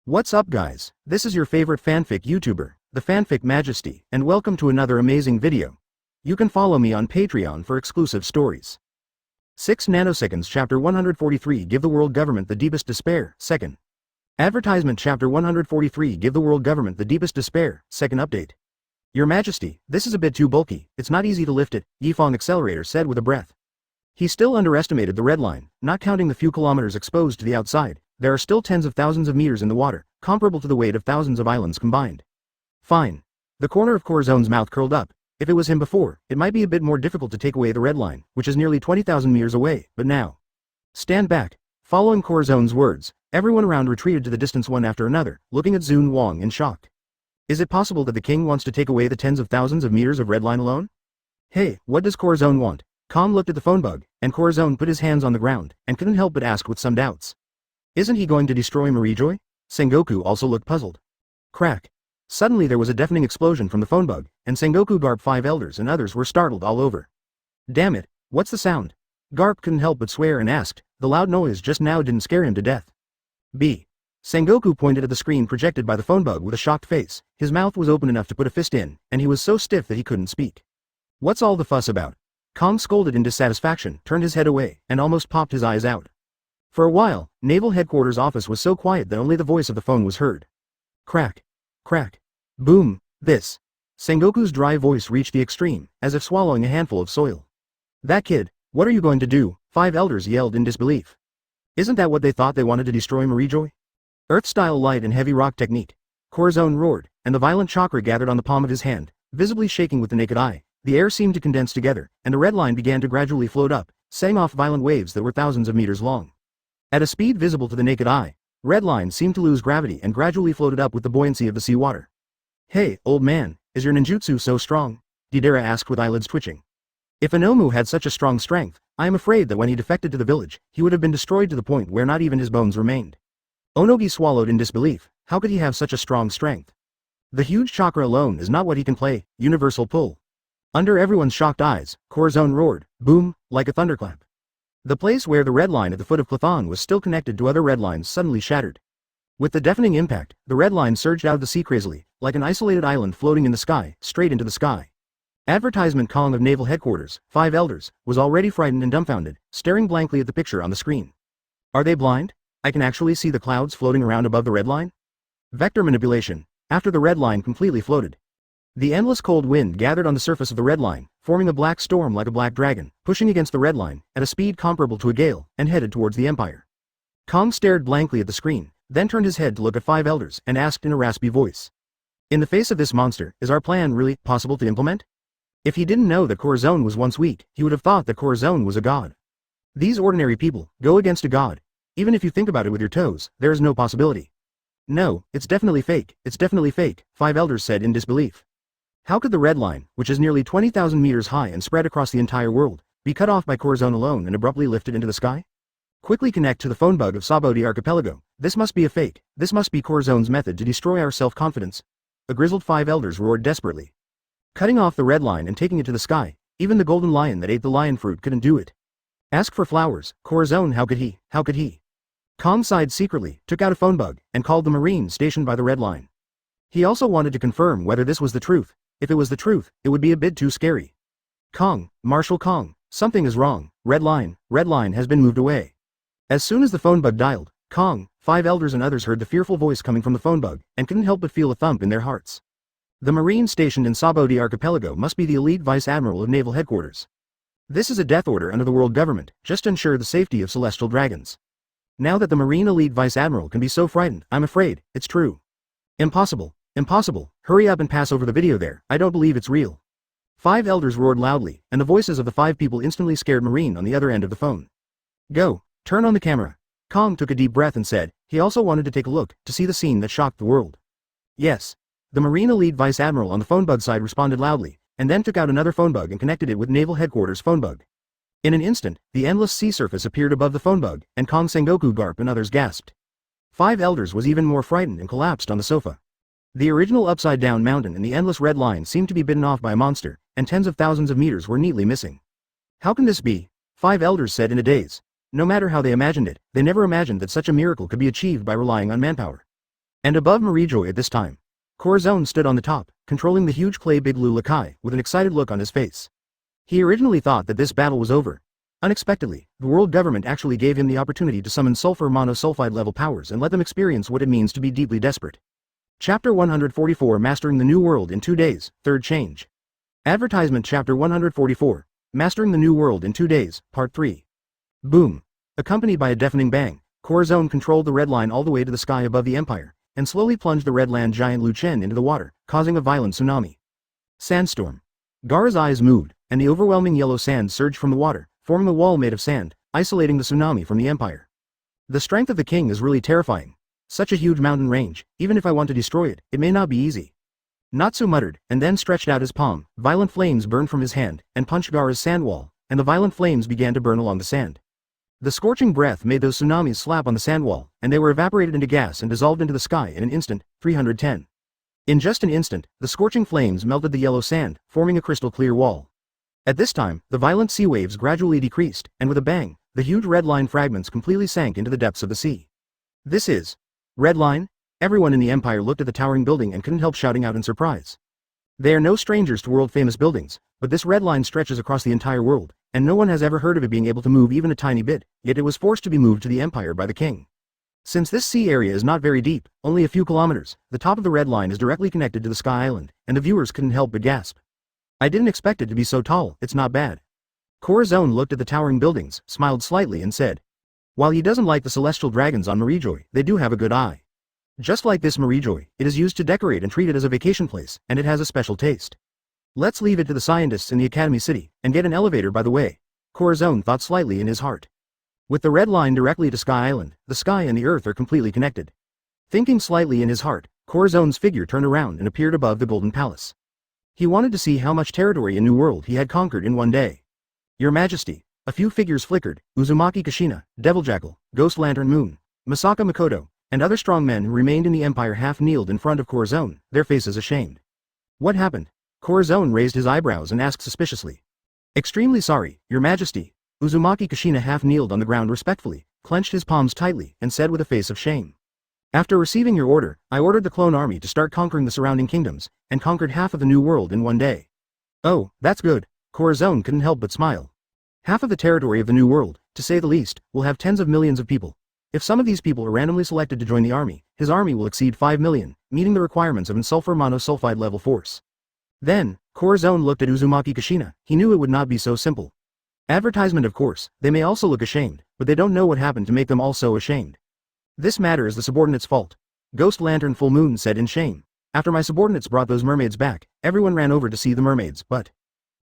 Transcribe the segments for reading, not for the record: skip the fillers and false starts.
What's up guys, this is your favorite fanfic YouTuber, the Fanfic Majesty, and welcome to another amazing video. You can follow me on Patreon for exclusive stories. 6 nanoseconds Chapter 143 Give the world government the deepest despair, second. Advertisement Chapter 143 Give the world government the deepest despair, second update. Your Majesty, this is a bit too bulky, it's not easy to lift it, Yifeng Accelerator said with a breath. He still underestimated the red line, not counting the few kilometers exposed to the outside. There are still tens of thousands of meters in the water, comparable to the weight of thousands of islands combined. Fine. The corner of Corazon's mouth curled up. If it was him before, it might be a bit more difficult to take away the red line, which is nearly 20,000 meters away, but now. Stand back. Following Corazon's words, everyone around retreated to the distance one after another, looking at Zun Wang in shock. Is it possible that the king wants to take away the tens of thousands of meters of red line alone? Hey, what does Corazon want? Calm looked at the phone bug, and Corazon put his hands on the ground, and couldn't help but ask with some doubts. Isn't he going to destroy Marijoy? Sengoku also looked puzzled. Crack. Suddenly there was a deafening explosion from the phone bug, and Sengoku, Garp, 5 elders and others were startled all over. Damn it, what's the sound? Garp couldn't help but swear and asked, the loud noise just now didn't scare him to death. B. Sengoku pointed at the screen projected by the phone bug with a shocked face. His mouth was open enough to put a fist in, and he was so stiff that he couldn't speak. What's all the fuss about? Kong scolded in dissatisfaction, turned his head away, and almost popped his eyes out. For a while, Naval Headquarters office was so quiet that only the voice of the phone was heard. Crack. Crack. Boom. This. Sengoku's dry voice reached the extreme, as if swallowing a handful of soil. That kid, what are you going to do? 5 elders yelled in disbelief. Isn't that what they thought they wanted to destroy Marijoy? Earth-style light and heavy rock technique. Corazon roared, and the violent chakra gathered on the palm of his hand, visibly shaking with the naked eye. The air seemed to condense together, and the red line began to gradually float up, setting off violent waves that were thousands of meters long. At a speed visible to the naked eye, red line seemed to lose gravity and gradually floated up with the buoyancy of the seawater. Hey, old man, is your ninjutsu so strong? Deidara asked with eyelids twitching. If Inomu had such a strong strength, I am afraid that when he defected to the village, he would have been destroyed to the point where not even his bones remained. Onogi swallowed in disbelief. How could he have such a strong strength? The huge chakra alone is not what he can play, universal pull. Under everyone's shocked eyes, Corazon roared, boom, like a thunderclap. The place where the red line at the foot of Clothon was still connected to other red lines suddenly shattered. With the deafening impact, the red line surged out of the sea crazily, like an isolated island floating in the sky, straight into the sky. Advertisement Kong of Naval Headquarters, 5 elders, was already frightened and dumbfounded, staring blankly at the picture on the screen. Are they blind? I can actually see the clouds floating around above the red line? Vector manipulation. After the red line completely floated, the endless cold wind gathered on the surface of the red line, forming a black storm like a black dragon, pushing against the red line, at a speed comparable to a gale, and headed towards the Empire. Kong stared blankly at the screen, then turned his head to look at 5 elders, and asked in a raspy voice. In the face of this monster, is our plan really possible to implement? If he didn't know that Corazon was once weak, he would have thought that Corazon was a god. These ordinary people, go against a god. Even if you think about it with your toes, there is no possibility. No, it's definitely fake, 5 elders said in disbelief. How could the red line, which is nearly 20,000 meters high and spread across the entire world, be cut off by Corazon alone and abruptly lifted into the sky? Quickly connect to the phone bug of Sabodi Archipelago. This must be a fake. This must be Corazon's method to destroy our self-confidence. The grizzled 5 elders roared desperately. Cutting off the red line and taking it to the sky, even the golden lion that ate the lion fruit couldn't do it. Ask for flowers, Corazon, how could he? Kong sighed secretly, took out a phone bug, and called the marine stationed by the red line. He also wanted to confirm whether this was the truth. If it was the truth, it would be a bit too scary. Kong, Marshal Kong, something is wrong. Red line has been moved away. As soon as the phone bug dialed, Kong, 5 elders and others heard the fearful voice coming from the phone bug, and couldn't help but feel a thump in their hearts. The marine stationed in Sabodi Archipelago must be the elite vice admiral of Naval Headquarters. This is a death order under the world government, just to ensure the safety of celestial dragons. Now that the marine elite vice admiral can be so frightened, I'm afraid, it's true. Impossible. Impossible, hurry up and pass over the video there, I don't believe it's real. 5 elders roared loudly, and the voices of the 5 people instantly scared Marine on the other end of the phone. Go, turn on the camera. Kong took a deep breath and said, he also wanted to take a look, to see the scene that shocked the world. Yes. The Marine elite vice admiral on the phone bug side responded loudly, and then took out another phone bug and connected it with Naval Headquarters phone bug. In an instant, the endless sea surface appeared above the phone bug, and Kong, Sengoku, Garp and others gasped. 5 elders was even more frightened and collapsed on the sofa. The original upside-down mountain and the endless red line seemed to be bitten off by a monster, and tens of thousands of meters were neatly missing. How can this be? 5 elders said in a daze. No matter how they imagined it, they never imagined that such a miracle could be achieved by relying on manpower. And above Marijoy at this time, Corazon stood on the top, controlling the huge clay Big Blue Lakai, with an excited look on his face. He originally thought that this battle was over. Unexpectedly, the world government actually gave him the opportunity to summon sulfur monosulfide level powers and let them experience what it means to be deeply desperate. Chapter 144 Mastering the New World in 2 days, Third Change. Advertisement Chapter 144, Mastering the New World in 2 days, Part 3. Boom. Accompanied by a deafening bang, Corazon controlled the red line all the way to the sky above the Empire, and slowly plunged the red land giant Lu Chen into the water, causing a violent tsunami. Sandstorm. Gaara's eyes moved, and the overwhelming yellow sand surged from the water, forming a wall made of sand, isolating the tsunami from the Empire. The strength of the king is really terrifying. Such a huge mountain range, even if I want to destroy it, it may not be easy. Natsu muttered, and then stretched out his palm. Violent flames burned from his hand, and punched Gaara's sand wall, and the violent flames began to burn along the sand. The scorching breath made those tsunamis slap on the sand wall, and they were evaporated into gas and dissolved into the sky in an instant. 310. In just an instant, the scorching flames melted the yellow sand, forming a crystal clear wall. At this time, the violent sea waves gradually decreased, and with a bang, the huge red line fragments completely sank into the depths of the sea. This is Red Line? Everyone in the Empire looked at the towering building and couldn't help shouting out in surprise. They are no strangers to world-famous buildings, but this red line stretches across the entire world, and no one has ever heard of it being able to move even a tiny bit, yet it was forced to be moved to the Empire by the king. Since this sea area is not very deep, only a few kilometers, the top of the red line is directly connected to the Sky Island, and the viewers couldn't help but gasp. I didn't expect it to be so tall, it's not bad. Corazon looked at the towering buildings, smiled slightly and said, while he doesn't like the celestial dragons on Marijoy, they do have a good eye. Just like this Marijoy, it is used to decorate and treat it as a vacation place, and it has a special taste. Let's leave it to the scientists in the Academy City, and get an elevator by the way. Corazon thought slightly in his heart. With the red line directly to Sky Island, the sky and the earth are completely connected. Thinking slightly in his heart, Corazon's figure turned around and appeared above the Golden Palace. He wanted to see how much territory in New World he had conquered in one day. Your Majesty. A few figures flickered, Uzumaki Kushina, Devil Jackal, Ghost Lantern Moon, Masaka Makoto, and other strong men who remained in the Empire half kneeled in front of Corazon, their faces ashamed. What happened? Corazon raised his eyebrows and asked suspiciously. Extremely sorry, Your Majesty. Uzumaki Kushina half kneeled on the ground respectfully, clenched his palms tightly, and said with a face of shame. After receiving your order, I ordered the clone army to start conquering the surrounding kingdoms, and conquered half of the New World in one day. Oh, that's good. Corazon couldn't help but smile. Half of the territory of the New World, to say the least, will have tens of millions of people. If some of these people are randomly selected to join the army, his army will exceed 5 million, meeting the requirements of an sulfur monosulfide level force. Then, Corazon looked at Uzumaki Kushina. He knew it would not be so simple. Advertisement of course, they may also look ashamed, but they don't know what happened to make them all so ashamed. This matter is the subordinates' fault. Ghost Lantern Full Moon said in shame. After my subordinates brought those mermaids back, everyone ran over to see the mermaids, but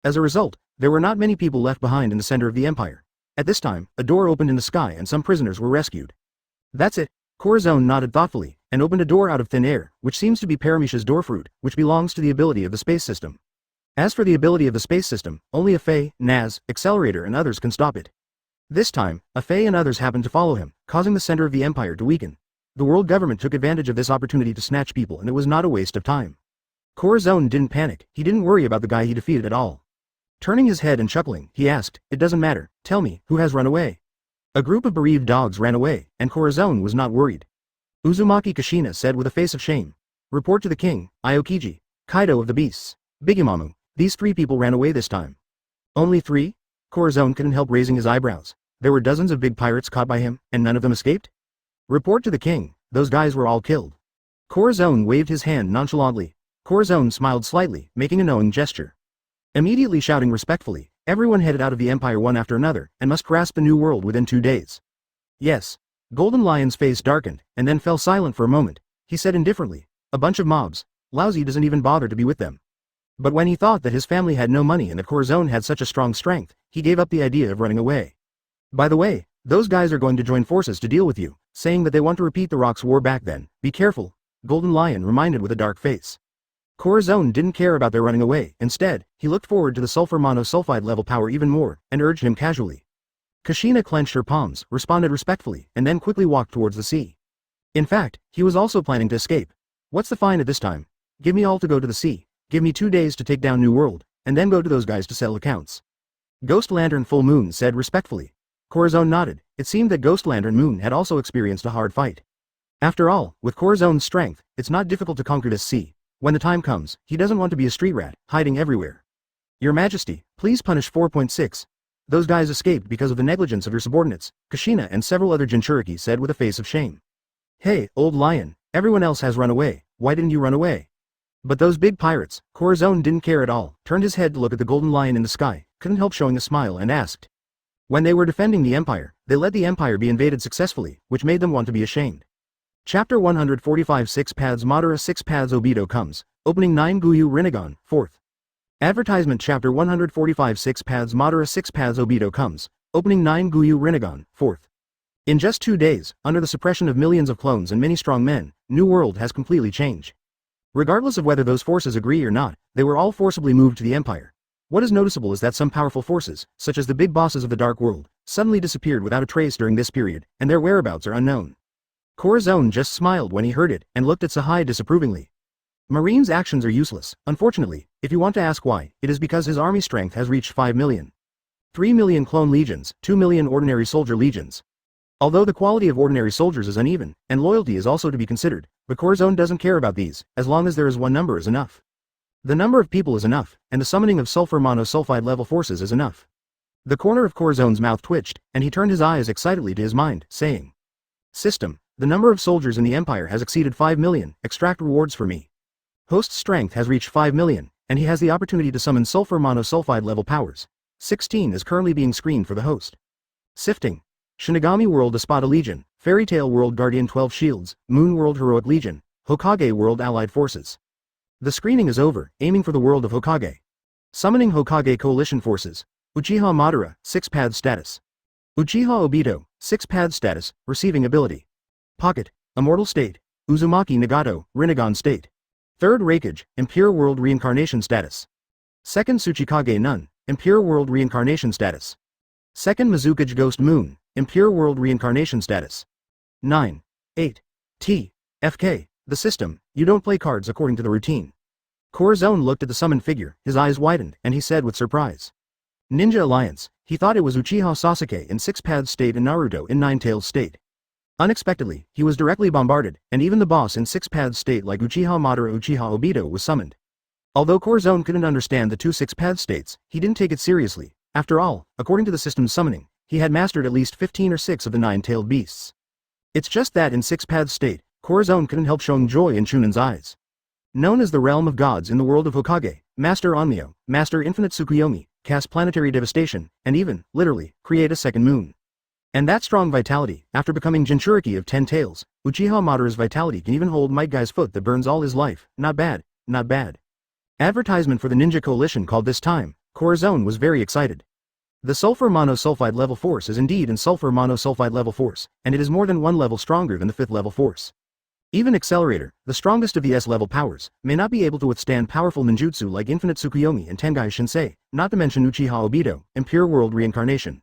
as a result, there were not many people left behind in the center of the Empire. At this time, a door opened in the sky and some prisoners were rescued. That's it. Corazon nodded thoughtfully, and opened a door out of thin air, which seems to be Paramecia's door fruit, which belongs to the ability of the space system. As for the ability of the space system, only a Fae, Naz, Accelerator and others can stop it. This time, a Fae and others happened to follow him, causing the center of the Empire to weaken. The world government took advantage of this opportunity to snatch people and it was not a waste of time. Corazon didn't panic, he didn't worry about the guy he defeated at all. Turning his head and chuckling, he asked, it doesn't matter, tell me, who has run away? A group of bereaved dogs ran away, and Corazon was not worried. Uzumaki Kushina said with a face of shame. Report to the king, Aokiji, Kaido of the Beasts, Bigimamu, these 3 people ran away this time. Only 3? Corazon couldn't help raising his eyebrows. There were dozens of big pirates caught by him, and none of them escaped? Report to the king, those guys were all killed. Corazon waved his hand nonchalantly. Corazon smiled slightly, making a knowing gesture. Immediately shouting respectfully, everyone headed out of the Empire one after another, and must grasp the New World within 2 days. Yes. Golden Lion's face darkened, and then fell silent for a moment. He said indifferently, a bunch of mobs, Lousy doesn't even bother to be with them. But when he thought that his family had no money and that Corazon had such a strong strength, he gave up the idea of running away. By the way, those guys are going to join forces to deal with you, saying that they want to repeat the Rock's war back then. Be careful, Golden Lion reminded with a dark face. Corazon didn't care about their running away, instead, he looked forward to the sulfur monosulfide level power even more, and urged him casually. Kushina clenched her palms, responded respectfully, and then quickly walked towards the sea. In fact, he was also planning to escape. What's the fine at this time? Give me all to go to the sea, give me 2 days to take down New World, and then go to those guys to settle accounts. Ghost Lantern Full Moon said respectfully. Corazon nodded. It seemed that Ghost Lantern Moon had also experienced a hard fight. After all, with Corazon's strength, it's not difficult to conquer this sea. When the time comes, he doesn't want to be a street rat, hiding everywhere. Your Majesty, please punish 4.6. Those guys escaped because of the negligence of your subordinates, Kushina and several other Jinchuriki said with a face of shame. Hey, old lion, everyone else has run away, why didn't you run away? But those big pirates, Corazon didn't care at all, turned his head to look at the golden lion in the sky, couldn't help showing a smile and asked. When they were defending the empire, they let the empire be invaded successfully, which made them want to be ashamed. Chapter 145 6 paths Madara 6 paths Obito comes, opening 9 Guyu Rinnegan, 4th. Advertisement Chapter 145 6 paths Madara 6 paths Obito comes, opening 9 Guyu Rinnegan, 4th. In just 2 days, under the suppression of millions of clones and many strong men, New World has completely changed. Regardless of whether those forces agree or not, they were all forcibly moved to the empire. What is noticeable is that some powerful forces, such as the big bosses of the Dark World, suddenly disappeared without a trace during this period, and their whereabouts are unknown. Corazon just smiled when he heard it, and looked at Sahai disapprovingly. Marine's actions are useless, unfortunately. If you want to ask why, it is because his army strength has reached 5 million. 3 million clone legions, 2 million ordinary soldier legions. Although the quality of ordinary soldiers is uneven, and loyalty is also to be considered, but Corazon doesn't care about these, as long as there is one number is enough. The number of people is enough, and the summoning of sulfur monosulfide level forces is enough. The corner of Corazon's mouth twitched, and he turned his eyes excitedly to his mind, saying, System, the number of soldiers in the Empire has exceeded 5 million, extract rewards for me. Host's strength has reached 5 million, and he has the opportunity to summon sulfur monosulfide level powers. 16 is currently being screened for the host. Sifting. Shinigami World Espada Legion, Fairy Tail World Guardian 12 Shields, Moon World Heroic Legion, Hokage World Allied Forces. The screening is over, aiming for the world of Hokage. Summoning Hokage Coalition Forces. Uchiha Madara, 6 path status. Uchiha Obito, 6 path status, receiving ability. Pocket, Immortal State. Uzumaki Nagato, Rinnegan State. 3rd Raikage, Impure World Reincarnation Status. 2nd Tsuchikage Nun, Impure World Reincarnation Status. 2nd Mizukage Ghost Moon, Impure World Reincarnation Status. 9. 8. T. FK, the system, you don't play cards according to the routine. Corazon looked at the summoned figure, his eyes widened, and he said with surprise. Ninja Alliance, he thought it was Uchiha Sasuke in 6 paths state and Naruto in 9 tails state. Unexpectedly, he was directly bombarded, and even the boss in 6 paths state like Uchiha Madara Uchiha Obito was summoned. Although Corazon couldn't understand the two 6 paths states, he didn't take it seriously. After all, according to the system's summoning, he had mastered at least 15 or 6 of the 9-tailed beasts. It's just that in 6 paths state, Corazon couldn't help showing joy in Chunon's eyes. Known as the realm of gods in the world of Hokage, Master Onmyo, Master Infinite Tsukuyomi, cast planetary devastation, and even, literally, create a second moon. And that strong vitality, after becoming Jinchuriki of 10 tails, Uchiha Madara's vitality can even hold Might Guy's foot that burns all his life. Not bad, not bad. Advertisement for the Ninja Coalition called this time. Corazon was very excited. The sulfur monosulfide level force is indeed in sulfur monosulfide level force, and it is more than 1 level stronger than the 5th level force. Even Accelerator, the strongest of the S-level powers, may not be able to withstand powerful ninjutsu like Infinite Tsukuyomi and Tengai Shinsei, not to mention Uchiha Obito, Impure World Reincarnation.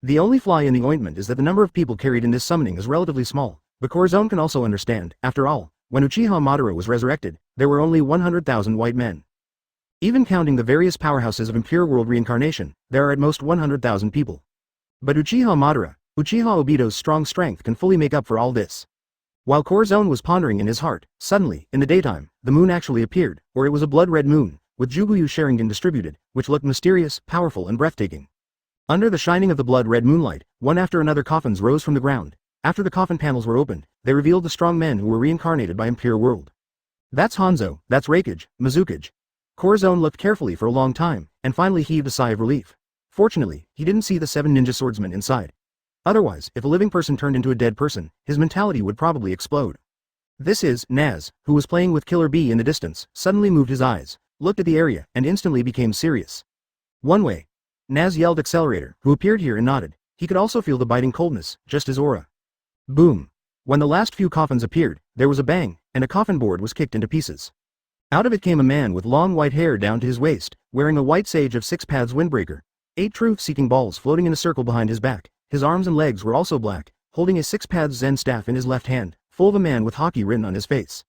The only fly in the ointment is that the number of people carried in this summoning is relatively small, but Corazon can also understand, after all, when Uchiha Madara was resurrected, there were only 100,000 white men. Even counting the various powerhouses of Impure World Reincarnation, there are at most 100,000 people. But Uchiha Madara, Uchiha Obito's strong strength can fully make up for all this. While Corazon was pondering in his heart, suddenly, in the daytime, the moon actually appeared, or it was a blood-red moon, with Juguyu Sharingan distributed, which looked mysterious, powerful and breathtaking. Under the shining of the blood-red moonlight, one after another coffins rose from the ground. After the coffin panels were opened, they revealed the strong men who were reincarnated by Impure World. That's Hanzo, that's Raikage, Mizukage. Corazon looked carefully for a long time, and finally heaved a sigh of relief. Fortunately, he didn't see the 7 ninja swordsmen inside. Otherwise, if a living person turned into a dead person, his mentality would probably explode. This is, Naz, who was playing with Killer Bee in the distance, suddenly moved his eyes, looked at the area, and instantly became serious. One way. Naz yelled Accelerator, who appeared here and nodded. He could also feel the biting coldness, just his aura. Boom. When the last few coffins appeared, there was a bang, and a coffin board was kicked into pieces. Out of it came a man with long white hair down to his waist, wearing a white sage of 6 paths windbreaker, 8 truth-seeking balls floating in a circle behind his back. His arms and legs were also black, holding a 6 paths Zen staff in his left hand, full of a man with hockey written on his face.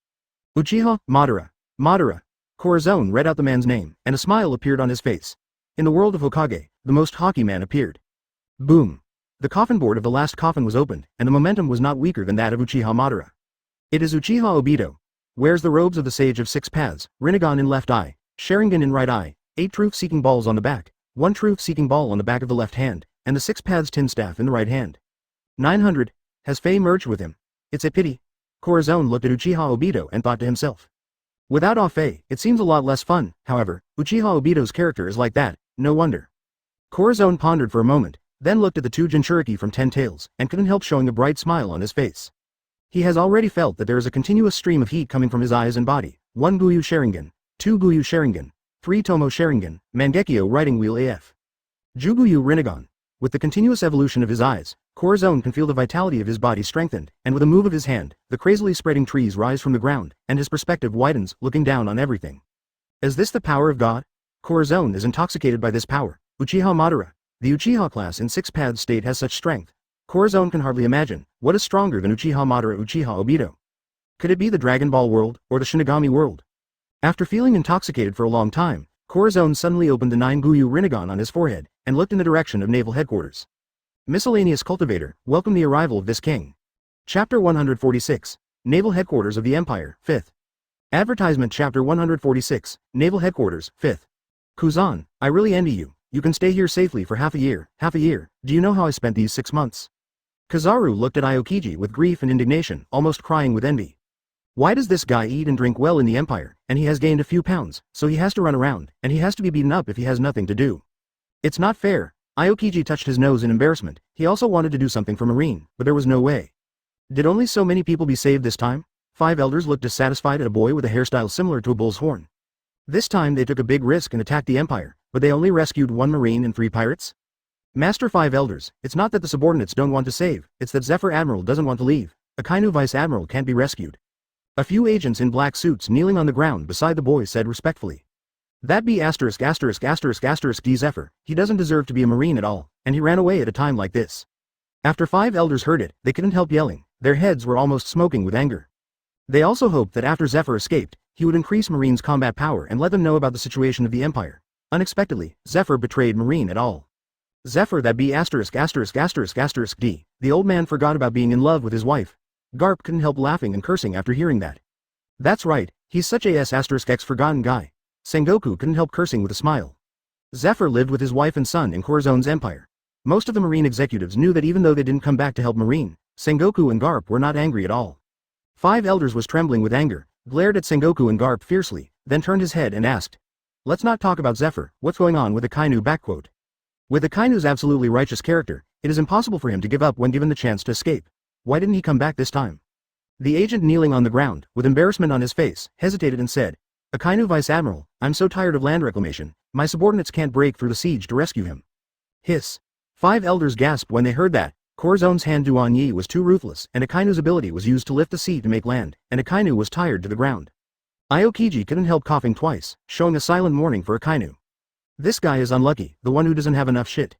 Uchiha Madara. Madara. Corazon read out the man's name, and a smile appeared on his face. In the world of Hokage, the most hockey man appeared. Boom. The coffin board of the last coffin was opened, and the momentum was not weaker than that of Uchiha Madara. It is Uchiha Obito. Wears the robes of the Sage of Six Paths, Rinnegan in left eye, Sharingan in right eye, 8 truth-seeking balls on the back, 1 truth-seeking ball on the back of the left hand, and the Six Paths tin staff in the right hand. 900. Has Faye merged with him? It's a pity. Corazon looked at Uchiha Obito and thought to himself. Without Faye, it seems a lot less fun. However, Uchiha Obito's character is like that, no wonder. Corazon pondered for a moment, then looked at the 2 Jinchuriki from 10 Tails, and couldn't help showing a bright smile on his face. He has already felt that there is a continuous stream of heat coming from his eyes and body. 1 Guyu Sharingan, 2 Guyu Sharingan, 3 Tomo Sharingan, Mangekyo Riding Wheel AF. Juguyu Rinnegan. With the continuous evolution of his eyes, Corazon can feel the vitality of his body strengthened, and with a move of his hand, the crazily spreading trees rise from the ground, and his perspective widens, looking down on everything. Is this the power of God? Corazon is intoxicated by this power. Uchiha Madara. The Uchiha class in Six Paths State has such strength. Corazon can hardly imagine what is stronger than Uchiha Madara Uchiha Obito. Could it be the Dragon Ball world, or the Shinigami world? After feeling intoxicated for a long time, Corazon suddenly opened the 9 Guyu Rinnegan on his forehead, and looked in the direction of naval headquarters. Miscellaneous Cultivator, welcome the arrival of this king. Chapter 146, Naval Headquarters of the Empire, 5th. Advertisement Chapter 146, Naval Headquarters, 5th. Kuzan, I really envy you. You can stay here safely for half a year. Do you know how I spent these 6 months? Kizaru looked at Aokiji with grief and indignation, almost crying with envy. Why does this guy eat and drink well in the Empire, and he has gained a few pounds, so he has to run around, and he has to be beaten up if he has nothing to do? It's not fair. Aokiji touched his nose in embarrassment. He also wanted to do something for Marine, but there was no way. Did only so many people be saved this time? 5 elders looked dissatisfied at a boy with a hairstyle similar to a bull's horn. This time they took a big risk and attacked the Empire, but they only rescued 1 Marine and 3 pirates? Master 5 elders, it's not that the subordinates don't want to save, it's that Zephyr Admiral doesn't want to leave. Akainu Vice Admiral can't be rescued. A few agents in black suits kneeling on the ground beside the boy said respectfully. That be ***** D Zephyr, he doesn't deserve to be a Marine at all, and he ran away at a time like this. After 5 elders heard it, they couldn't help yelling, their heads were almost smoking with anger. They also hoped that after Zephyr escaped, he would increase Marine's combat power and let them know about the situation of the Empire. Unexpectedly, Zephyr betrayed Marine at all. Zephyr that be ***** D. The old man forgot about being in love with his wife. Garp couldn't help laughing and cursing after hearing that. That's right, he's such a ***x forgotten guy. Sengoku couldn't help cursing with a smile. Zephyr lived with his wife and son in Corazon's empire. Most of the Marine executives knew that even though they didn't come back to help Marine, Sengoku and Garp were not angry at all. 5 elders was trembling with anger, glared at Sengoku and Garp fiercely, then turned his head and asked. Let's not talk about Zephyr, what's going on with Akainu ***. With Akainu's absolutely righteous character, it is impossible for him to give up when given the chance to escape. Why didn't he come back this time? The agent kneeling on the ground, with embarrassment on his face, hesitated and said, Akainu Vice Admiral, I'm so tired of land reclamation, my subordinates can't break through the siege to rescue him. Hiss. 5 elders gasped when they heard that. Corazon's hand Duan Yi was too ruthless, and Akainu's ability was used to lift the sea to make land, and Akainu was tired to the ground. Aokiji couldn't help coughing twice, showing a silent mourning for Akainu. This guy is unlucky, the one who doesn't have enough shit.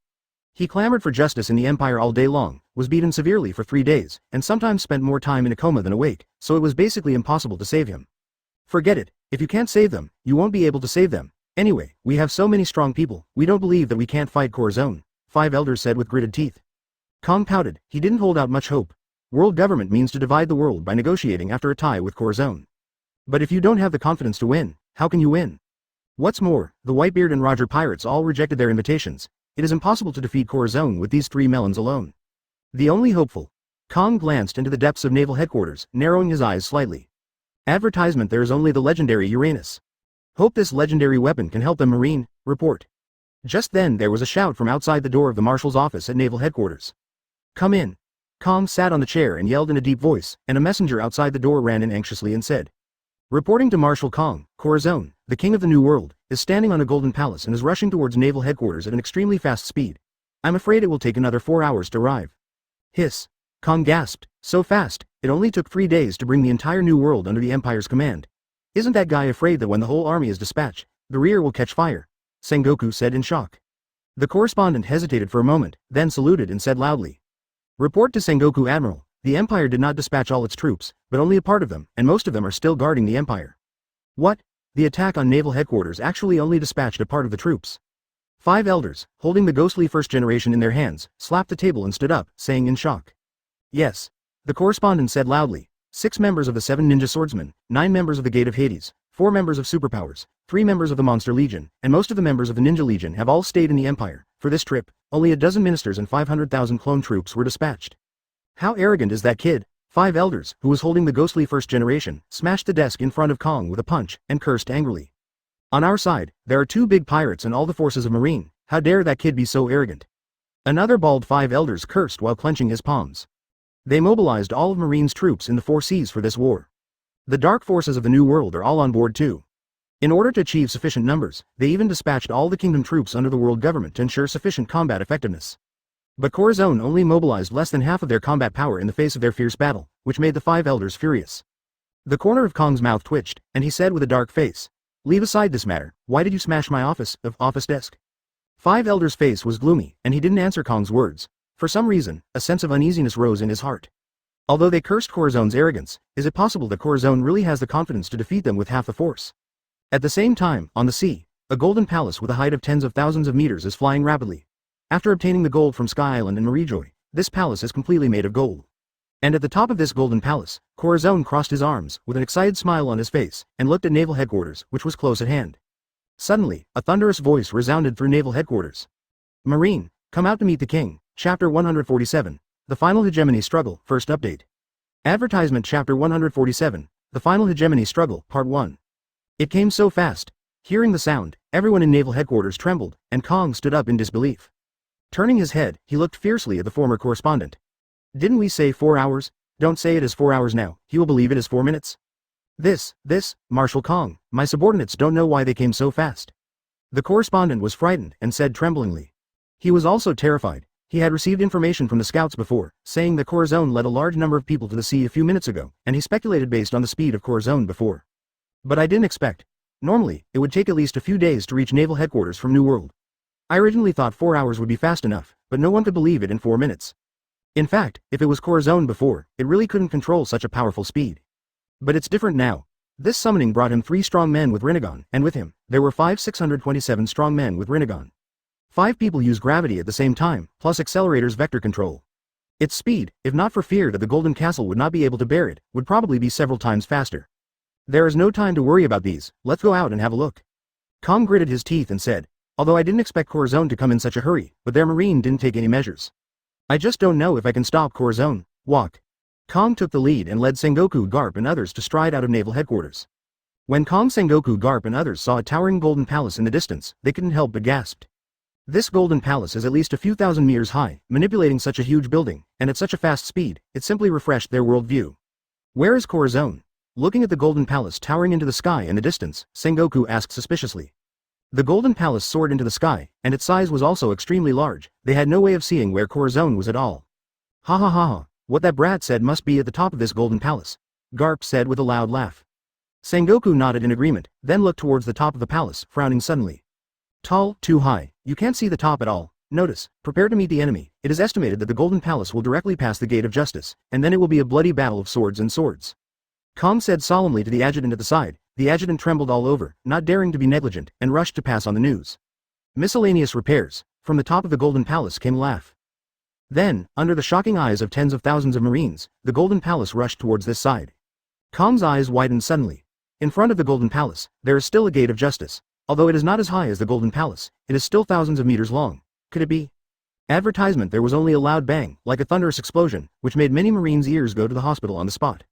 He clamored for justice in the Empire all day long, was beaten severely for 3 days, and sometimes spent more time in a coma than awake, so it was basically impossible to save him. Forget it, if you can't save them, you won't be able to save them. Anyway, we have so many strong people, we don't believe that we can't fight Corazon, 5 elders said with gritted teeth. Kong pouted, he didn't hold out much hope. World government means to divide the world by negotiating after a tie with Corazon. But if you don't have the confidence to win, how can you win? What's more, the Whitebeard and Roger pirates all rejected their invitations. It is impossible to defeat Corazon with these 3 melons alone. The only hopeful. Kong glanced into the depths of naval headquarters, narrowing his eyes slightly. Advertisement there is only the legendary Uranus. Hope this legendary weapon can help them Marine, report. Just then there was a shout from outside the door of the marshal's office at naval headquarters. Come in. Kong sat on the chair and yelled in a deep voice, and a messenger outside the door ran in anxiously and said. Reporting to Marshal Kong, Corazon, the king of the New World, is standing on a golden palace and is rushing towards naval headquarters at an extremely fast speed. I'm afraid it will take another 4 hours to arrive. Hiss. Kong gasped, so fast, it only took 3 days to bring the entire New World under the Empire's command. Isn't that guy afraid that when the whole army is dispatched, the rear will catch fire? Sengoku said in shock. The correspondent hesitated for a moment, then saluted and said loudly. Report to Sengoku Admiral. The Empire did not dispatch all its troops, but only a part of them, and most of them are still guarding the Empire. What? The attack on naval headquarters actually only dispatched a part of the troops. 5 elders, holding the ghostly first generation in their hands, slapped the table and stood up, saying in shock. Yes. The correspondent said loudly. 6 members of the 7 Ninja Swordsmen, 9 members of the Gate of Hades, 4 members of Superpowers, 3 members of the Monster Legion, and most of the members of the Ninja Legion have all stayed in the Empire. For this trip, only a dozen ministers and 500,000 clone troops were dispatched. How arrogant is that kid? 5 elders, who was holding the ghostly first generation, smashed the desk in front of Kong with a punch, and cursed angrily. On our side, there are 2 big pirates and all the forces of Marine. How dare that kid be so arrogant? Another bald 5 elders cursed while clenching his palms. They mobilized all of Marine's troops in the 4 seas for this war. The dark forces of the New World are all on board too. In order to achieve sufficient numbers, they even dispatched all the kingdom troops under the world government to ensure sufficient combat effectiveness. But Corazon only mobilized less than half of their combat power in the face of their fierce battle, which made the 5 elders furious. The corner of Kong's mouth twitched, and he said with a dark face, "Leave aside this matter, why did you smash my office desk?" 5 elders' face was gloomy, and he didn't answer Kong's words. For some reason, a sense of uneasiness rose in his heart. Although they cursed Corazon's arrogance, is it possible that Corazon really has the confidence to defeat them with half the force? At the same time, on the sea, a golden palace with a height of tens of thousands of meters is flying rapidly. After obtaining the gold from Sky Island and Marijoy, this palace is completely made of gold. And at the top of this golden palace, Corazon crossed his arms, with an excited smile on his face, and looked at naval headquarters, which was close at hand. Suddenly, a thunderous voice resounded through naval headquarters. "Marine, come out to meet the king." Chapter 147, The Final Hegemony Struggle, First Update. Advertisement Chapter 147, The Final Hegemony Struggle, Part 1. It came so fast. Hearing the sound, everyone in naval headquarters trembled, and Kong stood up in disbelief. Turning his head, he looked fiercely at the former correspondent. "Didn't we say 4 hours? Don't say it is 4 hours now, he will believe it is 4 minutes. This, Marshal Kong, my subordinates don't know why they came so fast." The correspondent was frightened and said tremblingly. He was also terrified. He had received information from the scouts before, saying that Corazon led a large number of people to the sea a few minutes ago, and he speculated based on the speed of Corazon before. "But I didn't expect. Normally, it would take at least a few days to reach naval headquarters from New World. I originally thought 4 hours would be fast enough, but no one could believe it in 4 minutes. In fact, if it was Corazon before, it really couldn't control such a powerful speed. But it's different now." This summoning brought him 3 strong men with Rinnegan, and with him, there were 627 strong men with Rinnegan. 5 people use gravity at the same time, plus Accelerator's vector control. Its speed, if not for fear that the Golden Castle would not be able to bear it, would probably be several times faster. "There is no time to worry about these, let's go out and have a look." Kong gritted his teeth and said, "Although I didn't expect Corazon to come in such a hurry, but their marine didn't take any measures. I just don't know if I can stop Corazon. Walk." Kong took the lead and led Sengoku, Garp and others to stride out of naval headquarters. When Kong, Sengoku, Garp and others saw a towering golden palace in the distance, they couldn't help but gasp. This golden palace is at least a few thousand meters high, manipulating such a huge building, and at such a fast speed, it simply refreshed their worldview. "Where is Corazon?" Looking at the golden palace towering into the sky in the distance, Sengoku asked suspiciously. The golden palace soared into the sky, and its size was also extremely large. They had no way of seeing where Corazon was at all. "Ha ha ha ha, what that brat said must be at the top of this golden palace," Garp said with a loud laugh. Sengoku nodded in agreement, then looked towards the top of the palace, frowning suddenly. "Tall, too high, you can't see the top at all. Notice, prepare to meet the enemy. It is estimated that the golden palace will directly pass the Gate of Justice, and then it will be a bloody battle of swords and swords," Kong said solemnly to the adjutant at the side. The adjutant trembled all over, not daring to be negligent, and rushed to pass on the news. "Miscellaneous repairs." From the top of the golden palace came a laugh. Then, under the shocking eyes of tens of thousands of marines, the golden palace rushed towards this side. Kong's eyes widened suddenly. In front of the golden palace, there is still a Gate of Justice. Although it is not as high as the golden palace, it is still thousands of meters long. Could it be? Advertisement. There was only a loud bang, like a thunderous explosion, which made many marines' ears go to the hospital on the spot.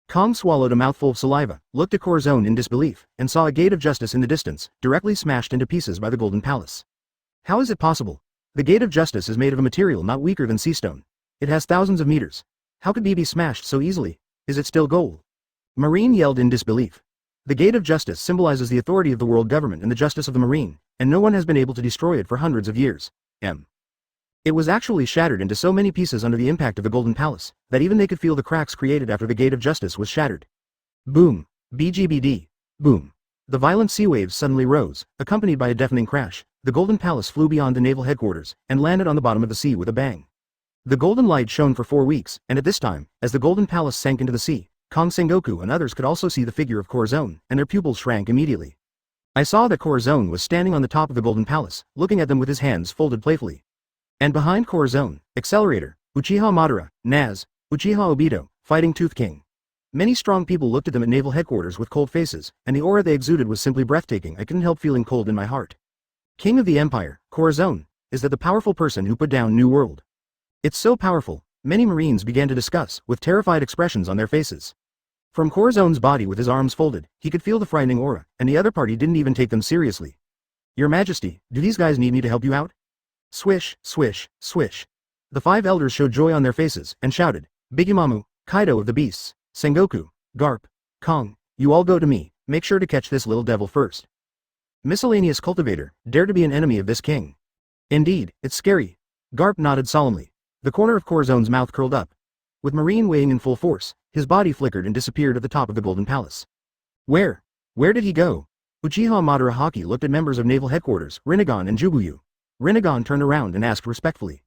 Kong swallowed a mouthful of saliva, looked at Corazon in disbelief, and saw a Gate of Justice in the distance, directly smashed into pieces by the golden palace. How is it possible? The Gate of Justice is made of a material not weaker than sea stone. It has thousands of meters. How could it be smashed so easily? Is it still gold? Marine yelled in disbelief. The Gate of Justice symbolizes the authority of the world government and the justice of the marine, and no one has been able to destroy it for hundreds of years. It was actually shattered into so many pieces under the impact of the golden palace, that even they could feel the cracks created after the Gate of Justice was shattered. Boom. BGBD. Boom. The violent sea waves suddenly rose, accompanied by a deafening crash. The golden palace flew beyond the naval headquarters, and landed on the bottom of the sea with a bang. The golden light shone for 4 weeks, and at this time, as the golden palace sank into the sea, Kong, Sengoku and others could also see the figure of Corazon, and their pupils shrank immediately. I saw that Corazon was standing on the top of the golden palace, looking at them with his hands folded playfully. And behind Corazon, Accelerator, Uchiha Madara, Naz, Uchiha Obito, Fighting Tooth King, Many strong people looked at them at naval headquarters with cold faces, and the aura they exuded was simply breathtaking. I couldn't help feeling cold in my heart. King of the Empire, Corazon, is that the powerful person who put down New World? It's so powerful, many Marines began to discuss, with terrified expressions on their faces. From Corazon's body with his arms folded, he could feel the frightening aura, and the other party didn't even take them seriously. Your Majesty, do these guys need me to help you out? Swish, swish, swish. The 5 elders showed joy on their faces, and shouted, Bigimamu, Kaido of the Beasts, Sengoku, Garp, Kong, you all go to me, make sure to catch this little devil first. Miscellaneous cultivator, dare to be an enemy of this king. Indeed, it's scary. Garp nodded solemnly. The corner of Corazon's mouth curled up. With Marine weighing in full force, his body flickered and disappeared at the top of the Golden Palace. Where did he go? Uchiha Madara Haki looked at members of naval headquarters, Rinnegan and Jubuyu. Rinnegan turned around and asked respectfully.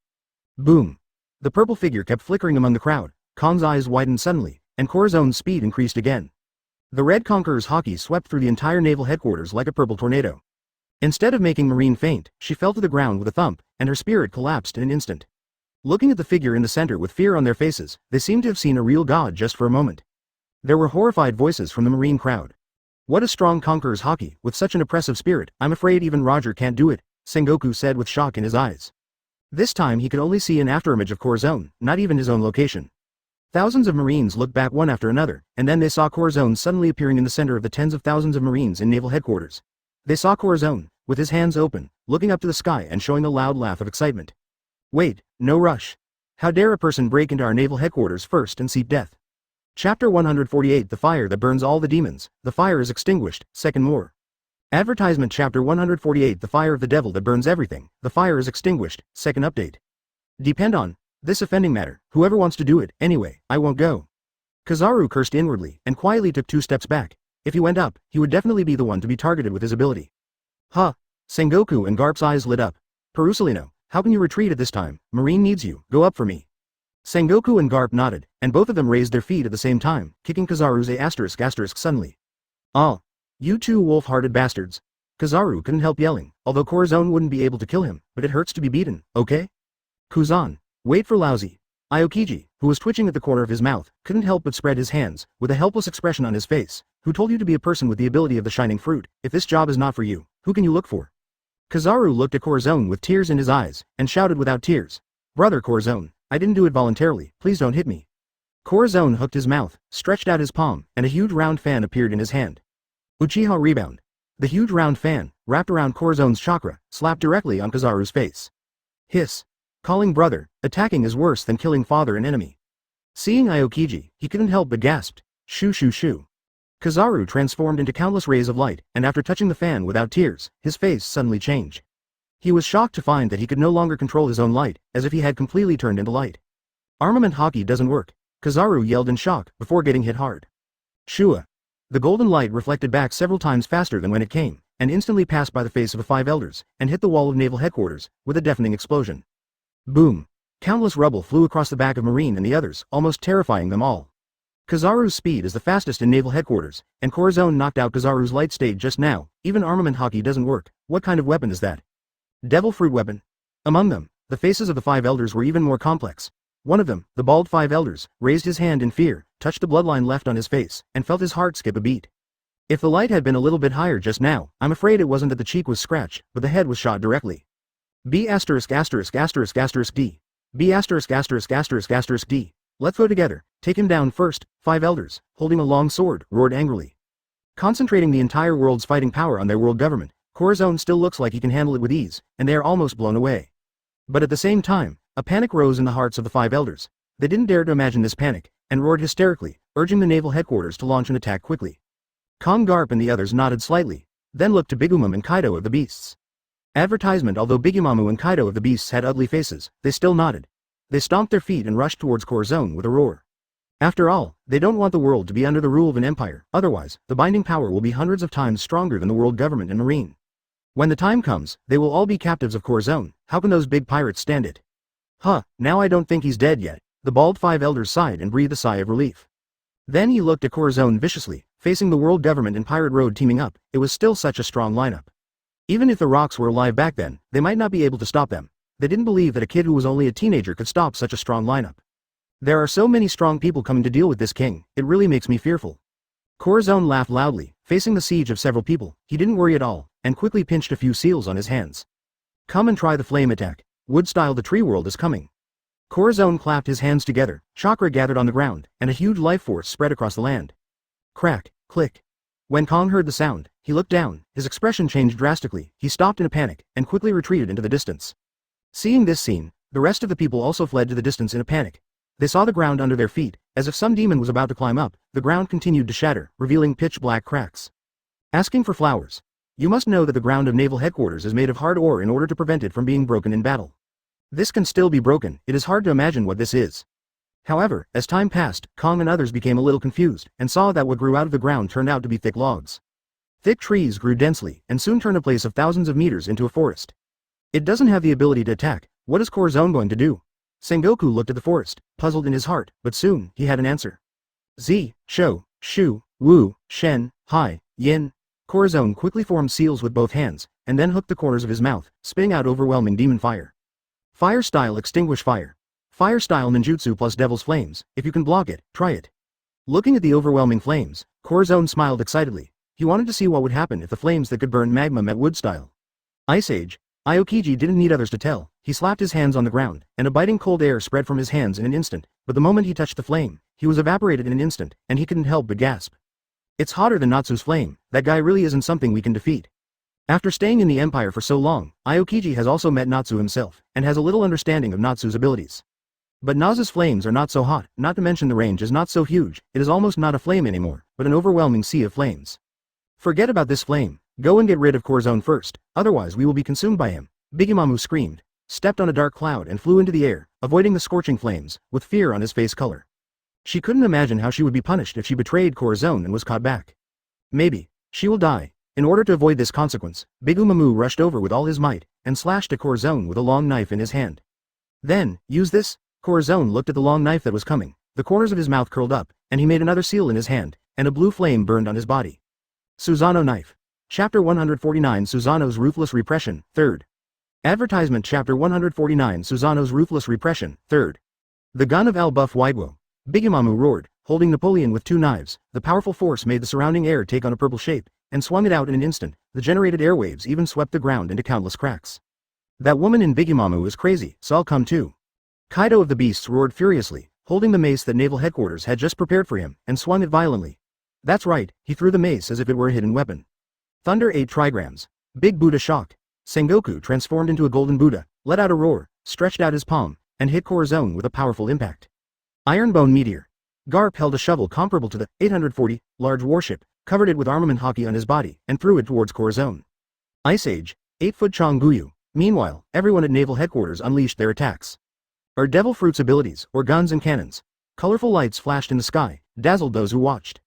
Boom. The purple figure kept flickering among the crowd, Kong's eyes widened suddenly, and Corazon's speed increased again. The Red Conqueror's Haki swept through the entire naval headquarters like a purple tornado. Instead of making Marine faint, she fell to the ground with a thump, and her spirit collapsed in an instant. Looking at the figure in the center with fear on their faces, they seemed to have seen a real god just for a moment. There were horrified voices from the Marine crowd. What a strong Conqueror's Haki, with such an oppressive spirit, I'm afraid even Roger can't do it, Sengoku said with shock in his eyes. This time he could only see an afterimage of Corazon, not even his own location. Thousands of Marines looked back one after another, and then they saw Corazon suddenly appearing in the center of the tens of thousands of Marines in naval headquarters. They saw Corazon, with his hands open, looking up to the sky and showing a loud laugh of excitement. Wait, no rush. How dare a person break into our naval headquarters first and seek death? Chapter 148 The Fire That Burns All the Demons, the fire is extinguished, second more. Advertisement Chapter 148 The Fire of the Devil That Burns Everything, the fire is extinguished, second update. Depend on this offending matter, whoever wants to do it, anyway, I won't go. Kizaru cursed inwardly, and quietly took 2 steps back. If he went up, he would definitely be the one to be targeted with his ability. Huh. Sengoku and Garp's eyes lit up. Perusalino, how can you retreat at this time? Marine needs you, go up for me. Sengoku and Garp nodded, and both of them raised their feet at the same time, kicking Kizaru's *** suddenly. Ah. You two wolf-hearted bastards. Kizaru couldn't help yelling, although Corazon wouldn't be able to kill him, but it hurts to be beaten, okay? Kuzan. Wait for lousy. Aokiji, who was twitching at the corner of his mouth, couldn't help but spread his hands, with a helpless expression on his face. Who told you to be a person with the ability of the shining fruit? If this job is not for you, who can you look for? Kizaru looked at Corazon with tears in his eyes, and shouted without tears. Brother Corazon, I didn't do it voluntarily, please don't hit me. Corazon hooked his mouth, stretched out his palm, and a huge round fan appeared in his hand. Uchiha rebound. The huge round fan, wrapped around Corazon's chakra, slapped directly on Kizaru's face. Hiss. Calling brother, attacking is worse than killing father and enemy. Seeing Aokiji, he couldn't help but gasped, shoo shoo shoo. Kizaru transformed into countless rays of light, and after touching the fan without tears, his face suddenly changed. He was shocked to find that he could no longer control his own light, as if he had completely turned into light. Armament Haki doesn't work, Kizaru yelled in shock, before getting hit hard. Shua. The golden light reflected back several times faster than when it came, and instantly passed by the face of the 5 elders, and hit the wall of naval headquarters, with a deafening explosion. Boom. Countless rubble flew across the back of Marine and the others, almost terrifying them all. Kizaru's speed is the fastest in naval headquarters, and Corazon knocked out Kizaru's light stage just now. Even armament Haki doesn't work. What kind of weapon is that? Devil fruit weapon. Among them, the faces of the 5 elders were even more complex. One of them, the bald 5 elders, raised his hand in fear, touched the bloodline left on his face, and felt his heart skip a beat. If the light had been a little bit higher just now, I'm afraid it wasn't that the cheek was scratched, but the head was shot directly. B**********D. B********D. Let's go together. Take him down first. 5 elders, holding a long sword, roared angrily. Concentrating the entire world's fighting power on their world government, Corazon still looks like he can handle it with ease, and they are almost blown away. But at the same time, a panic rose in the hearts of the 5 elders. They didn't dare to imagine this panic, and roared hysterically, urging the naval headquarters to launch an attack quickly. Kong Garp and the others nodded slightly, then looked to Bigumam and Kaido of the Beasts. Advertisement. Although Bigumamu and Kaido of the Beasts had ugly faces, they still nodded. They stomped their feet and rushed towards Corazon with a roar. After all, they don't want the world to be under the rule of an empire, otherwise, the binding power will be hundreds of times stronger than the world government and marine. When the time comes, they will all be captives of Corazon. How can those big pirates stand it? Huh, now I don't think he's dead yet. The bald 5 elders sighed and breathed a sigh of relief. Then he looked at Corazon viciously, facing the world government and pirate road teaming up. It was still such a strong lineup. Even if the rocks were alive back then, they might not be able to stop them. They didn't believe that a kid who was only a teenager could stop such a strong lineup. There are so many strong people coming to deal with this king, it really makes me fearful. Corazon laughed loudly, facing the siege of several people. He didn't worry at all, and quickly pinched a few seals on his hands. Come and try the flame attack. Wood style, the tree world is coming. Corazon clapped his hands together, chakra gathered on the ground, and a huge life force spread across the land. Crack, click. When Kong heard the sound, he looked down, his expression changed drastically, he stopped in a panic, and quickly retreated into the distance. Seeing this scene, the rest of the people also fled to the distance in a panic. They saw the ground under their feet, as if some demon was about to climb up. The ground continued to shatter, revealing pitch-black cracks. Asking for flowers. You must know that the ground of naval headquarters is made of hard ore in order to prevent it from being broken in battle. This can still be broken, it is hard to imagine what this is. However, as time passed, Kong and others became a little confused, and saw that what grew out of the ground turned out to be thick logs. Thick trees grew densely, and soon turned a place of thousands of meters into a forest. It doesn't have the ability to attack. What is Corazon going to do? Sengoku looked at the forest, puzzled in his heart, but soon, he had an answer. Z, Shou, Shu, Wu, Shen, Hai, Yin. Corazon quickly formed seals with both hands, and then hooked the corners of his mouth, spitting out overwhelming demon fire. Fire style extinguish fire. Fire style ninjutsu plus devil's flames. If you can block it, try it. Looking at the overwhelming flames, Corazon smiled excitedly. He wanted to see what would happen if the flames that could burn magma met wood style. Ice Age. Aokiji didn't need others to tell. He slapped his hands on the ground, and a biting cold air spread from his hands in an instant, but the moment he touched the flame, he was evaporated in an instant, and he couldn't help but gasp. It's hotter than Natsu's flame. That guy really isn't something we can defeat. After staying in the Empire for so long, Aokiji has also met Natsu himself, and has a little understanding of Natsu's abilities. But Nazu's flames are not so hot, not to mention the range is not so huge, it is almost not a flame anymore, but an overwhelming sea of flames. Forget about this flame. Go and get rid of Corazon first, otherwise we will be consumed by him. Bigimamu screamed, stepped on a dark cloud and flew into the air, avoiding the scorching flames, with fear on his face color. She couldn't imagine how she would be punished if she betrayed Corazon and was caught back. Maybe she will die. In order to avoid this consequence, Bigimamu rushed over with all his might, and slashed at Corazon with a long knife in his hand. Then, use this? Corazon looked at the long knife that was coming, the corners of his mouth curled up, and he made another seal in his hand, and a blue flame burned on his body. Susano Knife. Chapter 149 Susano's Ruthless Repression, 3rd. Advertisement Chapter 149 Susano's Ruthless Repression, 3rd. The gun of Al-Buff Waiguo. Bigimamu roared, holding Napoleon with two knives. The powerful force made the surrounding air take on a purple shape, and swung it out in an instant. The generated airwaves even swept the ground into countless cracks. That woman in Bigimamu is crazy, so I'll come too. Kaido of the Beasts roared furiously, holding the mace that naval headquarters had just prepared for him, and swung it violently. That's right, he threw the mace as if it were a hidden weapon. Thunder 8 trigrams. Big Buddha shocked. Sengoku transformed into a golden Buddha, let out a roar, stretched out his palm, and hit Corazon with a powerful impact. Ironbone Meteor. Garp held a shovel comparable to the 840 large warship, covered it with armament hockey on his body, and threw it towards Corazon. Ice Age. 8-foot Chonguyu. Meanwhile, everyone at naval headquarters unleashed their attacks. Or devil fruits abilities, or guns and cannons. Colorful lights flashed in the sky, dazzled those who watched.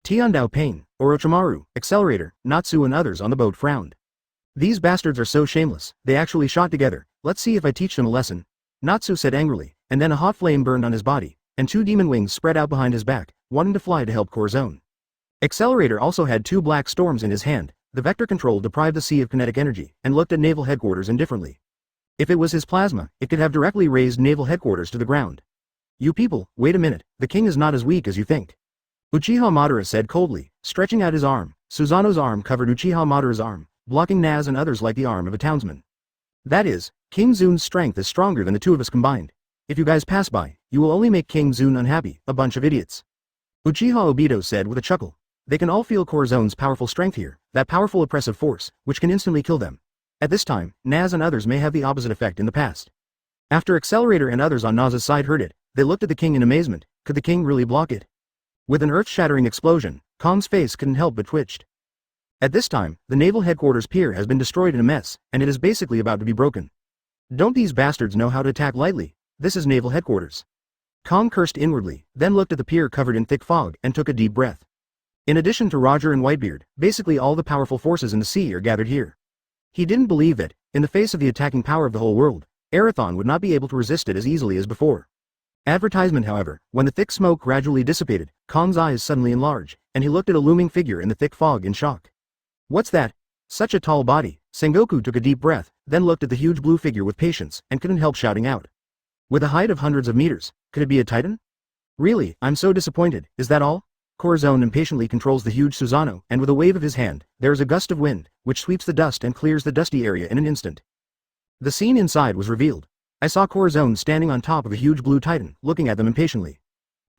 Tiandao Pain, Orochimaru, Accelerator, Natsu and others on the boat frowned. These bastards are so shameless, they actually shot together. Let's see if I teach them a lesson. Natsu said angrily, and then a hot flame burned on his body, and two demon wings spread out behind his back, wanting to fly to help Corazon. Accelerator also had two black storms in his hand. The vector control deprived the sea of kinetic energy, and looked at naval headquarters indifferently. If it was his plasma, it could have directly raised naval headquarters to the ground. You people, wait a minute, the king is not as weak as you think. Uchiha Madara said coldly, stretching out his arm. Susano's arm covered Uchiha Madara's arm, blocking Naz and others like the arm of a townsman. That is, King Zun's strength is stronger than the two of us combined. If you guys pass by, you will only make King Zun unhappy, a bunch of idiots. Uchiha Obito said with a chuckle. They can all feel Corazon's powerful strength here, that powerful oppressive force, which can instantly kill them. At this time, Naz and others may have the opposite effect in the past. After Accelerator and others on Naz's side heard it, they looked at the king in amazement. Could the king really block it? With an earth-shattering explosion, Kong's face couldn't help but twitched. At this time, the naval headquarters pier has been destroyed in a mess, and it is basically about to be broken. Don't these bastards know how to attack lightly? This is naval headquarters. Kong cursed inwardly, then looked at the pier covered in thick fog and took a deep breath. In addition to Roger and Whitebeard, basically all the powerful forces in the sea are gathered here. He didn't believe that, in the face of the attacking power of the whole world, Arathon would not be able to resist it as easily as before. Advertisement however, when the thick smoke gradually dissipated, Kong's eyes suddenly enlarged, and he looked at a looming figure in the thick fog in shock. What's that? Such a tall body. Sengoku took a deep breath, then looked at the huge blue figure with patience, and couldn't help shouting out. With a height of hundreds of meters, Could it be a titan? Really, I'm so disappointed, is that all? Corazon impatiently controls the huge Susanoo, and with a wave of his hand, there is a gust of wind, which sweeps the dust and clears the dusty area in an instant. The scene inside was revealed. I saw Corazon standing on top of a huge blue titan, looking at them impatiently.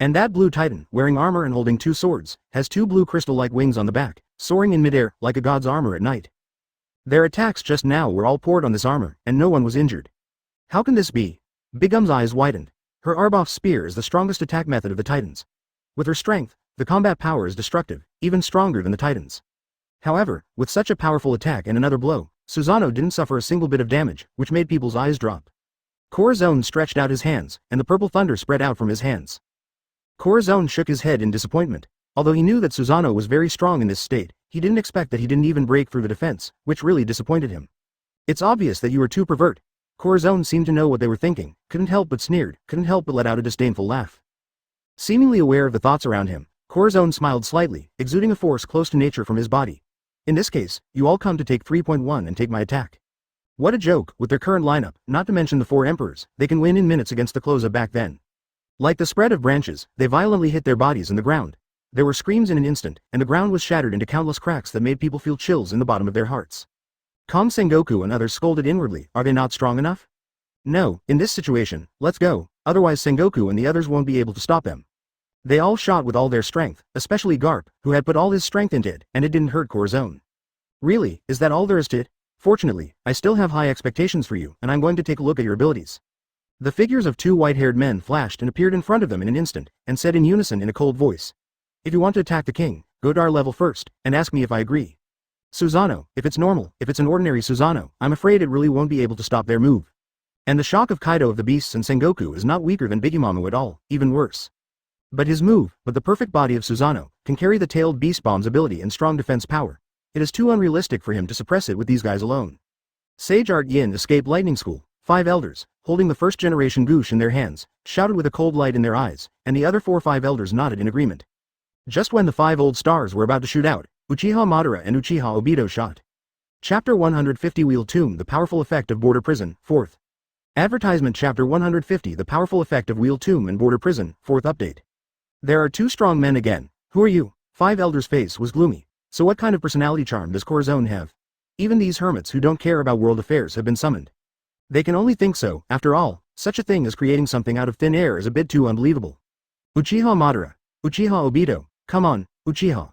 And that blue titan, wearing armor and holding two swords, has two blue crystal-like wings on the back, soaring in midair, like a god's armor at night. Their attacks just now were all poured on this armor, and no one was injured. How can this be? Bigum's eyes widened. Her Arbok spear is the strongest attack method of the titans. With her strength, the combat power is destructive, even stronger than the titans. However, with such a powerful attack and another blow, Susanoo didn't suffer a single bit of damage, which made people's eyes drop. Corazon stretched out his hands, and the purple thunder spread out from his hands. Corazon shook his head in disappointment. Although he knew that Susanoo was very strong in this state, he didn't expect that he didn't even break through the defense, which really disappointed him. It's obvious that you are too pervert. Corazon seemed to know what they were thinking, couldn't help but sneered, couldn't help but let out a disdainful laugh. Seemingly aware of the thoughts around him, Corazon smiled slightly, exuding a force close to nature from his body. In this case, you all come to take 3.1 and take my attack. What a joke, with their current lineup, not to mention the 4 emperors, they can win in minutes against the Cloza back then. Like the spread of branches, they violently hit their bodies in the ground. There were screams in an instant, and the ground was shattered into countless cracks that made people feel chills in the bottom of their hearts. Kong Sengoku and others scolded inwardly, are they not strong enough? No, in this situation, let's go, otherwise Sengoku and the others won't be able to stop them. They all shot with all their strength, especially Garp, who had put all his strength into it, and it didn't hurt Corazon. Really, is that all there is to it? Fortunately, I still have high expectations for you, and I'm going to take a look at your abilities. The figures of 2 white-haired men flashed and appeared in front of them in an instant, and said in unison in a cold voice. If you want to attack the king, go to our level first, and ask me if I agree. Susanoo, if it's normal, if it's an ordinary Susanoo, I'm afraid it really won't be able to stop their move. And the shock of Kaido of the Beasts and Sengoku is not weaker than Bigumon at all, even worse. But his move, but the perfect body of Susanoo, can carry the tailed beast bomb's ability and strong defense power. It is too unrealistic for him to suppress it with these guys alone. Sage Art Yin escaped lightning school. 5 elders, holding the first generation Goosh in their hands, shouted with a cold light in their eyes, and the other 4-5 elders nodded in agreement. Just when the 5 old stars were about to shoot out, Uchiha Madara and Uchiha Obito shot. Chapter 150 Wheel Tomb The Powerful Effect of Border Prison, 4th. Advertisement Chapter 150 The Powerful Effect of Wheel Tomb and Border Prison, 4th update. There are 2 strong men again. Who are you? 5 elders' face was gloomy. So what kind of personality charm does Corazon have? Even these hermits who don't care about world affairs have been summoned. They can only think so, after all, such a thing as creating something out of thin air is a bit too unbelievable. Uchiha Madara. Uchiha Obito. Come on, Uchiha.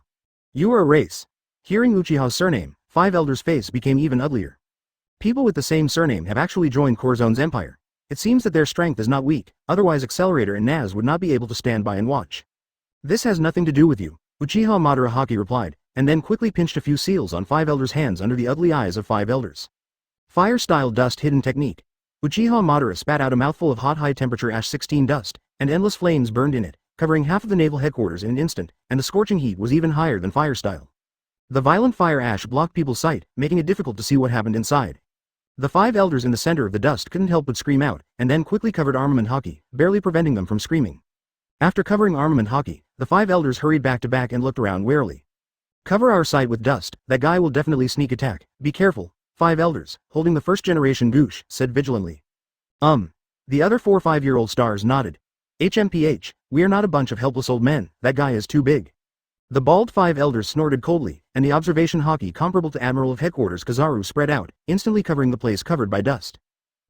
You are a race. Hearing Uchiha's surname, 5 elders' face became even uglier. People with the same surname have actually joined Corazon's empire. It seems that their strength is not weak, otherwise Accelerator and Naz would not be able to stand by and watch. This has nothing to do with you, Uchiha Madara Haki replied, and then quickly pinched a few seals on 5 elders' hands under the ugly eyes of 5 elders. Fire-style dust hidden technique. Uchiha Madara spat out a mouthful of hot high-temperature ash 16 dust, and endless flames burned in it, covering half of the naval headquarters in an instant, and the scorching heat was even higher than fire-style. The violent fire ash blocked people's sight, making it difficult to see what happened inside. The 5 elders in the center of the dust couldn't help but scream out, and then quickly covered Armament Haki, barely preventing them from screaming. After covering Armament Haki, the 5 elders hurried back to back and looked around warily. Cover our sight with dust, that guy will definitely sneak attack, be careful, 5 elders, holding the first generation Goosh, said vigilantly. The other 4 5-year-old stars nodded. HMPH, we are not a bunch of helpless old men, that guy is too big. The bald 5 elders snorted coldly, and the observation Haki comparable to Admiral of Headquarters Kizaru spread out, instantly covering the place covered by dust.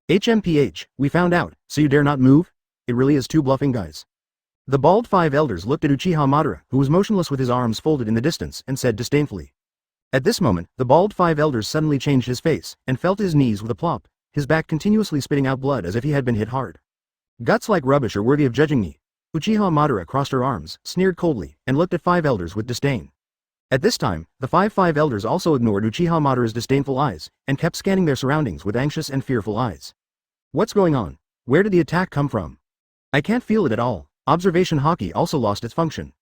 HMPH, we found out, so you dare not move? It really is too bluffing guys. The bald 5 elders looked at Uchiha Madara, who was motionless with his arms folded in the distance, and said disdainfully. At this moment, the bald 5 elders suddenly changed his face, and fell to his knees with a plop, his back continuously spitting out blood as if he had been hit hard. Guts like rubbish are worthy of judging me. Uchiha Madara crossed her arms, sneered coldly, and looked at 5 elders with disdain. At this time, the 5 elders also ignored Uchiha Madara's disdainful eyes, and kept scanning their surroundings with anxious and fearful eyes. What's going on? Where did the attack come from? I can't feel it at all. Observation Haki also lost its function.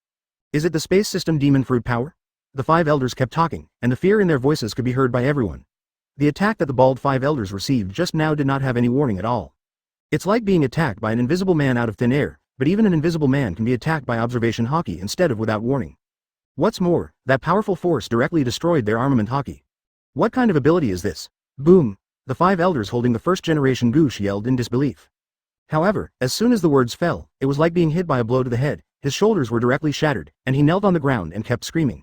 Is it the space system demon fruit power? The 5 elders kept talking, and the fear in their voices could be heard by everyone. The attack that the bald 5 elders received just now did not have any warning at all. It's like being attacked by an invisible man out of thin air, but even an invisible man can be attacked by observation Haki instead of without warning. What's more, that powerful force directly destroyed their armament Haki. What kind of ability is this? Boom! The 5 elders holding the first generation Goosh yelled in disbelief. However, as soon as the words fell, it was like being hit by a blow to the head, his shoulders were directly shattered, and he knelt on the ground and kept screaming.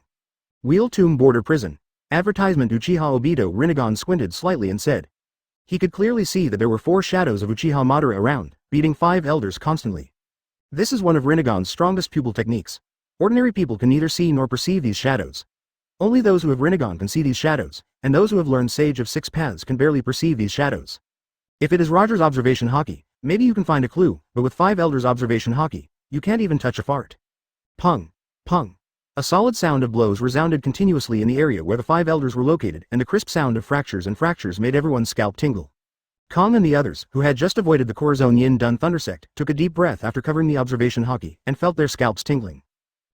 Wheel Tomb Border Prison. Advertisement. Uchiha Obito. Rinnegan squinted slightly and said. He could clearly see that there were 4 shadows of Uchiha Madara around, beating 5 elders constantly. This is one of Rinnegan's strongest pupil techniques. Ordinary people can neither see nor perceive these shadows. Only those who have Rinnegan can see these shadows, and those who have learned Sage of 6 Paths can barely perceive these shadows. If it is Roger's observation haki, maybe you can find a clue, but with 5 elders' observation haki, you can't even touch a fart. Pung. Pung. A solid sound of blows resounded continuously in the area where the 5 elders were located, and the crisp sound of fractures made everyone's scalp tingle. Kong and the others, who had just avoided the Corazon Yin Dun Thundersect, took a deep breath after covering the observation haki, and felt their scalps tingling.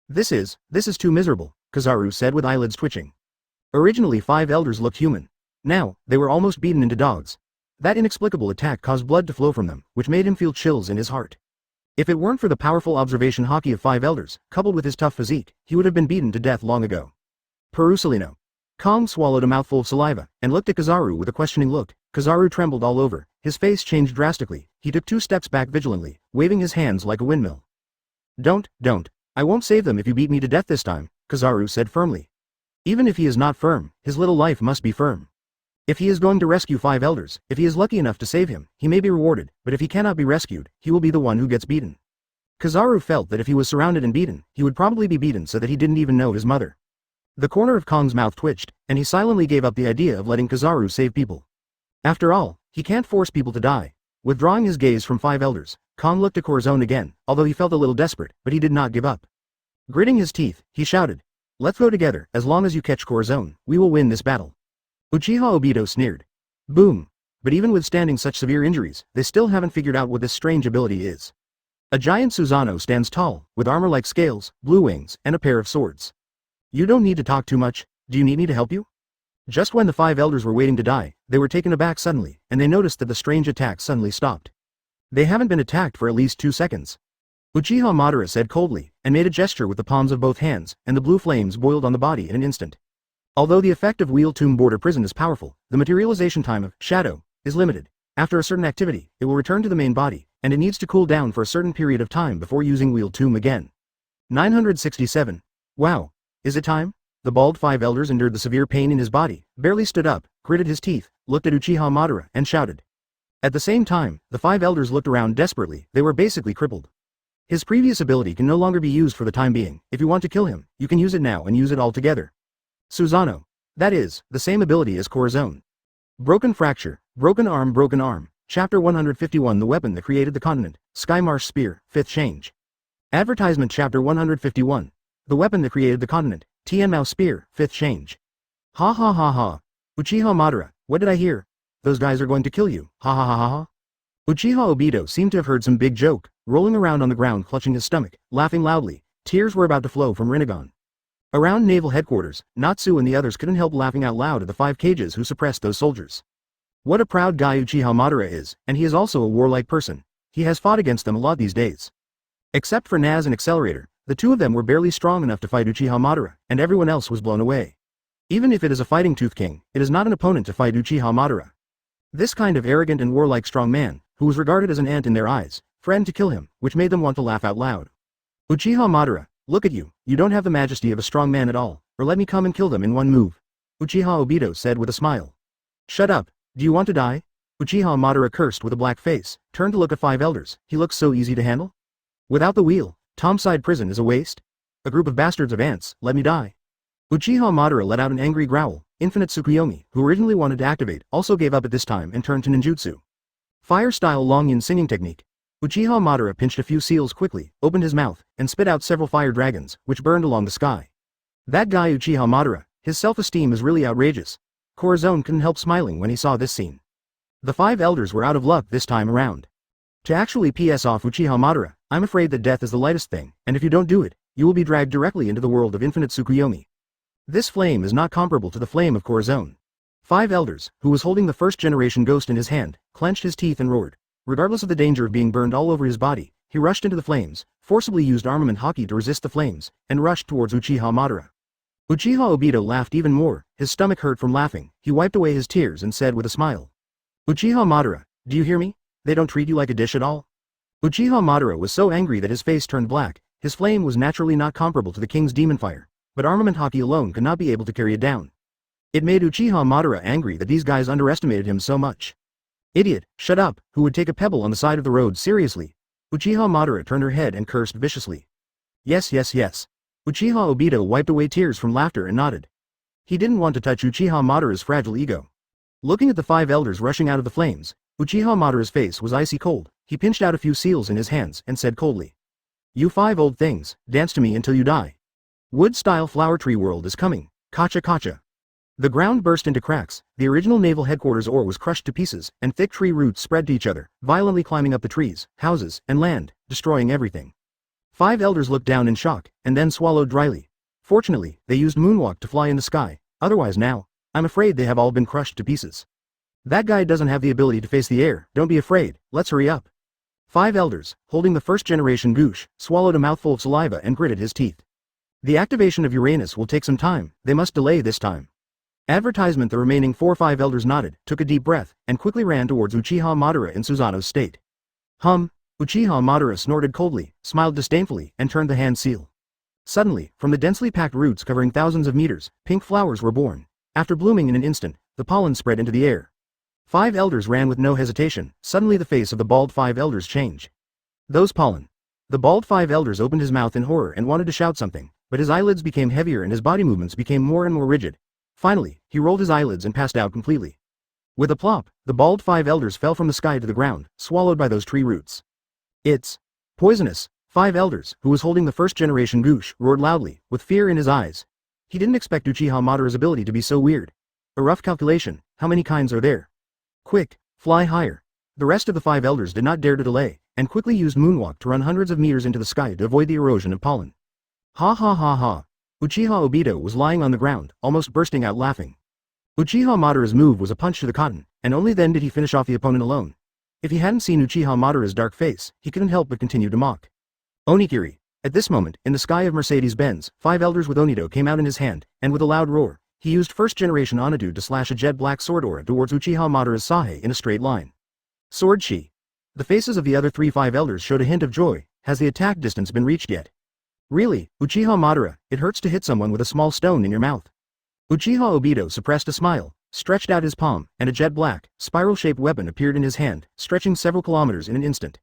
This is too miserable, Kizaru said with eyelids twitching. Originally 5 elders looked human. Now, they were almost beaten into dogs. That inexplicable attack caused blood to flow from them, which made him feel chills in his heart. If it weren't for the powerful observation haki of 5 elders, coupled with his tough physique, he would have been beaten to death long ago. Perusalino. Kong swallowed a mouthful of saliva, and looked at Kizaru with a questioning look. Kizaru trembled all over, his face changed drastically, he took 2 steps back vigilantly, waving his hands like a windmill. Don't. I won't save them if you beat me to death this time, Kizaru said firmly. Even if he is not firm, his little life must be firm. If he is going to rescue 5 elders, if he is lucky enough to save him, he may be rewarded, but if he cannot be rescued, he will be the one who gets beaten. Kizaru felt that if he was surrounded and beaten, he would probably be beaten so that he didn't even know his mother. The corner of Kong's mouth twitched, and he silently gave up the idea of letting Kizaru save people. After all, he can't force people to die. Withdrawing his gaze from 5 elders, Kong looked at Corazon again, although he felt a little desperate, but he did not give up. Gritting his teeth, he shouted, "Let's go together, as long as you catch Corazon, we will win this battle." Uchiha Obito sneered. Boom. But even withstanding such severe injuries, they still haven't figured out what this strange ability is. A giant Susanoo stands tall, with armor like scales, blue wings, and a pair of swords. You don't need to talk too much, do you need me to help you? Just when the 5 elders were waiting to die, they were taken aback suddenly, and they noticed that the strange attack suddenly stopped. They haven't been attacked for at least 2 seconds. Uchiha Madara said coldly, and made a gesture with the palms of both hands, and the blue flames boiled on the body in an instant. Although the effect of Wheel Tomb Border Prison is powerful, the materialization time of shadow is limited. After a certain activity, it will return to the main body, and it needs to cool down for a certain period of time before using Wheel Tomb again. 967. Wow. Is it time? The bald 5 elders endured the severe pain in his body, barely stood up, gritted his teeth, looked at Uchiha Madara, and shouted. At the same time, the 5 elders looked around desperately, they were basically crippled. His previous ability can no longer be used for the time being. If you want to kill him, you can use it now and use it all together. Susanoo. That is, the same ability as Corazon. Broken Fracture, Broken Arm, Chapter 151. The weapon that created the continent, Skymarsh Spear, 5th Change. Advertisement. Chapter 151. The weapon that created the continent, Tianmao Spear, 5th Change. Ha ha ha ha. Uchiha Madara, what did I hear? Those guys are going to kill you, ha ha ha ha ha. Uchiha Obito seemed to have heard some big joke, rolling around on the ground clutching his stomach, laughing loudly. Tears were about to flow from Rinnegan. Around naval headquarters, Natsu and the others couldn't help laughing out loud at the 5 cages who suppressed those soldiers. What a proud guy Uchiha Madara is, and he is also a warlike person. He has fought against them a lot these days. Except for Naz and Accelerator, the 2 of them were barely strong enough to fight Uchiha Madara, and everyone else was blown away. Even if it is a fighting Tooth King, it is not an opponent to fight Uchiha Madara. This kind of arrogant and warlike strong man, who was regarded as an ant in their eyes, threatened to kill him, which made them want to laugh out loud. Uchiha Madara, look at you, you don't have the majesty of a strong man at all, or let me come and kill them in one move. Uchiha Obito said with a smile. Shut up, do you want to die? Uchiha Madara cursed with a black face, turned to look at 5 elders, he looks so easy to handle. Without the wheel, Tomside Prison is a waste. A group of bastards of ants, let me die. Uchiha Madara let out an angry growl. Infinite Tsukuyomi, who originally wanted to activate, also gave up at this time and turned to ninjutsu. Fire-style Longyin singing technique. Uchiha Madara pinched a few seals quickly, opened his mouth, and spit out several fire dragons, which burned along the sky. That guy Uchiha Madara, his self-esteem is really outrageous. Corazon couldn't help smiling when he saw this scene. The 5 elders were out of luck this time around. To actually PS off Uchiha Madara, I'm afraid that death is the lightest thing, and if you don't do it, you will be dragged directly into the world of Infinite Tsukuyomi. This flame is not comparable to the flame of Corazon. 5 elders, who was holding the 1st generation ghost in his hand, clenched his teeth and roared. Regardless of the danger of being burned all over his body, he rushed into the flames, forcibly used armament haki to resist the flames, and rushed towards Uchiha Madara. Uchiha Obito laughed even more, his stomach hurt from laughing, he wiped away his tears and said with a smile. Uchiha Madara, do you hear me? They don't treat you like a dish at all? Uchiha Madara was so angry that his face turned black. His flame was naturally not comparable to the king's demon fire, but armament hockey alone could not be able to carry it down. It made Uchiha Madara angry that these guys underestimated him so much. Idiot, shut up, who would take a pebble on the side of the road seriously? Uchiha Madara turned her head and cursed viciously. Yes. Uchiha Obito wiped away tears from laughter and nodded. He didn't want to touch Uchiha Madara's fragile ego. Looking at the 5 elders rushing out of the flames, Uchiha Madara's face was icy cold. He pinched out a few seals in his hands and said coldly. You 5 old things, dance to me until you die. Wood-style flower tree world is coming, kacha. The ground burst into cracks, the original naval headquarters ore was crushed to pieces, and thick tree roots spread to each other, violently climbing up the trees, houses, and land, destroying everything. 5 elders looked down in shock, and then swallowed dryly. Fortunately, they used moonwalk to fly in the sky, otherwise now, I'm afraid they have all been crushed to pieces. That guy doesn't have the ability to face the air, don't be afraid, let's hurry up. 5 elders, holding the first generation Goosh, swallowed a mouthful of saliva and gritted his teeth. The activation of Uranus will take some time, they must delay this time. Advertisement. The remaining 5 elders nodded, took a deep breath, and quickly ran towards Uchiha Madara in Susanoo's state. Uchiha Madara snorted coldly, smiled disdainfully, and turned the hand seal. Suddenly, from the densely packed roots covering thousands of meters, pink flowers were born. After blooming in an instant, the pollen spread into the air. 5 elders ran with no hesitation. Suddenly the face of the bald 5 elders changed. Those pollen. The bald 5 elders opened his mouth in horror and wanted to shout something, but his eyelids became heavier and his body movements became more and more rigid. Finally, he rolled his eyelids and passed out completely. With a plop, the bald 5 elders fell from the sky to the ground, swallowed by those tree roots. It's poisonous. 5 elders, who was holding the first generation Goosh, roared loudly, with fear in his eyes. He didn't expect Uchiha Madara's ability to be so weird. A rough calculation, how many kinds are there? Quick, fly higher. The rest of the 5 elders did not dare to delay, and quickly used moonwalk to run hundreds of meters into the sky to avoid the erosion of pollen. Ha. Uchiha Obito was lying on the ground, almost bursting out laughing. Uchiha Madara's move was a punch to the cotton, and only then did he finish off the opponent alone. If he hadn't seen Uchiha Madara's dark face, he couldn't help but continue to mock. Onikiri. At this moment, in the sky of Mercedes-Benz, 5 elders with Onido came out in his hand, and with a loud roar, he used first-generation Onadu to slash a jet-black sword aura towards Uchiha Madara's Sahe in a straight line. Sword Shi. The faces of the other 5 elders showed a hint of joy. Has the attack distance been reached yet? Really, Uchiha Madara, it hurts to hit someone with a small stone in your mouth. Uchiha Obito suppressed a smile, stretched out his palm, and a jet-black, spiral-shaped weapon appeared in his hand, stretching several kilometers in an instant.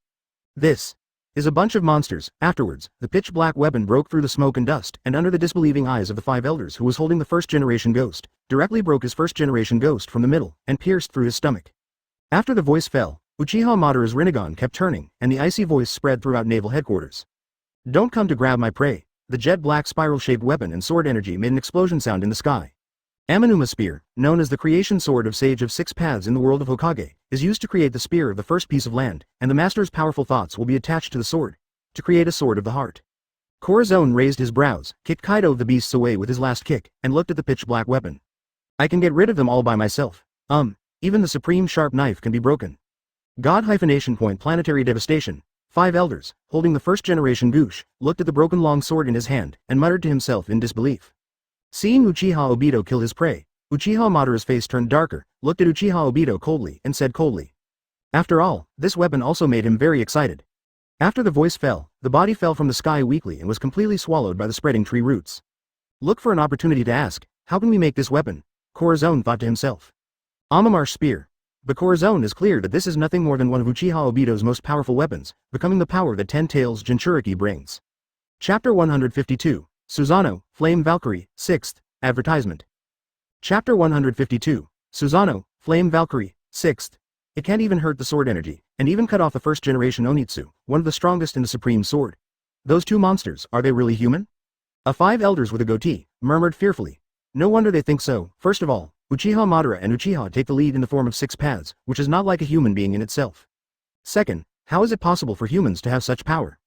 This is a bunch of monsters. Afterwards, the pitch-black weapon broke through the smoke and dust, and under the disbelieving eyes of the 5 elders who was holding the first-generation ghost, directly broke his first-generation ghost from the middle, and pierced through his stomach. After the voice fell, Uchiha Madara's Rinnegan kept turning, and the icy voice spread throughout naval headquarters. Don't come to grab my prey. The jet-black spiral-shaped weapon and sword energy made an explosion sound in the sky. Amanuma Spear, known as the creation sword of Sage of 6 Paths in the world of Hokage, is used to create the spear of the first piece of land, and the master's powerful thoughts will be attached to the sword, to create a sword of the heart. Corazon raised his brows, kicked Kaido of the beasts away with his last kick, and looked at the pitch-black weapon. I can get rid of them all by myself. Even the supreme sharp knife can be broken. God! Planetary devastation. 5 elders, holding the first-generation Goosh, looked at the broken long sword in his hand, and muttered to himself in disbelief. Seeing Uchiha Obito kill his prey, Uchiha Madara's face turned darker, looked at Uchiha Obito coldly, and said coldly. After all, this weapon also made him very excited. After the voice fell, the body fell from the sky weakly and was completely swallowed by the spreading tree roots. Look for an opportunity to ask, how can we make this weapon? Corazon thought to himself. Amamarsh Spear. But Corazon is clear that this is nothing more than one of Uchiha Obito's most powerful weapons, becoming the power that 10 Tails Jinchuriki brings. Chapter 152, Susanoo, Flame Valkyrie, 6th, Advertisement. Chapter 152, Susanoo, Flame Valkyrie, 6th. It can't even hurt the sword energy, and even cut off the first-generation Onitsu, one of the strongest in the Supreme Sword. Those 2 monsters, are they really human? 5 elders with a goatee, murmured fearfully. No wonder they think so. First of all, Uchiha Madara and Uchiha take the lead in the form of 6 paths, which is not like a human being in itself. Second, how is it possible for humans to have such power?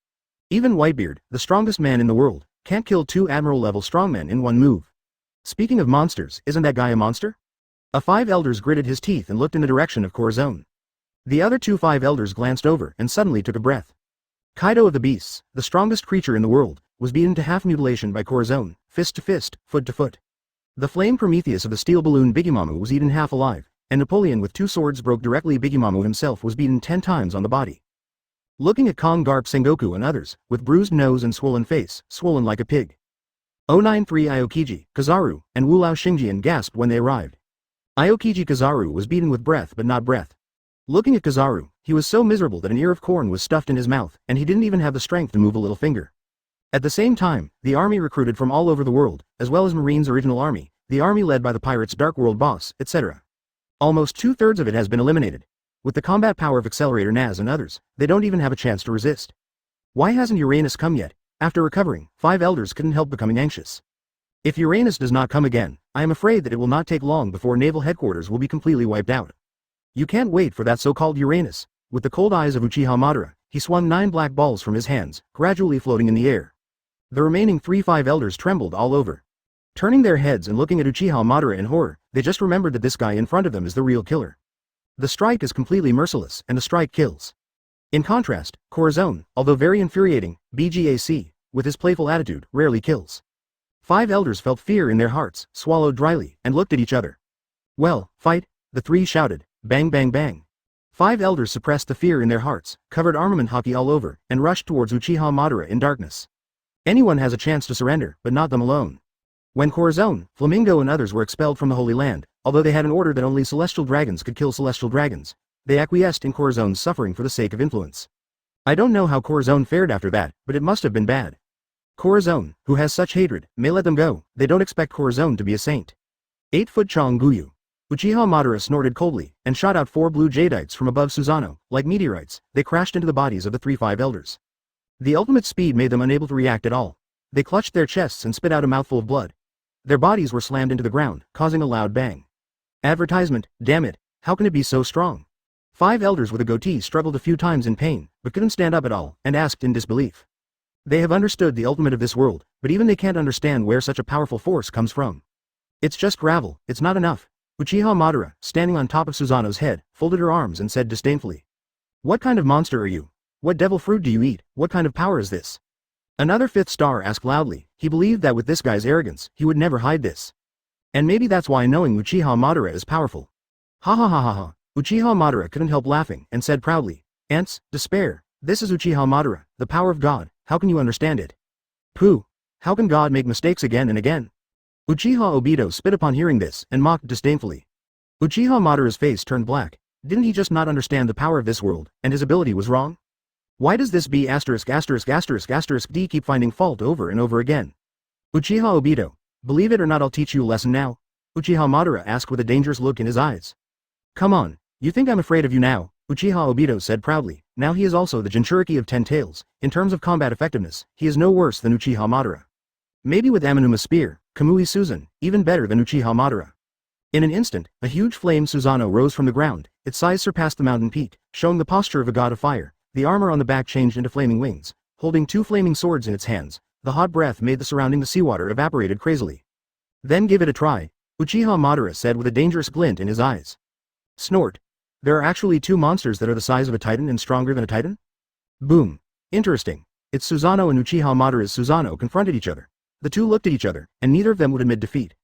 Even Whitebeard, the strongest man in the world, can't kill 2 admiral-level strongmen in one move. Speaking of monsters, isn't that guy a monster? 5 elders gritted his teeth and looked in the direction of Corazon. The other 5 elders glanced over and suddenly took a breath. Kaido of the Beasts, the strongest creature in the world, was beaten to half mutilation by Corazon, fist to fist, foot to foot. The flame Prometheus of the steel balloon Bigimamu was eaten half alive, and Napoleon with 2 swords broke directly. Bigimamu himself was beaten 10 times on the body. Looking at Kong Garp Sengoku and others, with bruised nose and swollen face, swollen like a pig. 093 Aokiji, Kizaru, and Wulao Xingjian gasped when they arrived. Aokiji Kizaru was beaten with breath but not breath. Looking at Kizaru, he was so miserable that an ear of corn was stuffed in his mouth, and he didn't even have the strength to move a little finger. At the same time, the army recruited from all over the world, as well as Marine's original army, the army led by the pirates' Dark World boss, etc. Almost 2/3 of it has been eliminated. With the combat power of Accelerator Naz and others, they don't even have a chance to resist. Why hasn't Uranus come yet? After recovering, 5 elders couldn't help becoming anxious. If Uranus does not come again, I am afraid that it will not take long before naval headquarters will be completely wiped out. You can't wait for that so-called Uranus. With the cold eyes of Uchiha Madara, he swung 9 black balls from his hands, gradually floating in the air. The remaining 5 elders trembled all over. Turning their heads and looking at Uchiha Madara in horror, they just remembered that this guy in front of them is the real killer. The strike is completely merciless, and the strike kills. In contrast, Corazon, although very infuriating, BGAC, with his playful attitude, rarely kills. 5 elders felt fear in their hearts, swallowed dryly, and looked at each other. Well, fight, the 3 shouted, bang bang bang. 5 elders suppressed the fear in their hearts, covered armament hockey all over, and rushed towards Uchiha Madara in darkness. Anyone has a chance to surrender, but not them alone. When Corazon, Flamingo and others were expelled from the Holy Land, although they had an order that only celestial dragons could kill celestial dragons, they acquiesced in Corazon's suffering for the sake of influence. I don't know how Corazon fared after that, but it must have been bad. Corazon, who has such hatred, may let them go. They don't expect Corazon to be a saint. 8-foot Chong Guyu. Uchiha Madara snorted coldly, and shot out 4 blue jadeites from above Susanoo. Like meteorites, they crashed into the bodies of the 5 elders. The ultimate speed made them unable to react at all. They clutched their chests and spit out a mouthful of blood. Their bodies were slammed into the ground, causing a loud bang. Advertisement, damn it, how can it be so strong? 5 elders with a goatee struggled a few times in pain, but couldn't stand up at all, and asked in disbelief. They have understood the ultimate of this world, but even they can't understand where such a powerful force comes from. It's just gravel, it's not enough. Uchiha Madara, standing on top of Susanoo's head, folded her arms and said disdainfully. What kind of monster are you? What devil fruit do you eat? What kind of power is this? Another 5th star asked loudly. He believed that with this guy's arrogance, he would never hide this. And maybe that's why knowing Uchiha Madara is powerful. Ha ha ha ha ha. Uchiha Madara couldn't help laughing, and said proudly, Ants, despair, this is Uchiha Madara, the power of God, how can you understand it? Pooh, how can God make mistakes again and again? Uchiha Obito spit upon hearing this, and mocked disdainfully. Uchiha Madara's face turned black. Didn't he just not understand the power of this world, and his ability was wrong? Why does this B***** D keep finding fault over and over again? Uchiha Obito, believe it or not I'll teach you a lesson now? Uchiha Madara asked with a dangerous look in his eyes. Come on, you think I'm afraid of you now? Uchiha Obito said proudly. Now he is also the Jinchuriki of 10 tails. In terms of combat effectiveness, he is no worse than Uchiha Madara. Maybe with Amenuma's spear, Kamui Susan, even better than Uchiha Madara. In an instant, a huge flame Susanoo rose from the ground. Its size surpassed the mountain peak, showing the posture of a god of fire. The armor on the back changed into flaming wings. Holding 2 flaming swords in its hands, the hot breath made the surrounding the seawater evaporated crazily. Then give it a try, Uchiha Madara said with a dangerous glint in his eyes. Snort. There are actually 2 monsters that are the size of a titan and stronger than a titan? Boom. Interesting. It's Susanoo and Uchiha Madara's Susanoo confronted each other. The 2 looked at each other, and neither of them would admit defeat.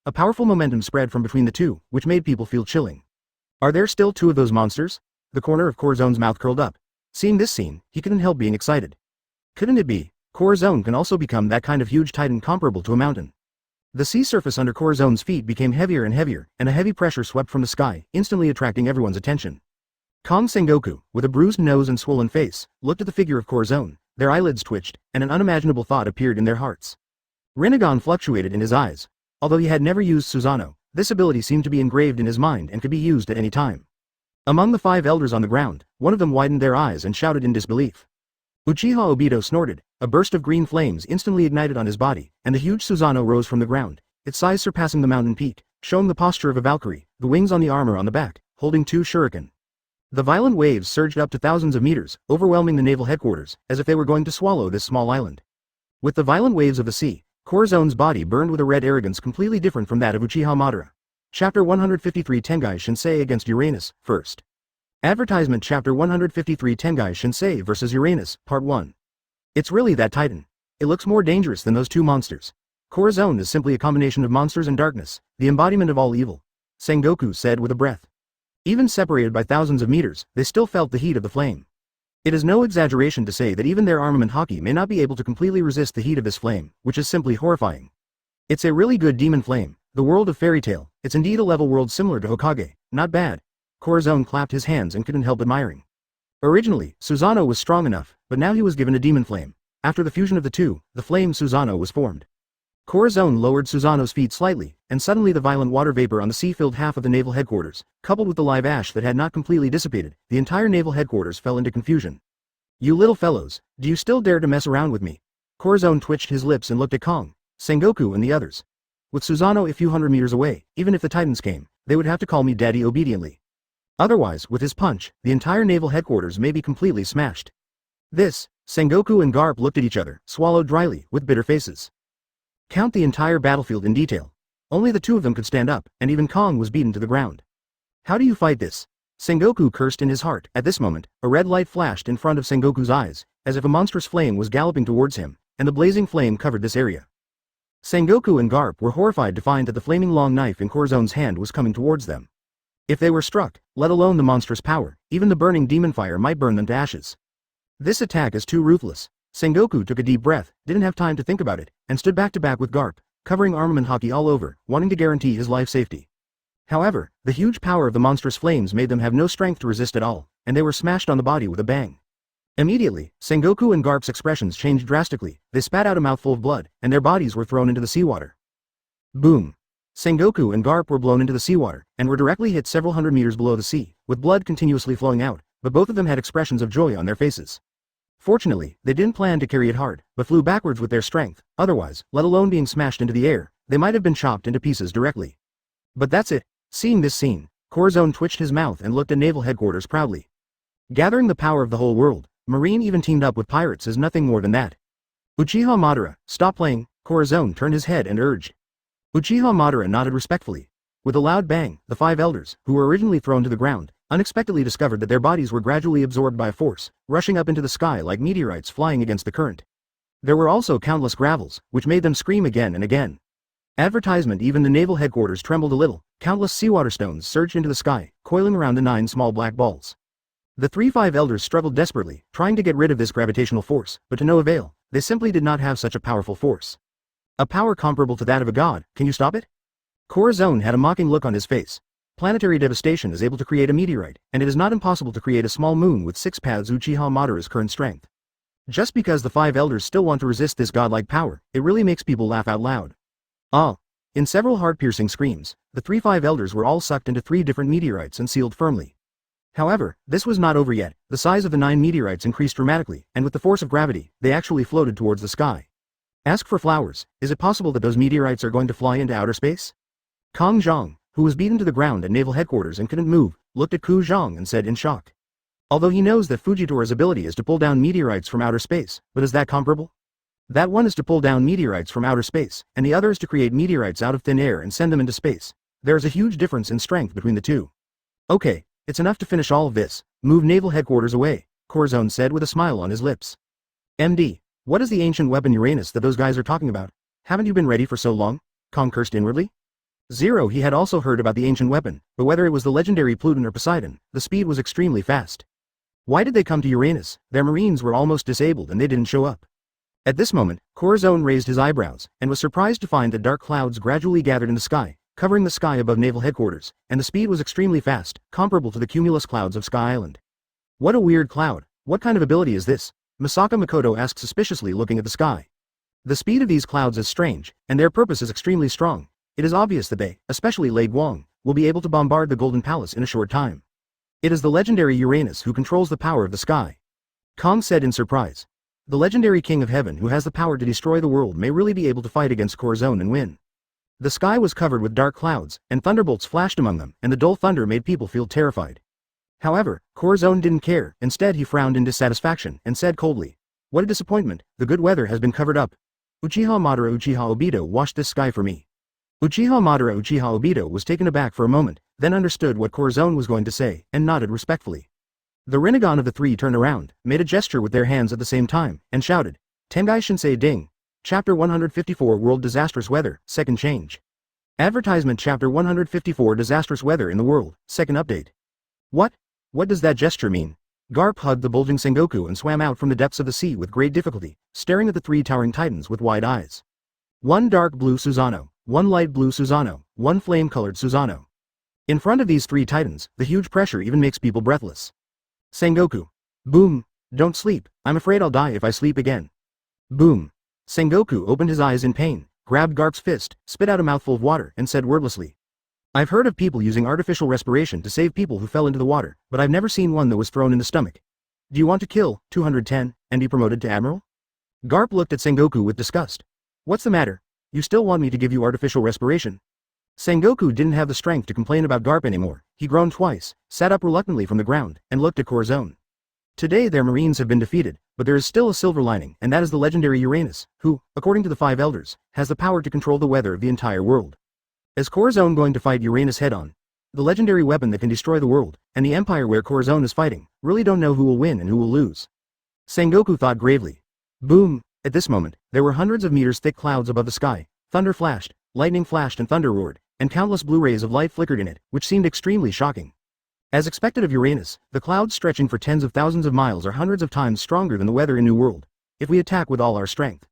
A powerful momentum spread from between the 2, which made people feel chilling. Are there still 2 of those monsters? The corner of Corazon's mouth curled up. Seeing this scene, he couldn't help being excited. Couldn't it be? Corazon can also become that kind of huge titan comparable to a mountain. The sea surface under Corazon's feet became heavier and heavier, and a heavy pressure swept from the sky, instantly attracting everyone's attention. Kong Sengoku, with a bruised nose and swollen face, looked at the figure of Corazon. Their eyelids twitched, and an unimaginable thought appeared in their hearts. Rinnegan fluctuated in his eyes. Although he had never used Susanoo, this ability seemed to be engraved in his mind and could be used at any time. Among the 5 elders on the ground, one of them widened their eyes and shouted in disbelief. Uchiha Obito snorted. A burst of green flames instantly ignited on his body, and the huge Susanoo rose from the ground, its size surpassing the mountain peak, showing the posture of a Valkyrie, the wings on the armor on the back, holding 2 shuriken. The violent waves surged up to thousands of meters, overwhelming the naval headquarters, as if they were going to swallow this small island. With the violent waves of the sea, Corazon's body burned with a red arrogance completely different from that of Uchiha Madara. Chapter 153 Tengai Shinsei against Uranus, first. Advertisement Chapter 153 Tengai Shinsei vs Uranus, Part 1. It's really that titan. It looks more dangerous than those 2 monsters. Corazon is simply a combination of monsters and darkness, the embodiment of all evil, Sengoku said with a breath. Even separated by thousands of meters, they still felt the heat of the flame. It is no exaggeration to say that even their armament haki may not be able to completely resist the heat of this flame, which is simply horrifying. It's a really good demon flame, the world of fairy tale. It's indeed a level world similar to Hokage, not bad. Corazon clapped his hands and couldn't help admiring. Originally, Susanoo was strong enough, but now he was given a demon flame. After the fusion of the two, the flame Susanoo was formed. Corazon lowered Susanoo's feet slightly, and suddenly the violent water vapor on the sea filled half of the naval headquarters, coupled with the live ash that had not completely dissipated. The entire naval headquarters fell into confusion. You little fellows, do you still dare to mess around with me? Corazon twitched his lips and looked at Kong, Sengoku and the others. With Susanoo a few hundred meters away, even if the Titans came, they would have to call me daddy obediently. Otherwise, with his punch, the entire naval headquarters may be completely smashed. This, Sengoku and Garp looked at each other, swallowed dryly, with bitter faces. Count the entire battlefield in detail. Only the two of them could stand up, and even Kong was beaten to the ground. How do you fight this? Sengoku cursed in his heart. At this moment, a red light flashed in front of Sengoku's eyes, as if a monstrous flame was galloping towards him, and the blazing flame covered this area. Sengoku and Garp were horrified to find that the flaming long knife in Corazon's hand was coming towards them. If they were struck, let alone the monstrous power, even the burning demon fire might burn them to ashes. This attack is too ruthless. Sengoku took a deep breath, didn't have time to think about it, and stood back to back with Garp, covering armament haki all over, wanting to guarantee his life safety. However, the huge power of the monstrous flames made them have no strength to resist at all, and they were smashed on the body with a bang. Immediately, Sengoku and Garp's expressions changed drastically. They spat out a mouthful of blood, and their bodies were thrown into the seawater. Boom! Sengoku and Garp were blown into the seawater, and were directly hit several hundred meters below the sea, with blood continuously flowing out, but both of them had expressions of joy on their faces. Fortunately, they didn't plan to carry it hard, but flew backwards with their strength. Otherwise, let alone being smashed into the air, they might have been chopped into pieces directly. But that's it. Seeing this scene, Corazon twitched his mouth and looked at naval headquarters proudly. Gathering the power of the whole world, Marine even teamed up with pirates is nothing more than that. Uchiha Madara, stop playing. Corazon turned his head and urged. Uchiha Madara nodded respectfully. With a loud bang, the five elders, who were originally thrown to the ground, unexpectedly discovered that their bodies were gradually absorbed by a force, rushing up into the sky like meteorites flying against the current. There were also countless gravels, which made them scream again and again. Advertisement. Even the naval headquarters trembled a little. Countless seawater stones surged into the sky, coiling around the 9 small black balls. The five elders struggled desperately, trying to get rid of this gravitational force, but to no avail. They simply did not have such a powerful force. A power comparable to that of a god. Can you stop it? Corazon had a mocking look on his face. Planetary devastation is able to create a meteorite, and it is not impossible to create a small moon with 6 paths Uchiha Madara's current strength. Just because the 5 elders still want to resist this godlike power, it really makes people laugh out loud. Ah! In several heart-piercing screams, the 5 elders were all sucked into 3 different meteorites and sealed firmly. However, this was not over yet. The size of the 9 meteorites increased dramatically, and with the force of gravity, they actually floated towards the sky. Ask for flowers. Is it possible that those meteorites are going to fly into outer space? Kong Zhang, who was beaten to the ground at naval headquarters and couldn't move, looked at Ku Zhang and said in shock. Although he knows that Fujitori's ability is to pull down meteorites from outer space, but is that comparable? That one is to pull down meteorites from outer space, and the other is to create meteorites out of thin air and send them into space. There is a huge difference in strength between the two. Okay, it's enough to finish all of this. Move naval headquarters away, Corazon said with a smile on his lips. MD, what is the ancient weapon Uranus that those guys are talking about? Haven't you been ready for so long? Kong cursed inwardly. Zero. He had also heard about the ancient weapon, but whether it was the legendary Pluton or Poseidon, the speed was extremely fast. Why did they come to Uranus? Their marines were almost disabled and they didn't show up. At this moment, Corazon raised his eyebrows, and was surprised to find that dark clouds gradually gathered in the sky, covering the sky above naval headquarters, and the speed was extremely fast, comparable to the cumulus clouds of Sky Island. What a weird cloud. What kind of ability is this? Misaka Makoto asked suspiciously, looking at the sky. The speed of these clouds is strange, and their purpose is extremely strong. It is obvious that they, especially Lei Guang, will be able to bombard the Golden Palace in a short time. It is the legendary Uranus who controls the power of the sky. Kong said in surprise. The legendary King of Heaven who has the power to destroy the world may really be able to fight against Corazon and win. The sky was covered with dark clouds, and thunderbolts flashed among them, and the dull thunder made people feel terrified. However, Corazon didn't care. Instead he frowned in dissatisfaction, and said coldly, "What a disappointment, the good weather has been covered up. Uchiha Madara Uchiha Obito washed this sky for me." Uchiha Madara Uchiha Obito was taken aback for a moment, then understood what Corazon was going to say, and nodded respectfully. The Rinnegan of the 3 turned around, made a gesture with their hands at the same time, and shouted, "Tengai Shinsei Ding." Chapter 154 World Disastrous Weather, Second Change. Advertisement. Chapter 154 Disastrous Weather in the World, Second Update. What? What does that gesture mean? Garp hugged the bulging Sengoku and swam out from the depths of the sea with great difficulty, staring at the three towering titans with wide eyes. One dark blue Susanoo, one light blue Susanoo, one flame-colored Susanoo. In front of these three titans, the huge pressure even makes people breathless. Sengoku. Boom. Don't sleep, I'm afraid I'll die if I sleep again. Boom. Sengoku opened his eyes in pain, grabbed Garp's fist, spit out a mouthful of water, and said wordlessly. I've heard of people using artificial respiration to save people who fell into the water, but I've never seen one that was thrown in the stomach. Do you want to kill 210 and be promoted to admiral? Garp looked at Sengoku with disgust. What's the matter? You still want me to give you artificial respiration? Sengoku didn't have the strength to complain about Garp anymore. He groaned twice, sat up reluctantly from the ground, and looked at Corazon. Today their marines have been defeated, but there is still a silver lining, and that is the legendary Uranus, who, according to the five elders, has the power to control the weather of the entire world. Is Corazon going to fight Uranus head-on? The legendary weapon that can destroy the world, and the empire where Corazon is fighting, really don't know who will win and who will lose. Sengoku thought gravely. Boom! At this moment, there were hundreds of meters thick clouds above the sky, thunder flashed, lightning flashed and thunder roared, and countless blue rays of light flickered in it, which seemed extremely shocking. As expected of Uranus, the clouds stretching for tens of thousands of miles are hundreds of times stronger than the weather in New World. If we attack with all our strength.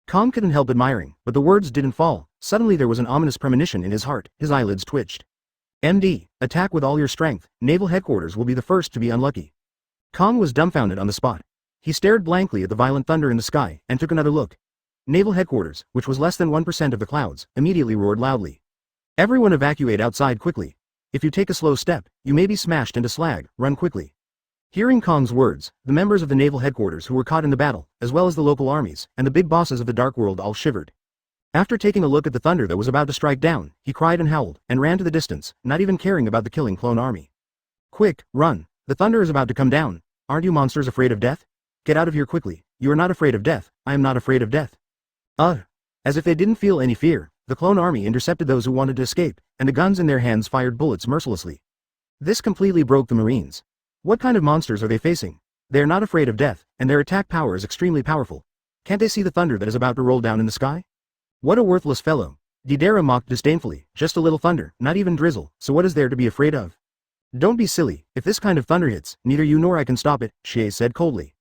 Kong couldn't help admiring, but the words didn't fall. Suddenly there was an ominous premonition in his heart, his eyelids twitched. MD, attack with all your strength, naval headquarters will be the first to be unlucky. Kong was dumbfounded on the spot. He stared blankly at the violent thunder in the sky, and took another look. Naval headquarters, which was less than 1% of the clouds, immediately roared loudly. Everyone evacuate outside quickly. If you take a slow step, you may be smashed into slag, run quickly. Hearing Kong's words, the members of the naval headquarters who were caught in the battle, as well as the local armies, and the big bosses of the Dark World all shivered. After taking a look at the thunder that was about to strike down, he cried and howled, and ran to the distance, not even caring about the killing clone army. Quick, run, the thunder is about to come down. Aren't you monsters afraid of death? Get out of here quickly. You are not afraid of death. I am not afraid of death. As if they didn't feel any fear, the clone army intercepted those who wanted to escape, and the guns in their hands fired bullets mercilessly. This completely broke the Marines. What kind of monsters are they facing? They are not afraid of death, and their attack power is extremely powerful. Can't they see the thunder that is about to roll down in the sky? What a worthless fellow. Deidara mocked disdainfully, just a little thunder, not even drizzle, so what is there to be afraid of? Don't be silly, if this kind of thunder hits, neither you nor I can stop it, Shie said coldly.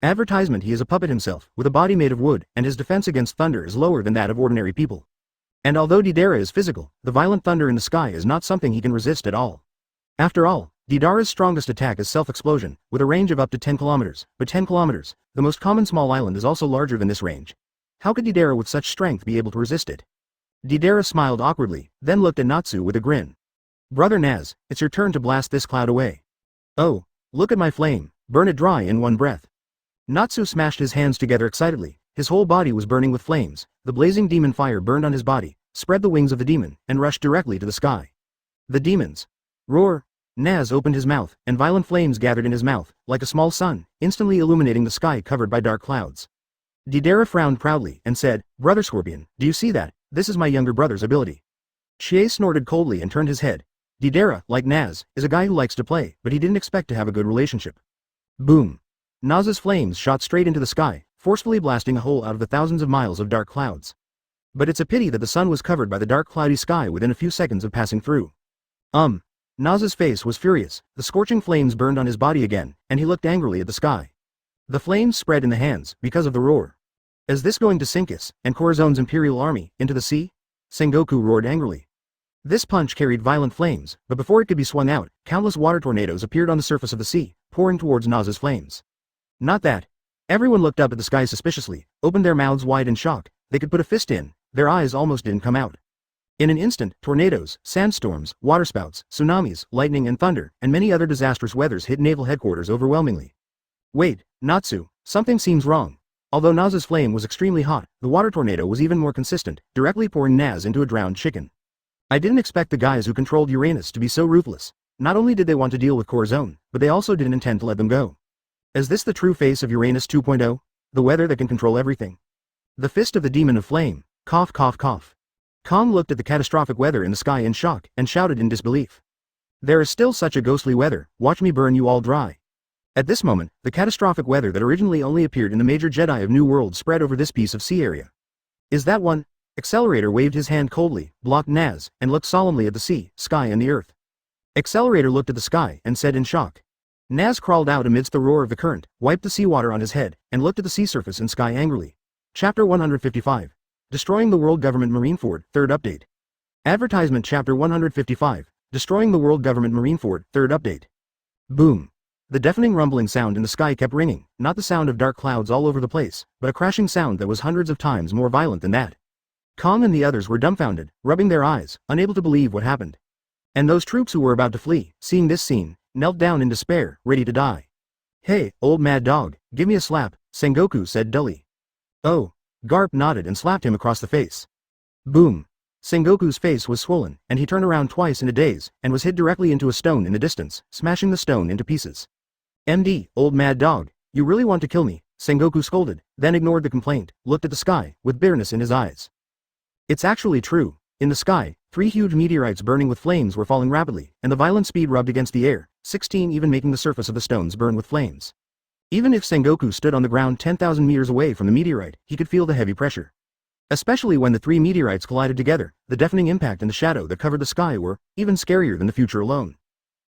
Advertisement: he is a puppet himself, with a body made of wood, and his defense against thunder is lower than that of ordinary people. And although Deidara is physical, the violent thunder in the sky is not something he can resist at all. After all, Deidara's strongest attack is self-explosion, with a range of up to 10 kilometers, but 10 kilometers, the most common small island is also larger than this range. How could Deidara with such strength be able to resist it? Deidara smiled awkwardly, then looked at Natsu with a grin. Brother Naz, it's your turn to blast this cloud away. Oh, look at my flame, burn it dry in one breath. Natsu smashed his hands together excitedly, his whole body was burning with flames, the blazing demon fire burned on his body, spread the wings of the demon, and rushed directly to the sky. The demons. Roar! Naz opened his mouth, and violent flames gathered in his mouth, like a small sun, instantly illuminating the sky covered by dark clouds. Deidara frowned proudly, and said, Brother Scorpion, do you see that? This is my younger brother's ability. Shie snorted coldly and turned his head. Deidara, like Naz, is a guy who likes to play, but he didn't expect to have a good relationship. Boom! Naz's flames shot straight into the sky, forcefully blasting a hole out of the thousands of miles of dark clouds. But it's a pity that the sun was covered by the dark cloudy sky within a few seconds of passing through. Naz's face was furious, the scorching flames burned on his body again, and he looked angrily at the sky. The flames spread in the hands, because of the roar. Is this going to sink us, and Corazon's imperial army, into the sea? Sengoku roared angrily. This punch carried violent flames, but before it could be swung out, countless water tornadoes appeared on the surface of the sea, pouring towards Naz's flames. Not that. Everyone looked up at the sky suspiciously, opened their mouths wide in shock. They could put a fist in, their eyes almost didn't come out. In an instant, tornadoes, sandstorms, waterspouts, tsunamis, lightning and thunder, and many other disastrous weathers hit naval headquarters overwhelmingly. Wait, Natsu, something seems wrong. Although Naz's flame was extremely hot, the water tornado was even more consistent, directly pouring Naz into a drowned chicken. I didn't expect the guys who controlled Uranus to be so ruthless. Not only did they want to deal with Corazon, but they also didn't intend to let them go. Is this the true face of Uranus 2.0? The weather that can control everything? The fist of the demon of flame. Cough cough cough. Kong looked at the catastrophic weather in the sky in shock, and shouted in disbelief. There is still such a ghostly weather, watch me burn you all dry. At this moment, the catastrophic weather that originally only appeared in the major Jedi of New World spread over this piece of sea area. Is that one? Accelerator waved his hand coldly, blocked Naz, and looked solemnly at the sea, sky and the earth. Accelerator looked at the sky and said in shock. Naz crawled out amidst the roar of the current, wiped the seawater on his head, and looked at the sea surface and sky angrily. Chapter 155. Destroying the World Government Marineford, 3rd Update. Advertisement Chapter 155. Destroying the World Government Marineford, 3rd Update. Boom. The deafening rumbling sound in the sky kept ringing, not the sound of dark clouds all over the place, but a crashing sound that was hundreds of times more violent than that. Kong and the others were dumbfounded, rubbing their eyes, unable to believe what happened. And those troops who were about to flee, seeing this scene, knelt down in despair, ready to die. "Hey, old mad dog, give me a slap," Sengoku said dully. "Oh." Garp nodded and slapped him across the face. Boom. Sengoku's face was swollen, and he turned around twice in a daze, and was hit directly into a stone in the distance, smashing the stone into pieces. "MD, old mad dog, you really want to kill me?" Sengoku scolded, then ignored the complaint, looked at the sky, with bitterness in his eyes. It's actually true. In the sky, 3 huge meteorites burning with flames were falling rapidly, and the violent speed rubbed against the air, 16 even making the surface of the stones burn with flames. Even if Sengoku stood on the ground 10,000 meters away from the meteorite, he could feel the heavy pressure. Especially when the 3 meteorites collided together, the deafening impact and the shadow that covered the sky were even scarier than the future alone.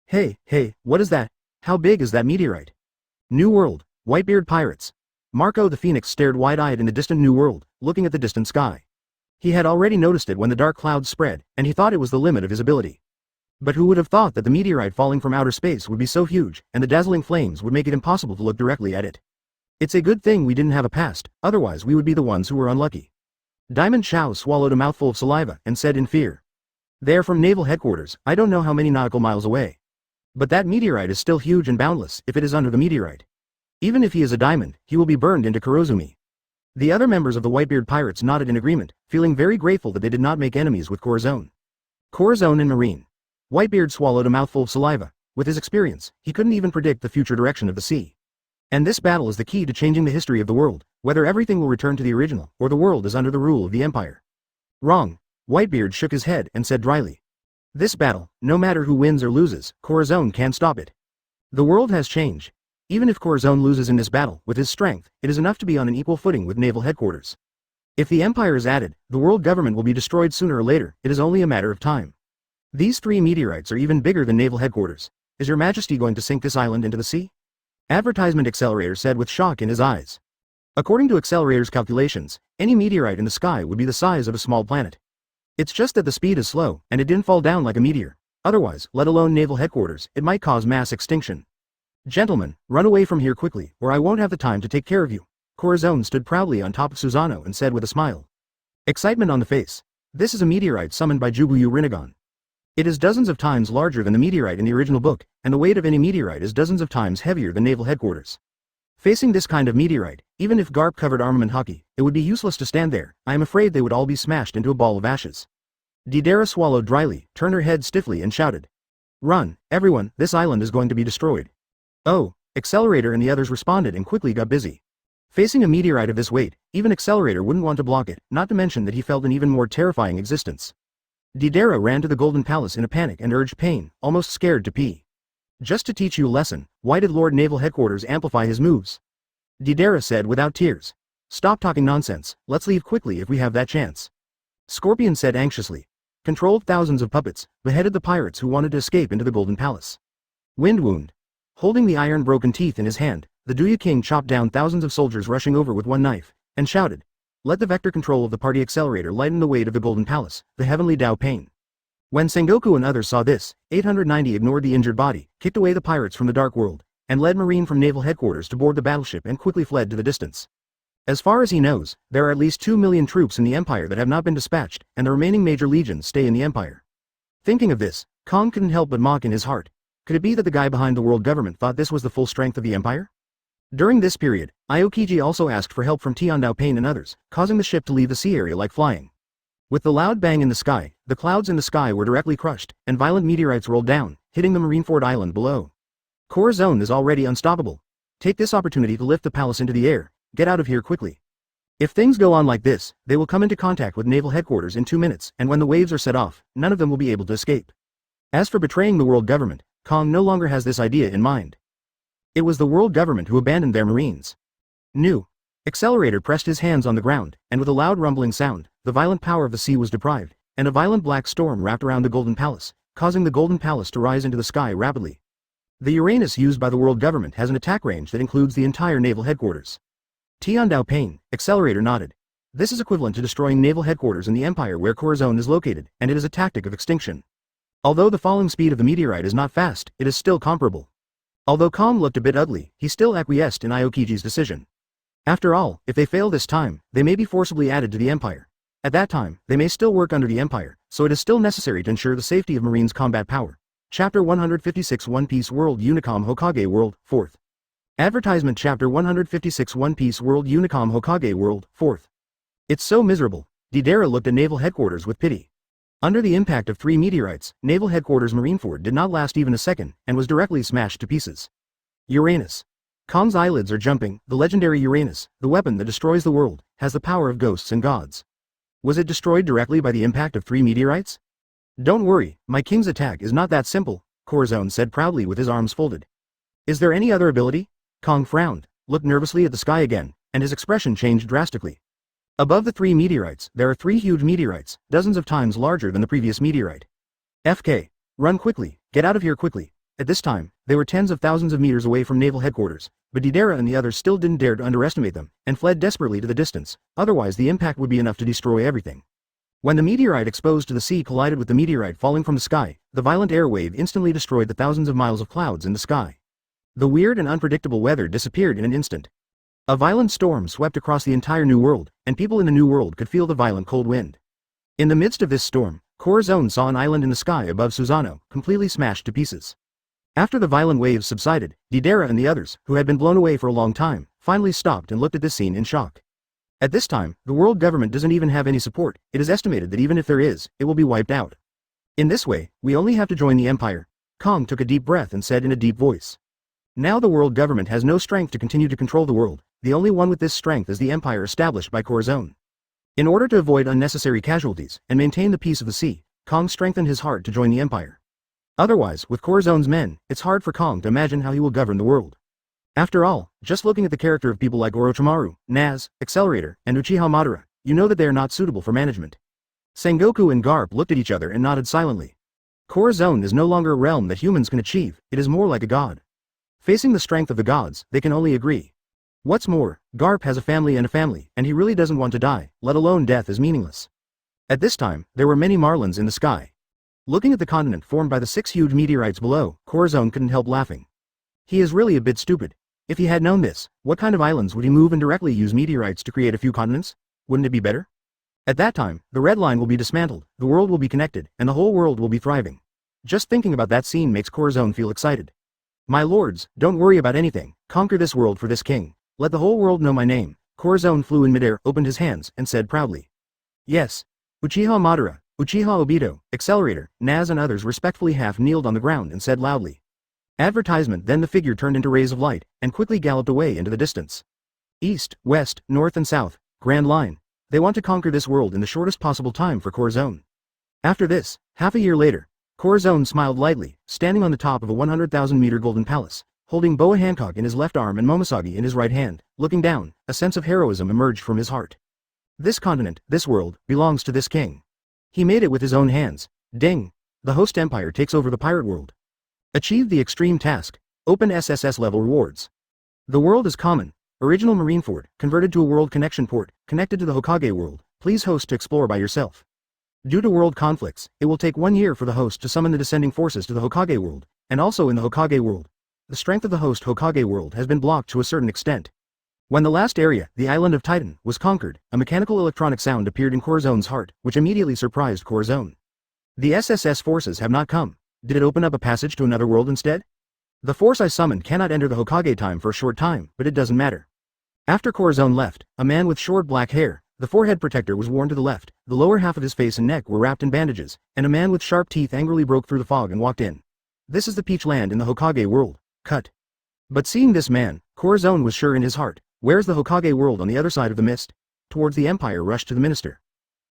Hey, what is that? How big is that meteorite? New World, Whitebeard Pirates. Marco the Phoenix stared wide-eyed in the distant New World, looking at the distant sky. He had already noticed it when the dark clouds spread, and he thought it was the limit of his ability. But who would have thought that the meteorite falling from outer space would be so huge, and the dazzling flames would make it impossible to look directly at it? It's a good thing we didn't have a past, otherwise we would be the ones who were unlucky. Diamond Chow swallowed a mouthful of saliva and said in fear. "They are from naval headquarters, I don't know how many nautical miles away. But that meteorite is still huge and boundless if it is under the meteorite. Even if he is a diamond, he will be burned into Kurozumi." The other members of the Whitebeard Pirates nodded in agreement, feeling very grateful that they did not make enemies with Corazon. Corazon and Marine. Whitebeard swallowed a mouthful of saliva. With his experience, he couldn't even predict the future direction of the sea. And this battle is the key to changing the history of the world, whether everything will return to the original, or the world is under the rule of the Empire. Wrong. Whitebeard shook his head and said dryly. This battle, no matter who wins or loses, Corazon can't stop it. The world has changed. Even if Corazon loses in this battle, with his strength, it is enough to be on an equal footing with naval headquarters. If the Empire is added, the world government will be destroyed sooner or later, it is only a matter of time. These 3 meteorites are even bigger than naval headquarters. Is your majesty going to sink this island into the sea? Advertisement Accelerator said with shock in his eyes. According to Accelerator's calculations, any meteorite in the sky would be the size of a small planet. It's just that the speed is slow, and it didn't fall down like a meteor. Otherwise, let alone naval headquarters, it might cause mass extinction. Gentlemen, run away from here quickly, or I won't have the time to take care of you. Corazon stood proudly on top of Susano and said with a smile. Excitement on the face. This is a meteorite summoned by Jubuyu Rinnegan. It is dozens of times larger than the meteorite in the original book, and the weight of any meteorite is dozens of times heavier than naval headquarters. Facing this kind of meteorite, even if Garp covered armament hockey, it would be useless to stand there. I am afraid they would all be smashed into a ball of ashes. Didera swallowed dryly, turned her head stiffly and shouted. Run, everyone, this island is going to be destroyed. Oh, Accelerator and the others responded and quickly got busy. Facing a meteorite of this weight, even Accelerator wouldn't want to block it, not to mention that he felt an even more terrifying existence. Didera ran to the Golden Palace in a panic and urged Pain, almost scared to pee. Just to teach you a lesson, why did Lord Naval Headquarters amplify his moves? Didera said without tears. Stop talking nonsense, let's leave quickly if we have that chance. Scorpion said anxiously. Controlled thousands of puppets, beheaded the pirates who wanted to escape into the Golden Palace. Wind wound. Holding the iron broken teeth in his hand, the Duya King chopped down thousands of soldiers rushing over with one knife, and shouted. Let the vector control of the party Accelerator lighten the weight of the Golden Palace, the heavenly Dao Pain. When Sengoku and others saw this, 890 ignored the injured body, kicked away the pirates from the Dark World, and led Marine from Naval Headquarters to board the battleship and quickly fled to the distance. As far as he knows, there are at least 2 million troops in the Empire that have not been dispatched, and the remaining major legions stay in the Empire. Thinking of this, Kong couldn't help but mock in his heart. Could it be that the guy behind the world government thought this was the full strength of the Empire? During this period, Aokiji also asked for help from Tiandao Pain and others, causing the ship to leave the sea area like flying. With the loud bang in the sky, the clouds in the sky were directly crushed, and violent meteorites rolled down, hitting the Marineford Island below. Corazon is already unstoppable. Take this opportunity to lift the palace into the air, get out of here quickly. If things go on like this, they will come into contact with Naval Headquarters in 2 minutes, and when the waves are set off, none of them will be able to escape. As for betraying the world government, Kong no longer has this idea in mind. It was the world government who abandoned their marines. New. Accelerator pressed his hands on the ground, and with a loud rumbling sound, the violent power of the sea was deprived, and a violent black storm wrapped around the Golden Palace, causing the Golden Palace to rise into the sky rapidly. The Uranus used by the world government has an attack range that includes the entire naval headquarters. Tiandao Pain, Accelerator nodded. This is equivalent to destroying naval headquarters in the empire where Corazon is located, and it is a tactic of extinction. Although the falling speed of the meteorite is not fast, it is still comparable. Although Kong looked a bit ugly, he still acquiesced in Aokiji's decision. After all, if they fail this time, they may be forcibly added to the empire. At that time, they may still work under the empire, so it is still necessary to ensure the safety of Marine's combat power. Chapter 156 One Piece World Unicom Hokage World, 4th. Advertisement Chapter 156 One Piece World Unicom Hokage World, 4th. It's so miserable. Deidara looked at naval headquarters with pity. Under the impact of 3 meteorites, naval headquarters Marineford did not last even a second, and was directly smashed to pieces. Uranus. Kong's eyelids are jumping. The legendary Uranus, the weapon that destroys the world, has the power of ghosts and gods. Was it destroyed directly by the impact of 3 meteorites? Don't worry, my king's attack is not that simple, Corazon said proudly with his arms folded. Is there any other ability? Kong frowned, looked nervously at the sky again, and his expression changed drastically. Above the 3 meteorites, there are 3 huge meteorites, dozens of times larger than the previous meteorite. FK. Run quickly, get out of here quickly. At this time, they were tens of thousands of meters away from naval headquarters, but Deidara and the others still didn't dare to underestimate them, and fled desperately to the distance, otherwise the impact would be enough to destroy everything. When the meteorite exposed to the sea collided with the meteorite falling from the sky, the violent air wave instantly destroyed the thousands of miles of clouds in the sky. The weird and unpredictable weather disappeared in an instant. A violent storm swept across the entire New World, and people in the New World could feel the violent cold wind. In the midst of this storm, Corazon saw an island in the sky above Susano, completely smashed to pieces. After the violent waves subsided, Deidara and the others, who had been blown away for a long time, finally stopped and looked at this scene in shock. At this time, the world government doesn't even have any support. It is estimated that even if there is, it will be wiped out. In this way, we only have to join the empire. Kong took a deep breath and said in a deep voice. Now the world government has no strength to continue to control the world. The only one with this strength is the empire established by Corazon. In order to avoid unnecessary casualties and maintain the peace of the sea, Kong strengthened his heart to join the empire. Otherwise, with Corazon's men, it's hard for Kong to imagine how he will govern the world. After all, just looking at the character of people like Orochimaru, Naz, Accelerator, and Uchiha Madara, you know that they are not suitable for management. Sengoku and Garp looked at each other and nodded silently. Corazon is no longer a realm that humans can achieve, it is more like a god. Facing the strength of the gods, they can only agree. What's more, Garp has a family, and he really doesn't want to die, let alone death is meaningless. At this time, there were many Marlins in the sky. Looking at the continent formed by the 6 huge meteorites below, Corazon couldn't help laughing. He is really a bit stupid. If he had known this, what kind of islands would he move and directly use meteorites to create a few continents? Wouldn't it be better? At that time, the red line will be dismantled, the world will be connected, and the whole world will be thriving. Just thinking about that scene makes Corazon feel excited. My lords, don't worry about anything, conquer this world for this king. Let the whole world know my name. Corazon flew in midair, opened his hands, and said proudly. Yes. Uchiha Madara, Uchiha Obito, Accelerator, Naz and others respectfully half-kneeled on the ground and said loudly. Advertisement. Then the figure turned into rays of light, and quickly galloped away into the distance. East, west, north and south, grand line. They want to conquer this world in the shortest possible time for Corazon. After this, half a year later, Corazon smiled lightly, standing on the top of a 100,000-meter golden palace, holding Boa Hancock in his left arm and Momosagi in his right hand. Looking down, a sense of heroism emerged from his heart. This continent, this world, belongs to this king. He made it with his own hands. Ding! The host empire takes over the pirate world. Achieved the extreme task. Open SSS level rewards. The world is common. Original Marineford, converted to a world connection port, connected to the Hokage world. Please host to explore by yourself. Due to world conflicts, it will take 1 year for the host to summon the descending forces to the Hokage world, and also in the Hokage world. The strength of the host Hokage world has been blocked to a certain extent. When the last area, the island of Titan, was conquered, a mechanical electronic sound appeared in Corazon's heart, which immediately surprised Corazon. The SSS forces have not come. Did it open up a passage to another world instead? The force I summoned cannot enter the Hokage time for a short time, but it doesn't matter. After Corazon left, a man with short black hair, the forehead protector was worn to the left, the lower half of his face and neck were wrapped in bandages, and a man with sharp teeth angrily broke through the fog and walked in. This is the Peach Land in the Hokage world. Cut. But seeing this man, Corazon was sure in his heart. Where's the Hokage world on the other side of the mist? Towards the empire rushed to the minister.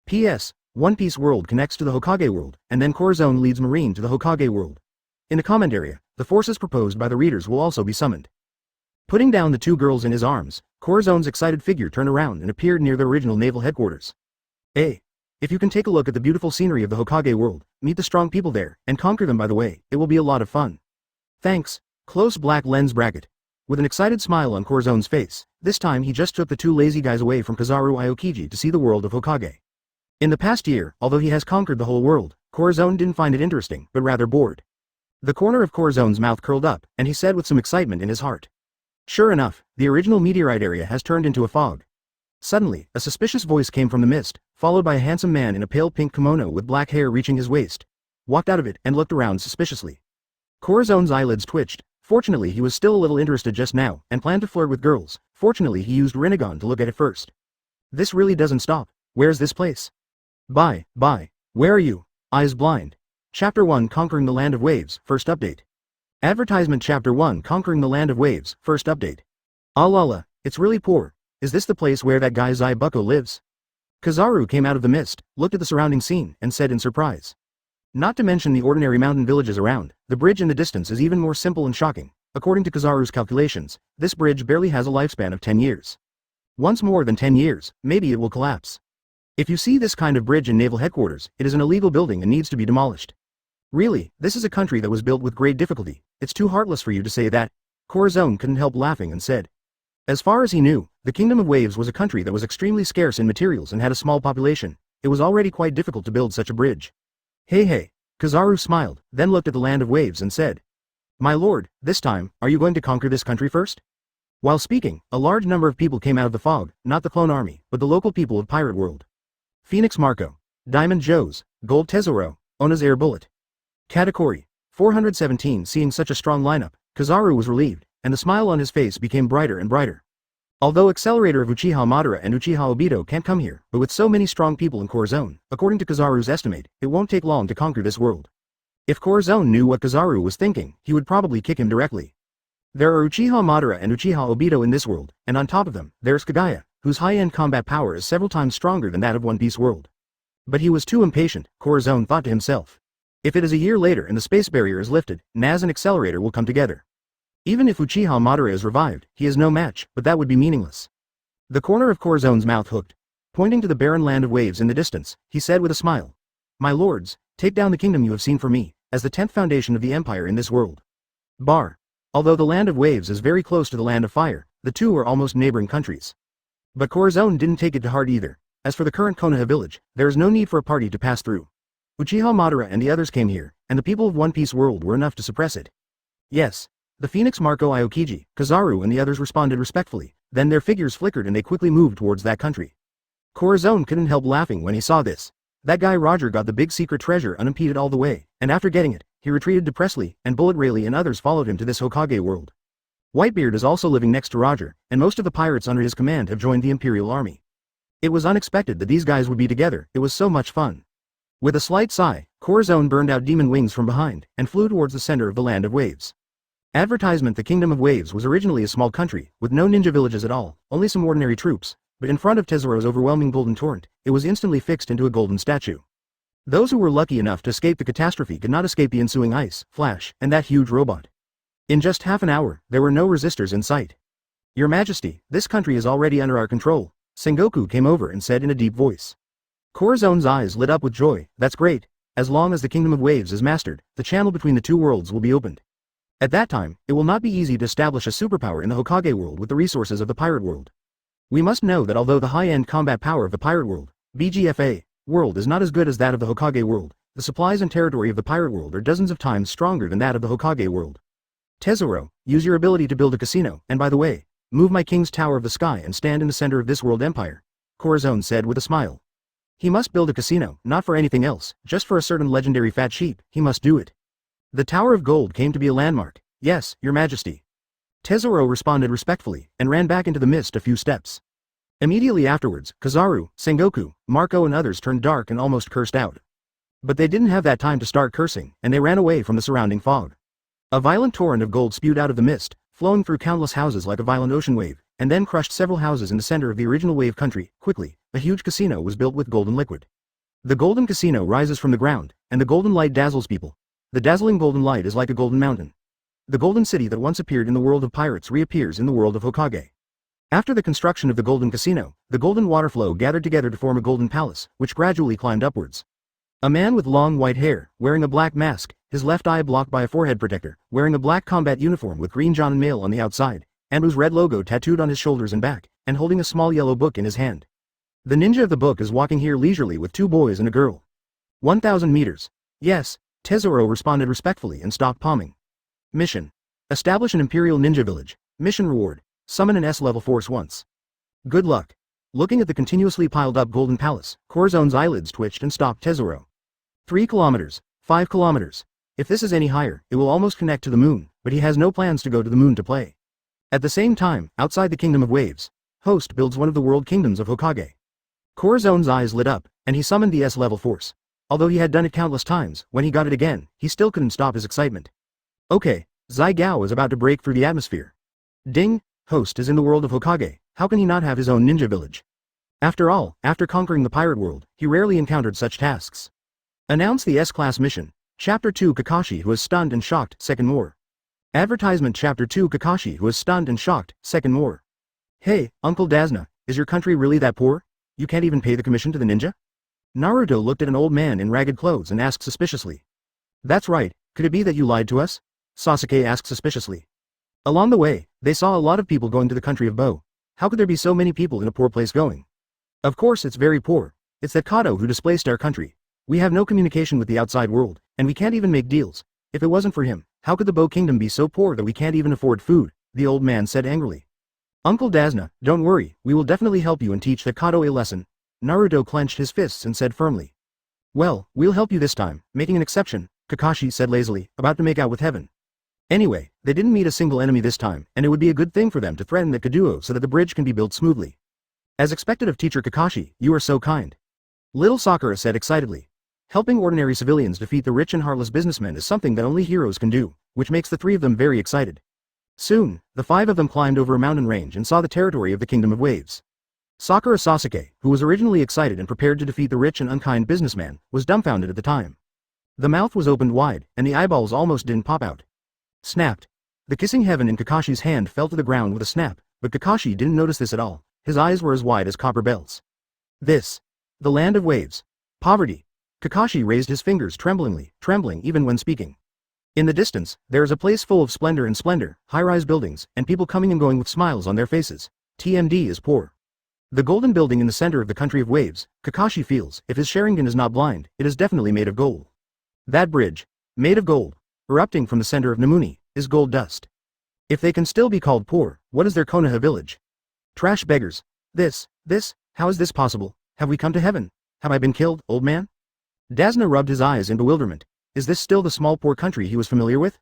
P.S. One Piece world connects to the Hokage world, and then Corazon leads Marine to the Hokage world. In the comment area, the forces proposed by the readers will also be summoned. Putting down the 2 girls in his arms, Corazon's excited figure turned around and appeared near the original naval headquarters. Hey! If you can take a look at the beautiful scenery of the Hokage world, meet the strong people there, and conquer them by the way, it will be a lot of fun. Thanks. Close black lens bracket. With an excited smile on Corazon's face, this time he just took the two lazy guys away from Kazaru Aokiji to see the world of Hokage. In the past year, although he has conquered the whole world, Corazon didn't find it interesting, but rather bored. The corner of Corazon's mouth curled up, and he said with some excitement in his heart. Sure enough, the original meteorite area has turned into a fog. Suddenly, a suspicious voice came from the mist, followed by a handsome man in a pale pink kimono with black hair reaching his waist. Walked out of it and looked around suspiciously. Corazon's eyelids twitched. Fortunately he was still a little interested just now, and planned to flirt with girls. Fortunately he used Rinnegan to look at it first. This really doesn't stop. Where's this place? Bye. Where are you? Eyes blind. Chapter 1 Conquering the Land of Waves, First Update. Advertisement Chapter 1 Conquering the Land of Waves, First Update. Ah la, it's really poor. Is this the place where that guy Zai Bucko lives? Kazaru came out of the mist, looked at the surrounding scene, and said in surprise. Not to mention the ordinary mountain villages around, the bridge in the distance is even more simple and shocking. According to Kazaru's calculations, this bridge barely has a lifespan of 10 years. Once more than 10 years, maybe it will collapse. If you see this kind of bridge in naval headquarters, it is an illegal building and needs to be demolished. Really, this is a country that was built with great difficulty. It's too heartless for you to say that. Corazon couldn't help laughing and said. As far as he knew, the Kingdom of Waves was a country that was extremely scarce in materials and had a small population. It was already quite difficult to build such a bridge. Hey. Kazaru smiled, then looked at the Land of Waves and said. My lord, this time, are you going to conquer this country first? While speaking, a large number of people came out of the fog, not the clone army, but the local people of Pirate World. Phoenix Marco, Diamond Joe's, Gold Tesoro, Ona's Air Bullet. Katakuri, 417. Seeing such a strong lineup, Kazaru was relieved, and the smile on his face became brighter and brighter. Although Accelerator of Uchiha Madara and Uchiha Obito can't come here, but with so many strong people in Corazon, according to Kazaru's estimate, it won't take long to conquer this world. If Corazon knew what Kazaru was thinking, he would probably kick him directly. There are Uchiha Madara and Uchiha Obito in this world, and on top of them, there's Kagaya, whose high-end combat power is several times stronger than that of One Piece world. But he was too impatient, Corazon thought to himself. If it is a year later and the space barrier is lifted, Naz and Accelerator will come together. Even if Uchiha Madara is revived, he is no match, but that would be meaningless. The corner of Corazon's mouth hooked. Pointing to the barren land of waves in the distance, he said with a smile. My lords, take down the kingdom you have seen for me, as the 10th foundation of the empire in this world. Bar. Although the land of waves is very close to the land of fire, the two are almost neighboring countries. But Corazon didn't take it to heart either. As for the current Konoha village, there is no need for a party to pass through. Uchiha Madara and the others came here, and the people of One Piece world were enough to suppress it. Yes. The Phoenix Marco Aokiji, Kazaru and the others responded respectfully, then their figures flickered and they quickly moved towards that country. Corazon couldn't help laughing when he saw this. That guy Roger got the big secret treasure unimpeded all the way, and after getting it, he retreated depressively, and Bullet Rayleigh and others followed him to this Hokage world. Whitebeard is also living next to Roger, and most of the pirates under his command have joined the Imperial Army. It was unexpected that these guys would be together, it was so much fun. With a slight sigh, Corazon burned out demon wings from behind, and flew towards the center of the Land of Waves. Advertisement. The Kingdom of Waves was originally a small country, with no ninja villages at all, only some ordinary troops, but in front of Tezuro's overwhelming golden torrent, it was instantly fixed into a golden statue. Those who were lucky enough to escape the catastrophe could not escape the ensuing ice, flash, and that huge robot. In just half an hour, there were no resistors in sight. Your Majesty, this country is already under our control, Sengoku came over and said in a deep voice. Corazon's eyes lit up with joy. That's great. As long as the Kingdom of Waves is mastered, the channel between the two worlds will be opened. At that time, it will not be easy to establish a superpower in the Hokage world with the resources of the pirate world. We must know that although the high-end combat power of the pirate world, BGFA, world is not as good as that of the Hokage world, the supplies and territory of the pirate world are dozens of times stronger than that of the Hokage world. Tezuro, use your ability to build a casino, and by the way, move my king's tower of the sky and stand in the center of this world empire, Corazon said with a smile. He must build a casino, not for anything else, just for a certain legendary fat sheep, he must do it. The Tower of Gold came to be a landmark. Yes, Your Majesty. Tezuro responded respectfully, and ran back into the mist a few steps. Immediately afterwards, Kazaru, Sengoku, Marco and others turned dark and almost cursed out. But they didn't have that time to start cursing, and they ran away from the surrounding fog. A violent torrent of gold spewed out of the mist, flowing through countless houses like a violent ocean wave, and then crushed several houses in the center of the original wave country. Quickly, a huge casino was built with golden liquid. The golden casino rises from the ground, and the golden light dazzles people. The dazzling golden light is like a golden mountain. The golden city that once appeared in the world of pirates reappears in the world of Hokage. After the construction of the golden casino, the golden water flow gathered together to form a golden palace, which gradually climbed upwards. A man with long white hair, wearing a black mask, his left eye blocked by a forehead protector, wearing a black combat uniform with green John and Mail on the outside, and whose red logo tattooed on his shoulders and back, and holding a small yellow book in his hand. The ninja of the book is walking here leisurely with 2 boys and a girl. 1,000 meters. Yes, Tesoro responded respectfully and stopped palming. Mission. Establish an Imperial Ninja Village. Mission reward. Summon an S-level force once. Good luck. Looking at the continuously piled up golden palace, Corazon's eyelids twitched and stopped Tesoro. 3 kilometers. 5 kilometers. If this is any higher, it will almost connect to the moon, but he has no plans to go to the moon to play. At the same time, outside the Kingdom of Waves, Host builds one of the world kingdoms of Hokage. Corazon's eyes lit up, and he summoned the S-level force. Although he had done it countless times, when he got it again, he still couldn't stop his excitement. Okay, Zai Gao is about to break through the atmosphere. Ding, Host is in the world of Hokage, how can he not have his own ninja village? After all, after conquering the pirate world, he rarely encountered such tasks. Announce the S-Class mission. Chapter 2 Kakashi who is stunned and shocked, second more. Advertisement Chapter 2 Kakashi who is stunned and shocked, second more. Hey, Uncle Dazna, is your country really that poor? You can't even pay the commission to the ninja? Naruto looked at an old man in ragged clothes and asked suspiciously. That's right, could it be that you lied to us? Sasuke asked suspiciously. Along the way, they saw a lot of people going to the country of Bo. How could there be so many people in a poor place going? Of course it's very poor. It's that Kato who displaced our country. We have no communication with the outside world, and we can't even make deals. If it wasn't for him, how could the Bo Kingdom be so poor that we can't even afford food? The old man said angrily. Uncle Dazna, don't worry, we will definitely help you and teach the Kato a lesson. Naruto clenched his fists and said firmly. Well, we'll help you this time, making an exception, Kakashi said lazily, about to make out with heaven. Anyway, they didn't meet a single enemy this time, and it would be a good thing for them to threaten the Kaduo so that the bridge can be built smoothly. As expected of Teacher Kakashi, you are so kind. Little Sakura said excitedly. Helping ordinary civilians defeat the rich and heartless businessmen is something that only heroes can do, which makes the 3 of them very excited. Soon, the 5 of them climbed over a mountain range and saw the territory of the Kingdom of Waves. Sakura Sasuke, who was originally excited and prepared to defeat the rich and unkind businessman, was dumbfounded at the time. The mouth was opened wide, and the eyeballs almost didn't pop out. Snapped. The kissing heaven in Kakashi's hand fell to the ground with a snap, but Kakashi didn't notice this at all. His eyes were as wide as copper bells. This. The land of waves. Poverty. Kakashi raised his fingers trembling even when speaking. In the distance, there is a place full of splendor, high-rise buildings, and people coming and going with smiles on their faces. TMD is poor. The golden building in the center of the country of waves, Kakashi feels, if his Sharingan is not blind, it is definitely made of gold. That bridge, made of gold, erupting from the center of Namuni, is gold dust. If they can still be called poor, what is their Konoha village? Trash beggars. This, how is this possible? Have we come to heaven? Have I been killed, old man? Dazna rubbed his eyes in bewilderment. Is this still the small poor country he was familiar with?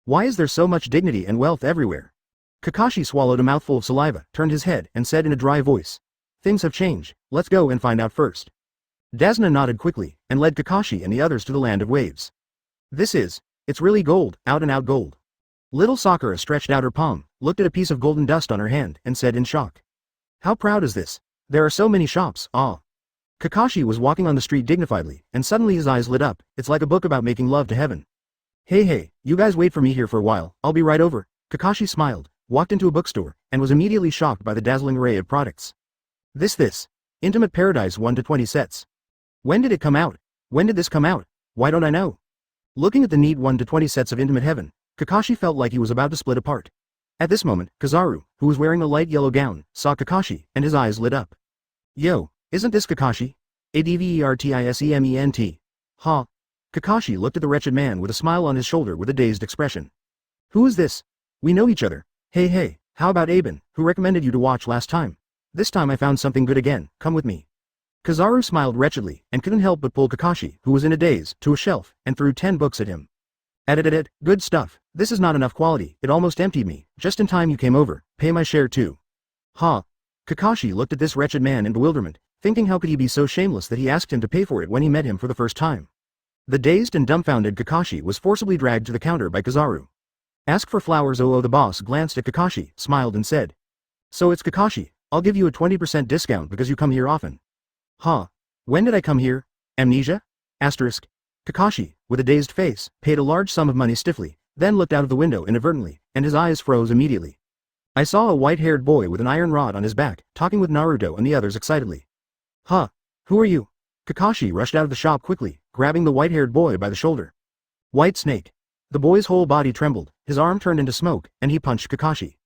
Why is there so much dignity and wealth everywhere? Kakashi swallowed a mouthful of saliva, turned his head, and said in a dry voice. Things have changed, let's go and find out first. Dazna nodded quickly, and led Kakashi and the others to the land of waves. It's really gold, out and out gold. Little Sakura stretched out her palm, looked at a piece of golden dust on her hand, and said in shock. How proud is this? There are so many shops, ah. Kakashi was walking on the street dignifiedly, and suddenly his eyes lit up. It's like a book about making love to heaven. Hey, you guys wait for me here for a while, I'll be right over. Kakashi smiled, walked into a bookstore, and was immediately shocked by the dazzling array of products. This. Intimate Paradise 1 to 20 sets. When did it come out? When did this come out? Why don't I know? Looking at the neat 1 to 20 sets of Intimate Heaven, Kakashi felt like he was about to split apart. At this moment, Kizaru, who was wearing a light yellow gown, saw Kakashi, and his eyes lit up. Yo, isn't this Kakashi? Advertisement. Ha. Kakashi looked at the wretched man with a smile on his shoulder with a dazed expression. Who is this? We know each other. Hey, how about Aben, who recommended you to watch last time? This time I found something good again, come with me. Kizaru smiled wretchedly, and couldn't help but pull Kakashi, who was in a daze, to a shelf, and threw 10 books at him. Good stuff, this is not enough quality, it almost emptied me, just in time you came over, pay my share too. Ha. Kakashi looked at this wretched man in bewilderment, thinking how could he be so shameless that he asked him to pay for it when he met him for the first time. The dazed and dumbfounded Kakashi was forcibly dragged to the counter by Kizaru. Ask for flowers. The boss glanced at Kakashi, smiled and said. So it's Kakashi, I'll give you a 20% discount because you come here often. Ha. When did I come here? Amnesia? Asterisk. Kakashi, with a dazed face, paid a large sum of money stiffly, then looked out of the window inadvertently, and his eyes froze immediately. I saw a white-haired boy with an iron rod on his back, talking with Naruto and the others excitedly. Huh. Who are you? Kakashi rushed out of the shop quickly, grabbing the white-haired boy by the shoulder. White snake. The boy's whole body trembled, his arm turned into smoke, and he punched Kakashi.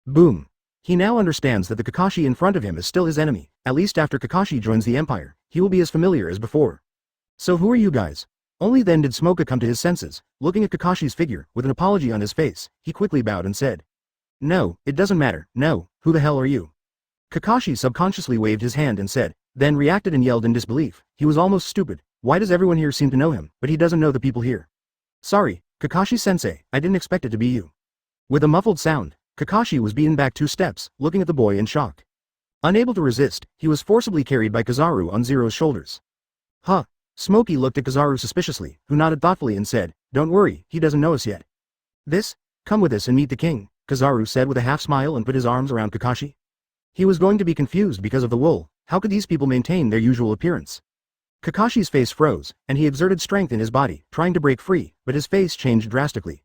Boom. He now understands that the Kakashi in front of him is still his enemy, at least after Kakashi joins the Empire, he will be as familiar as before. So who are you guys? Only then did Smoka come to his senses, looking at Kakashi's figure, with an apology on his face, he quickly bowed and said. No, it doesn't matter, no, who the hell are you? Kakashi subconsciously waved his hand and said, then reacted and yelled in disbelief, he was almost stupid, why does everyone here seem to know him, but he doesn't know the people here? Sorry, Kakashi-sensei, I didn't expect it to be you. With a muffled sound, Kakashi was beaten back 2 steps, looking at the boy in shock. Unable to resist, he was forcibly carried by Kizaru on Zero's shoulders. Huh. Smokey looked at Kizaru suspiciously, who nodded thoughtfully and said, don't worry, he doesn't know us yet. Come with us and meet the king, Kizaru said with a half smile and put his arms around Kakashi. He was going to be confused because of the wool, how could these people maintain their usual appearance? Kakashi's face froze, and he exerted strength in his body, trying to break free, but his face changed drastically.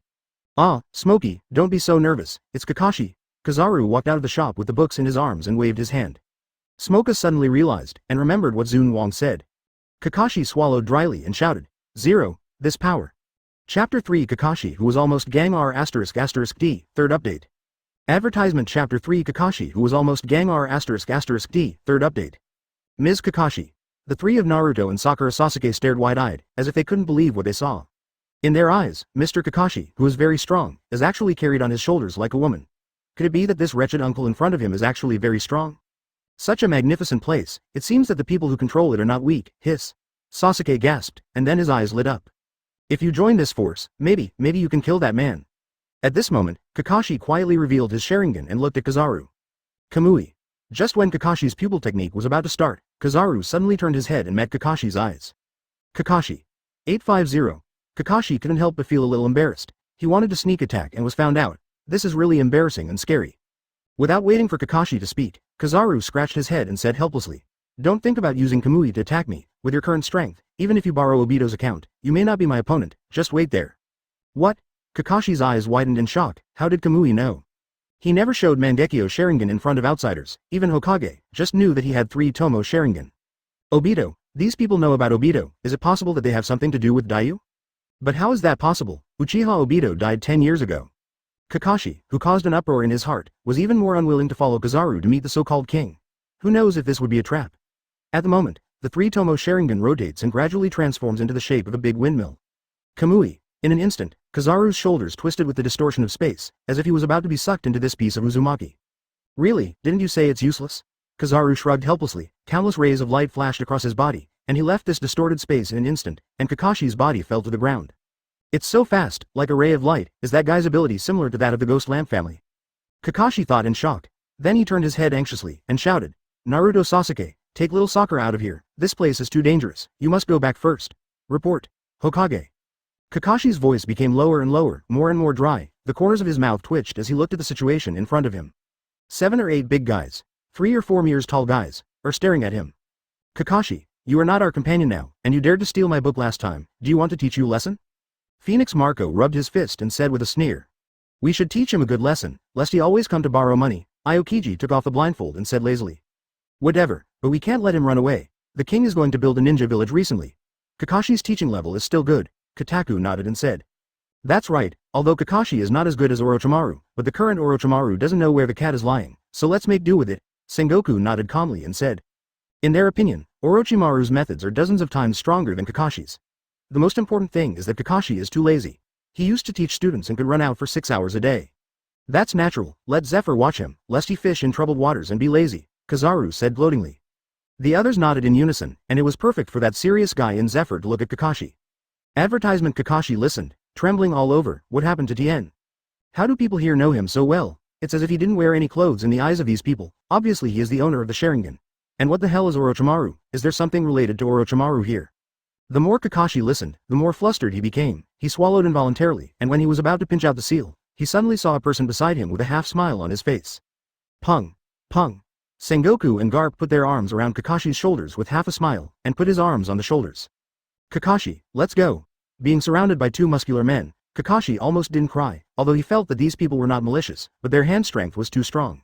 Ah, Smokey, don't be so nervous, it's Kakashi. Kizaru walked out of the shop with the books in his arms and waved his hand. Smoka suddenly realized, and remembered what Zun Wang said. Kakashi swallowed dryly and shouted, Zero, this power. Chapter 3 Kakashi who was almost gang R******, 3rd update. Advertisement Chapter 3 Kakashi who was almost gang R******, 3rd update. Ms. Kakashi. The three of Naruto and Sakura Sasuke stared wide-eyed, as if they couldn't believe what they saw. In their eyes, Mr. Kakashi, who is very strong, is actually carried on his shoulders like a woman. Could it be that this wretched uncle in front of him is actually very strong? Such a magnificent place, it seems that the people who control it are not weak, hiss. Sasuke gasped, and then his eyes lit up. If you join this force, maybe you can kill that man. At this moment, Kakashi quietly revealed his Sharingan and looked at Kizaru. Kamui. Just when Kakashi's pupil technique was about to start, Kizaru suddenly turned his head and met Kakashi's eyes. Kakashi. 850. Kakashi couldn't help but feel a little embarrassed. He wanted to sneak attack and was found out. This is really embarrassing and scary. Without waiting for Kakashi to speak, Kizaru scratched his head and said helplessly. Don't think about using Kamui to attack me. With your current strength, even if you borrow Obito's account, you may not be my opponent, just wait there. What? Kakashi's eyes widened in shock, how did Kamui know? He never showed Mangekyo Sharingan in front of outsiders, even Hokage, just knew that he had 3 Tomo Sharingan. Obito, these people know about Obito, is it possible that they have something to do with Dayu? But how is that possible? Uchiha Obito died 10 years ago. Kakashi, who caused an uproar in his heart, was even more unwilling to follow Kizaru to meet the so-called king. Who knows if this would be a trap? At the moment, the 3 Tomo Sharingan rotates and gradually transforms into the shape of a big windmill. Kamui. In an instant, Kizaru's shoulders twisted with the distortion of space, as if he was about to be sucked into this piece of Uzumaki. Really, didn't you say it's useless? Kizaru shrugged helplessly, countless rays of light flashed across his body, and he left this distorted space in an instant, and Kakashi's body fell to the ground. It's so fast, like a ray of light, is that guy's ability similar to that of the Ghost Lamp family? Kakashi thought in shock. Then he turned his head anxiously, and shouted, Naruto Sasuke, take little Sakura out of here, this place is too dangerous, you must go back first. Report. Hokage. Kakashi's voice became lower and lower, more and more dry, the corners of his mouth twitched as he looked at the situation in front of him. 7 or 8 big guys, 3 or 4 meters tall guys, are staring at him. Kakashi, you are not our companion now, and you dared to steal my book last time, do you want to teach you a lesson? Phoenix Marco rubbed his fist and said with a sneer. We should teach him a good lesson, lest he always come to borrow money. Aokiji took off the blindfold and said lazily. Whatever, but we can't let him run away. The king is going to build a ninja village recently. Kakashi's teaching level is still good. Kotaku nodded and said. That's right, although Kakashi is not as good as Orochimaru, but the current Orochimaru doesn't know where the cat is lying, so let's make do with it. Sengoku nodded calmly and said. In their opinion, Orochimaru's methods are dozens of times stronger than Kakashi's. The most important thing is that Kakashi is too lazy. He used to teach students and could run out for 6 hours a day. That's natural, let Zephyr watch him, lest he fish in troubled waters and be lazy, Kizaru said gloatingly. The others nodded in unison, and it was perfect for that serious guy in Zephyr to look at Kakashi. Advertisement Kakashi listened, trembling all over, what happened to Tien? How do people here know him so well? It's as if he didn't wear any clothes in the eyes of these people, obviously he is the owner of the Sharingan. And what the hell is Orochimaru? Is there something related to Orochimaru here? The more Kakashi listened, the more flustered he became, he swallowed involuntarily, and when he was about to pinch out the seal, he suddenly saw a person beside him with a half smile on his face. Pung. Pung. Sengoku and Garp put their arms around Kakashi's shoulders with half a smile, and put his arms on the shoulders. Kakashi, let's go. Being surrounded by 2 muscular men, Kakashi almost didn't cry, although he felt that these people were not malicious, but their hand strength was too strong.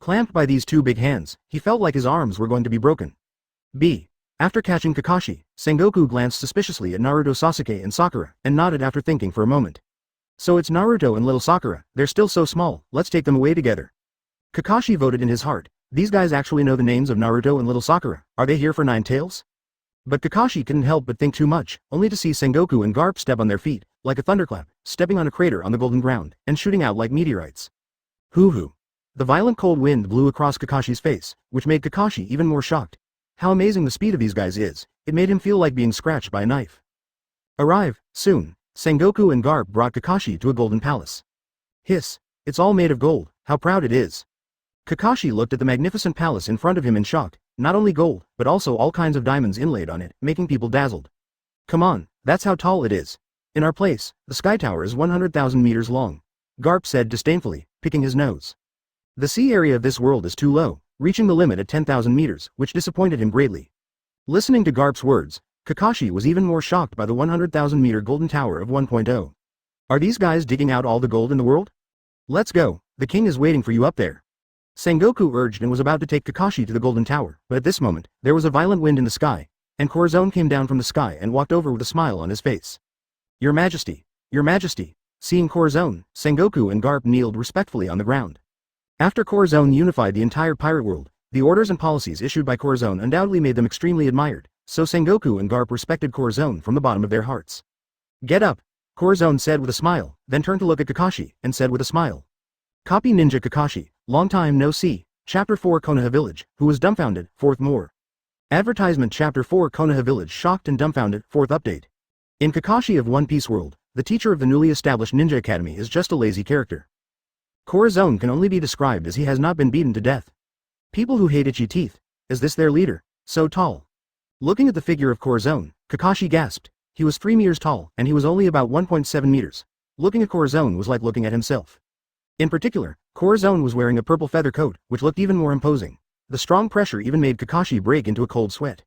Clamped by these 2 big hands, he felt like his arms were going to be broken. After catching Kakashi, Sengoku glanced suspiciously at Naruto, Sasuke and Sakura, and nodded after thinking for a moment. So it's Naruto and little Sakura, they're still so small, let's take them away together. Kakashi voted in his heart, these guys actually know the names of Naruto and little Sakura, are they here for 9 tails? But Kakashi couldn't help but think too much, only to see Sengoku and Garp step on their feet, like a thunderclap, stepping on a crater on the golden ground, and shooting out like meteorites. Hoo-hoo. The violent cold wind blew across Kakashi's face, which made Kakashi even more shocked. How amazing the speed of these guys is, it made him feel like being scratched by a knife. Arrive, soon. Sengoku and Garp brought Kakashi to a golden palace. Hiss, it's all made of gold, how proud it is. Kakashi looked at the magnificent palace in front of him in shock, not only gold, but also all kinds of diamonds inlaid on it, making people dazzled. Come on, that's how tall it is. In our place, the sky tower is 100,000 meters long. Garp said disdainfully, picking his nose. The sea area of this world is too low, reaching the limit at 10,000 meters, which disappointed him greatly. Listening to Garp's words, Kakashi was even more shocked by the 100,000 meter golden tower of 1.0. Are these guys digging out all the gold in the world? Let's go, the king is waiting for you up there. Sengoku urged and was about to take Kakashi to the golden tower, but at this moment, there was a violent wind in the sky, and Corazon came down from the sky and walked over with a smile on his face. Your Majesty, Your Majesty. Seeing Corazon, Sengoku and Garp kneeled respectfully on the ground. After Corazon unified the entire pirate world, the orders and policies issued by Corazon undoubtedly made them extremely admired, so Sengoku and Garp respected Corazon from the bottom of their hearts. Get up, Corazon said with a smile, then turned to look at Kakashi, and said with a smile. Copy Ninja Kakashi, long time no see, Chapter 4 Konoha Village, who was dumbfounded, 4th more. Advertisement Chapter 4 Konoha Village shocked and dumbfounded, 4th update. In Kakashi of One Piece World, the teacher of the newly established ninja academy is just a lazy character. Corazon can only be described as he has not been beaten to death. People who hate itchy teeth, is this their leader, so tall? Looking at the figure of Corazon, Kakashi gasped. He was 3 meters tall, and he was only about 1.7 meters. Looking at Corazon was like looking at himself. In particular, Corazon was wearing a purple feather coat, which looked even more imposing. The strong pressure even made Kakashi break into a cold sweat.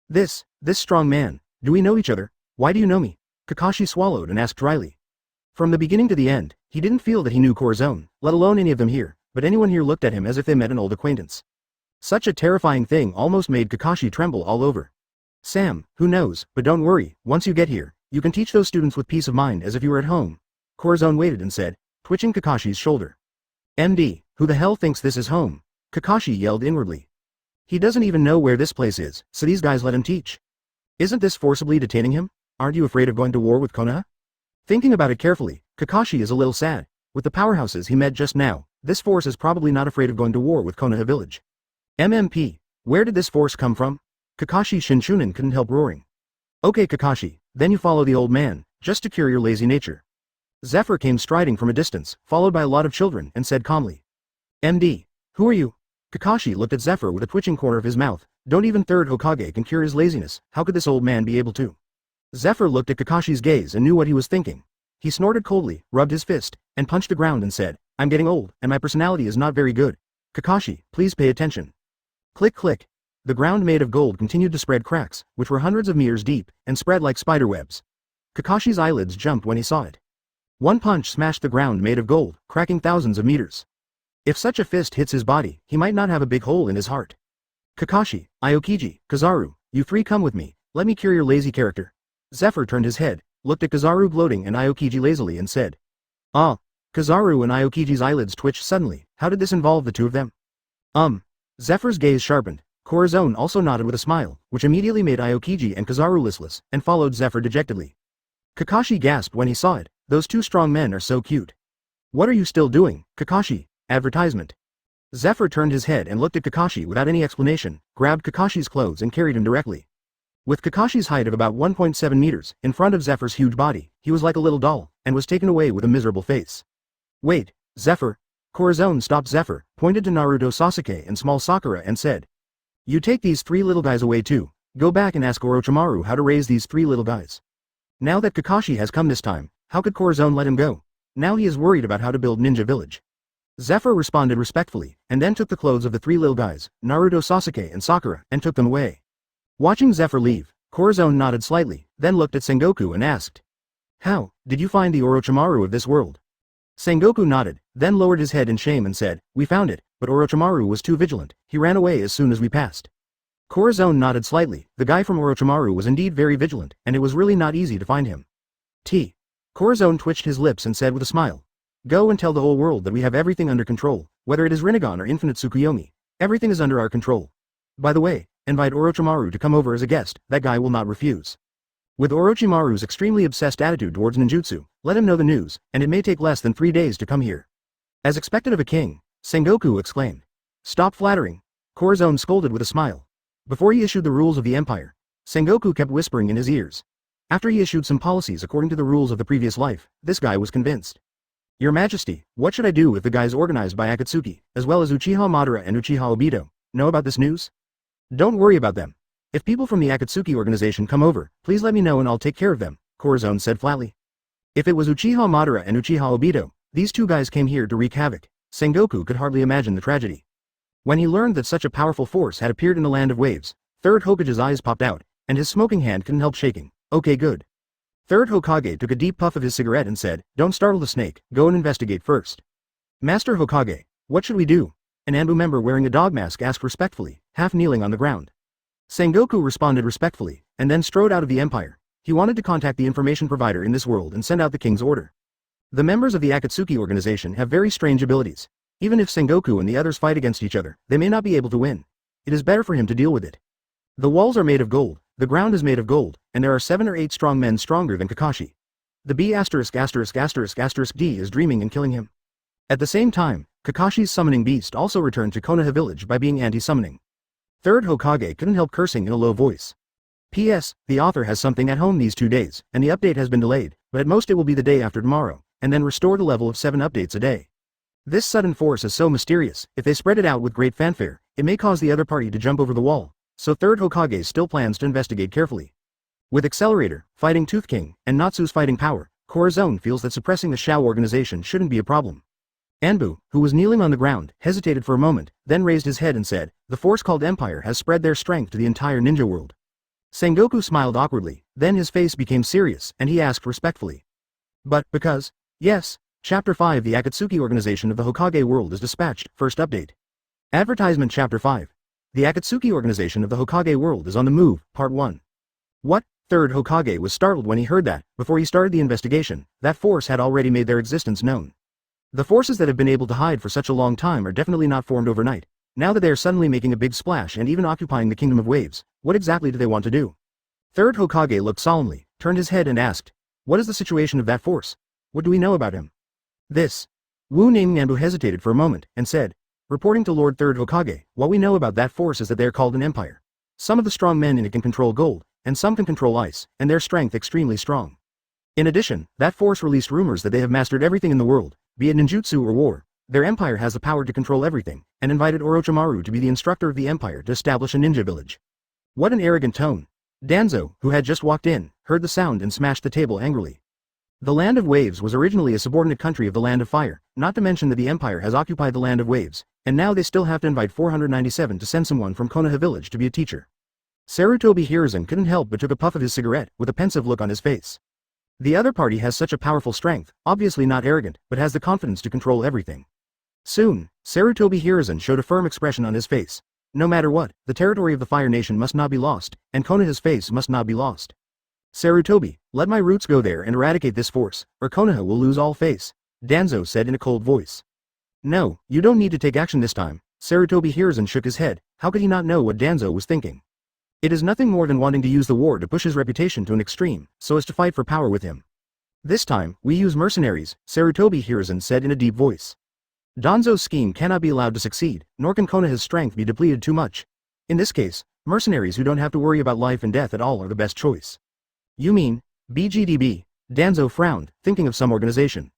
This strong man, do we know each other? Why do you know me? Kakashi swallowed and asked dryly. From the beginning to the end, he didn't feel that he knew Corazon, let alone any of them here, but anyone here looked at him as if they met an old acquaintance. Such a terrifying thing almost made Kakashi tremble all over. Sam, who knows, but don't worry, once you get here, you can teach those students with peace of mind as if you were at home. Corazon waited and said, twitching Kakashi's shoulder. MD, who the hell thinks this is home? Kakashi yelled inwardly. He doesn't even know where this place is, so these guys let him teach. Isn't this forcibly detaining him? Aren't you afraid of going to war with Konoha? Thinking about it carefully, Kakashi is a little sad. With the powerhouses he met just now, this force is probably not afraid of going to war with Konoha village. MMP, where did this force come from? Kakashi Shinshunen couldn't help roaring. Okay Kakashi, then you follow the old man, just to cure your lazy nature. Zephyr came striding from a distance, followed by a lot of children, and said calmly. MD, who are you? Kakashi looked at Zephyr with a twitching corner of his mouth. Don't even third Hokage can cure his laziness, how could this old man be able to? Zephyr looked at Kakashi's gaze and knew what he was thinking. He snorted coldly, rubbed his fist, and punched the ground and said, I'm getting old, and my personality is not very good. Kakashi, please pay attention. Click click. The ground made of gold continued to spread cracks, which were hundreds of meters deep, and spread like spider webs. Kakashi's eyelids jumped when he saw it. One punch smashed the ground made of gold, cracking thousands of meters. If such a fist hits his body, he might not have a big hole in his heart. Kakashi, Aokiji, Kizaru, you three come with me, let me cure your lazy character. Zephyr turned his head, looked at Kizaru gloating and Aokiji lazily and said. Ah. Kizaru and Aokiji's eyelids twitched suddenly. How did this involve the two of them? Zephyr's gaze sharpened. Corazon also nodded with a smile, which immediately made Aokiji and Kizaru listless, and followed Zephyr dejectedly. Kakashi gasped when he saw it. Those two strong men are so cute. What are you still doing, Kakashi? Advertisement. Zephyr turned his head and looked at Kakashi without any explanation, grabbed Kakashi's clothes and carried him directly. With Kakashi's height of about 1.7 meters, in front of Zephyr's huge body, he was like a little doll, and was taken away with a miserable face. Wait, Zephyr. Corazon stopped Zephyr, pointed to Naruto, Sasuke and small Sakura and said. You take these three little guys away too. Go back and ask Orochimaru how to raise these three little guys. Now that Kakashi has come this time, how could Corazon let him go? Now he is worried about how to build Ninja Village. Zephyr responded respectfully, and then took the clothes of the three little guys, Naruto, Sasuke and Sakura, and took them away. Watching Zephyr leave, Corazon nodded slightly, then looked at Sengoku and asked. How, did you find the Orochimaru of this world? Sengoku nodded, then lowered his head in shame and said, We found it, but Orochimaru was too vigilant, he ran away as soon as we passed. Corazon nodded slightly. The guy from Orochimaru was indeed very vigilant, and it was really not easy to find him. Corazon twitched his lips and said with a smile. Go and tell the whole world that we have everything under control, whether it is Rinnegan or Infinite Tsukuyomi. Everything is under our control. By the way, invite Orochimaru to come over as a guest, that guy will not refuse. With Orochimaru's extremely obsessed attitude towards ninjutsu, let him know the news, and it may take less than 3 days to come here. As expected of a king, Sengoku exclaimed. Stop flattering. Corazon scolded with a smile. Before he issued the rules of the empire, Sengoku kept whispering in his ears. After he issued some policies according to the rules of the previous life, this guy was convinced. Your Majesty, what should I do if the guys organized by Akatsuki, as well as Uchiha Madara and Uchiha Obito, know about this news? Don't worry about them. If people from the Akatsuki organization come over, please let me know and I'll take care of them, Corazon said flatly. If it was Uchiha Madara and Uchiha Obito, these two guys came here to wreak havoc, Sengoku could hardly imagine the tragedy. When he learned that such a powerful force had appeared in the Land of Waves, Third Hokage's eyes popped out, and his smoking hand couldn't help shaking. Okay, good. Third Hokage took a deep puff of his cigarette and said, Don't startle the snake, go and investigate first. Master Hokage, what should we do? An Anbu member wearing a dog mask asked respectfully, half kneeling on the ground. Sengoku responded respectfully, and then strode out of the empire. He wanted to contact the information provider in this world and send out the king's order. The members of the Akatsuki organization have very strange abilities. Even if Sengoku and the others fight against each other, they may not be able to win. It is better for him to deal with it. The walls are made of gold, the ground is made of gold, and there are 7 or 8 strong men stronger than Kakashi. The B******** D is dreaming and killing him. At the same time, Kakashi's summoning beast also returned to Konoha village by being anti-summoning. Third Hokage couldn't help cursing in a low voice. P.S. The author has something at home these 2 days, and the update has been delayed, but at most it will be the day after tomorrow, and then restore the level of 7 updates a day. This sudden force is so mysterious, if they spread it out with great fanfare, it may cause the other party to jump over the wall, so Third Hokage still plans to investigate carefully. With Accelerator, fighting Tooth King, and Natsu's fighting power, Corazon feels that suppressing the Shao organization shouldn't be a problem. Anbu, who was kneeling on the ground, hesitated for a moment, then raised his head and said, The force called Empire has spread their strength to the entire ninja world. Sengoku smiled awkwardly, then his face became serious, and he asked respectfully. But, because? Yes. Chapter 5 The Akatsuki organization of the Hokage world is dispatched, first update. Advertisement Chapter 5. The Akatsuki organization of the Hokage world is on the move, Part 1. What? Third Hokage was startled when he heard that, before he started the investigation, that force had already made their existence known. The forces that have been able to hide for such a long time are definitely not formed overnight. Now that they are suddenly making a big splash and even occupying the Kingdom of Waves, what exactly do they want to do? Third Hokage looked solemnly, turned his head and asked, What is the situation of that force? What do we know about him? This. Wu Nanbu hesitated for a moment, and said, Reporting to Lord Third Hokage, what we know about that force is that they are called an empire. Some of the strong men in it can control gold, and some can control ice, and their strength extremely strong. In addition, that force released rumors that they have mastered everything in the world, be it ninjutsu or war. Their empire has the power to control everything, and invited Orochimaru to be the instructor of the empire to establish a ninja village. What an arrogant tone. Danzo, who had just walked in, heard the sound and smashed the table angrily. The Land of Waves was originally a subordinate country of the Land of Fire, not to mention that the Empire has occupied the Land of Waves, and now they still have to invite 497 to send someone from Konoha village to be a teacher. Sarutobi Hiruzen couldn't help but took a puff of his cigarette, with a pensive look on his face. The other party has such a powerful strength, obviously not arrogant, but has the confidence to control everything. Soon, Sarutobi Hiruzen showed a firm expression on his face. No matter what, the territory of the Fire Nation must not be lost, and Konoha's face must not be lost. Sarutobi, let my roots go there and eradicate this force, or Konoha will lose all face, Danzo said in a cold voice. No, you don't need to take action this time. Sarutobi Hiruzen shook his head. How could he not know what Danzo was thinking? It is nothing more than wanting to use the war to push his reputation to an extreme, so as to fight for power with him. This time, we use mercenaries, Sarutobi Hiruzen said in a deep voice. Danzo's scheme cannot be allowed to succeed, nor can Konoha's strength be depleted too much. In this case, mercenaries who don't have to worry about life and death at all are the best choice. You mean, BGDB? Danzo frowned, thinking of some organization.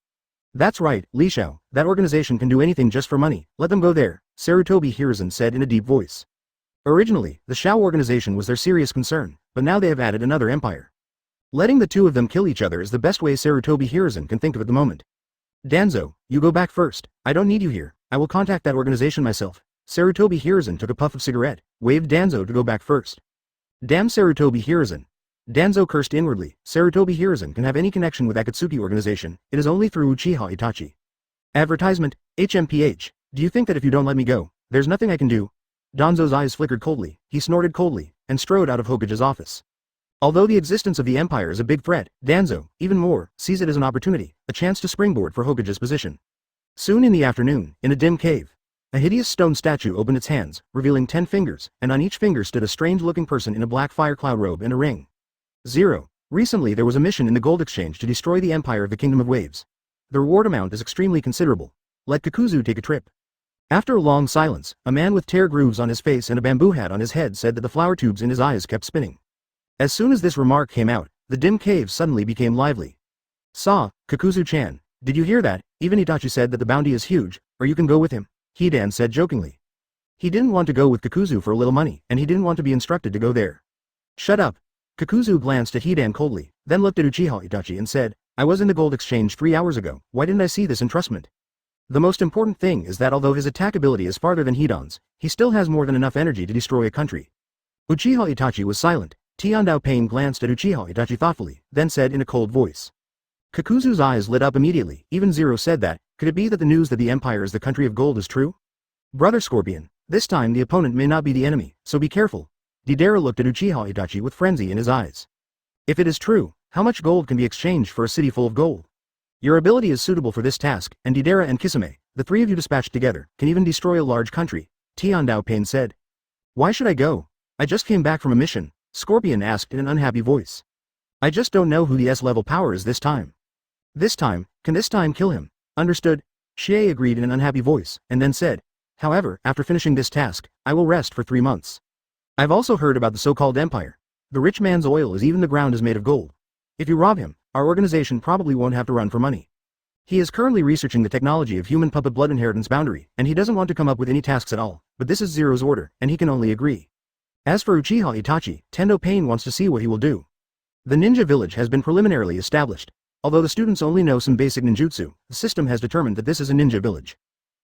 That's right, Li Shao, that organization can do anything just for money, let them go there, Sarutobi Hiruzen said in a deep voice. Originally, the Shao organization was their serious concern, but now they have added another empire. Letting the two of them kill each other is the best way Sarutobi Hiruzen can think of at the moment. Danzo, you go back first, I don't need you here, I will contact that organization myself. Sarutobi Hiruzen took a puff of cigarette, waved Danzo to go back first. Damn Sarutobi Hiruzen. Danzo cursed inwardly. Sarutobi Hiruzen can have any connection with Akatsuki organization, it is only through Uchiha Itachi. Advertisement, HMPH, do you think that if you don't let me go, there's nothing I can do? Danzo's eyes flickered coldly, he snorted coldly, and strode out of Hokage's office. Although the existence of the Empire is a big threat, Danzo, even more, sees it as an opportunity, a chance to springboard for Hokage's position. Soon in the afternoon, in a dim cave, a hideous stone statue opened its hands, revealing 10 fingers, and on each finger stood a strange-looking person in a black fire cloud robe and a ring. 0. Recently there was a mission in the Gold Exchange to destroy the Empire of the Kingdom of Waves. The reward amount is extremely considerable. Let Kakuzu take a trip. After a long silence, a man with tear grooves on his face and a bamboo hat on his head said that the flower tubes in his eyes kept spinning. As soon as this remark came out, the dim cave suddenly became lively. Kakuzu-chan, did you hear that? Even Itachi said that the bounty is huge, or you can go with him, Hidan said jokingly. He didn't want to go with Kakuzu for a little money, and he didn't want to be instructed to go there. Shut up. Kakuzu glanced at Hidan coldly, then looked at Uchiha Itachi and said, I was in the Gold Exchange 3 hours ago, why didn't I see this entrustment? The most important thing is that although his attack ability is farther than Hidan's, he still has more than enough energy to destroy a country. Uchiha Itachi was silent. Tiandao Pain glanced at Uchiha Itachi thoughtfully, then said in a cold voice. Kakuzu's eyes lit up immediately, even Zero said that, could it be that the news that the Empire is the country of gold is true? Brother Scorpion, this time the opponent may not be the enemy, so be careful. Deidara looked at Uchiha Itachi with frenzy in his eyes. If it is true, how much gold can be exchanged for a city full of gold? Your ability is suitable for this task, and Deidara and Kisame, the three of you dispatched together, can even destroy a large country, Tiandao Pain said. Why should I go? I just came back from a mission, Scorpion asked in an unhappy voice. I just don't know who the S-level power is this time. This time, can this time kill him? Understood? Shie agreed in an unhappy voice, and then said, however, after finishing this task, I will rest for 3 months. I've also heard about the so-called Empire. The rich man's oil is even the ground is made of gold. If you rob him, our organization probably won't have to run for money. He is currently researching the technology of human puppet blood inheritance boundary, and he doesn't want to come up with any tasks at all, but this is Zero's order, and he can only agree. As for Uchiha Itachi, Tendo Pain wants to see what he will do. The ninja village has been preliminarily established. Although the students only know some basic ninjutsu, the system has determined that this is a ninja village.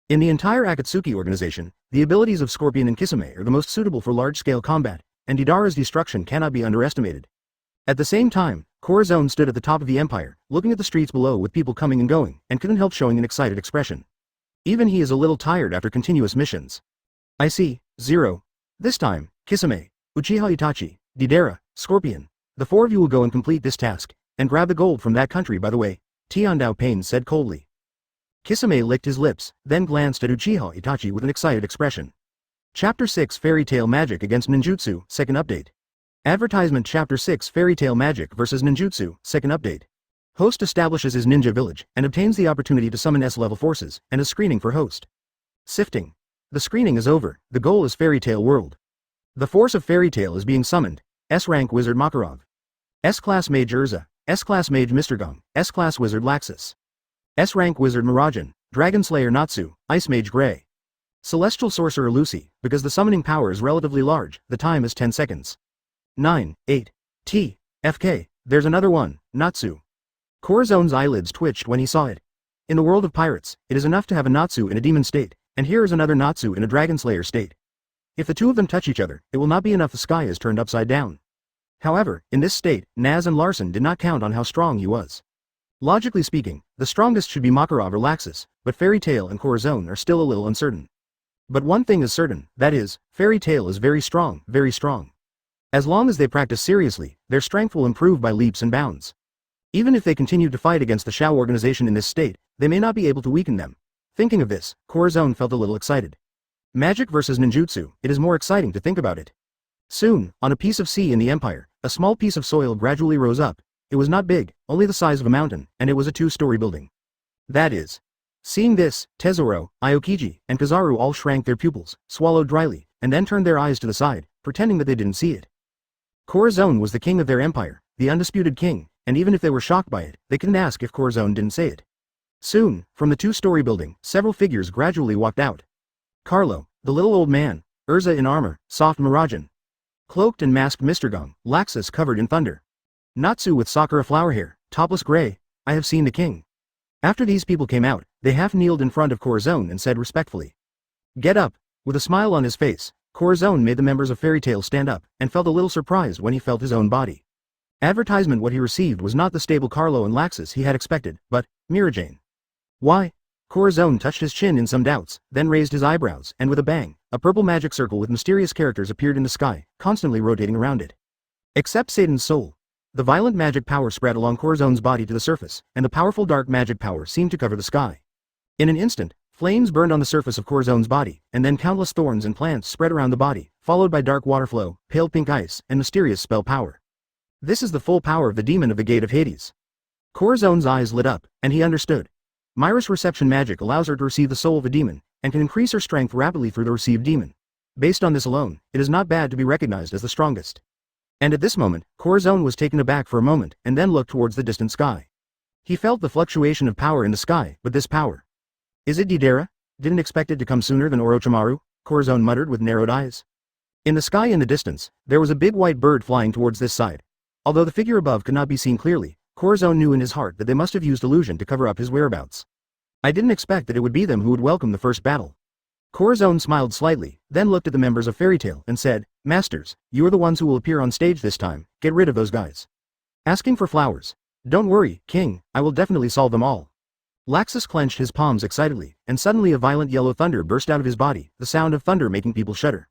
In the entire Akatsuki organization, the abilities of Scorpion and Kisame are the most suitable for large-scale combat, and Deidara's destruction cannot be underestimated. At the same time, Corazon stood at the top of the empire, looking at the streets below with people coming and going, and couldn't help showing an excited expression. Even he is a little tired after continuous missions. I see, Zero. This time, Kisame, Uchiha Itachi, Deidara, Scorpion, the 4 of you will go and complete this task, and grab the gold from that country by the way, Tiandao Pain said coldly. Kisame licked his lips, then glanced at Uchiha Itachi with an excited expression. Chapter 6 Fairy Tale Magic against Ninjutsu, Second Update. Advertisement Chapter 6 Fairy Tale Magic vs Ninjutsu, Second Update. Host establishes his ninja village, and obtains the opportunity to summon S-level forces, and a screening for host. Sifting. The screening is over, the goal is Fairy Tale World. The force of Fairy Tale is being summoned. S-rank Wizard Makarov. S-class Mage Urza, S-class Mage Mr. Gong, S-class Wizard Laxus. S-rank Wizard Mirajan, Dragon Slayer Natsu, Ice Mage Gray. Celestial Sorcerer Lucy, because the summoning power is relatively large, the time is 10 seconds. 9, 8. T. FK, there's another one, Natsu. Corazon's eyelids twitched when he saw it. In the world of pirates, it is enough to have a Natsu in a demon state, and here is another Natsu in a Dragon Slayer state. If the two of them touch each other, it will not be enough the sky is turned upside down. However, in this state, Naz and Larson did not count on how strong he was. Logically speaking, the strongest should be Makarov or Laxus, but Fairy Tail and Corazon are still a little uncertain. But one thing is certain, that is, Fairy Tail is very strong, very strong. As long as they practice seriously, their strength will improve by leaps and bounds. Even if they continue to fight against the Shao organization in this state, they may not be able to weaken them. Thinking of this, Corazon felt a little excited. Magic versus ninjutsu, it is more exciting to think about it. Soon, on a piece of sea in the Empire, a small piece of soil gradually rose up. It was not big, only the size of a mountain, and it was a 2-story building. That is. Seeing this, Tezoro, Aokiji, and Kizaru all shrank their pupils, swallowed dryly, and then turned their eyes to the side, pretending that they didn't see it. Corazon was the king of their empire, the undisputed king, and even if they were shocked by it, they couldn't ask if Corazon didn't say it. Soon, from the 2-story building, several figures gradually walked out. Carlo, the little old man, Urza in armor, soft Mirajan. Cloaked and masked Mr. Gong, Laxus covered in thunder. Natsu with Sakura flower hair, topless gray, I have seen the king. After these people came out, they half kneeled in front of Corazon and said respectfully. Get up. With a smile on his face, Corazon made the members of Fairy Tail stand up, and felt a little surprised when he felt his own body. Advertisement what he received was not the stable Carlo and Laxus he had expected, but, Mirajane. Why? Corazon touched his chin in some doubts, then raised his eyebrows, and with a bang, a purple magic circle with mysterious characters appeared in the sky, constantly rotating around it. Accept Satan's soul. The violent magic power spread along Corazon's body to the surface, and the powerful dark magic power seemed to cover the sky. In an instant, flames burned on the surface of Corazon's body, and then countless thorns and plants spread around the body, followed by dark water flow, pale pink ice, and mysterious spell power. This is the full power of the demon of the Gate of Hades. Corazon's eyes lit up, and he understood. Myra's reception magic allows her to receive the soul of a demon, and can increase her strength rapidly through the received demon. Based on this alone, it is not bad to be recognized as the strongest. And at this moment, Corazon was taken aback for a moment, and then looked towards the distant sky. He felt the fluctuation of power in the sky, but this power. Is it Deidara? Didn't expect it to come sooner than Orochimaru, Corazon muttered with narrowed eyes. In the sky in the distance, there was a big white bird flying towards this side. Although the figure above could not be seen clearly, Corazon knew in his heart that they must have used illusion to cover up his whereabouts. I didn't expect that it would be them who would welcome the first battle. Corazon smiled slightly, then looked at the members of Fairy Tail and said, Masters, you are the ones who will appear on stage this time, get rid of those guys. Asking for flowers. Don't worry, King, I will definitely solve them all. Laxus clenched his palms excitedly, and suddenly a violent yellow thunder burst out of his body, the sound of thunder making people shudder.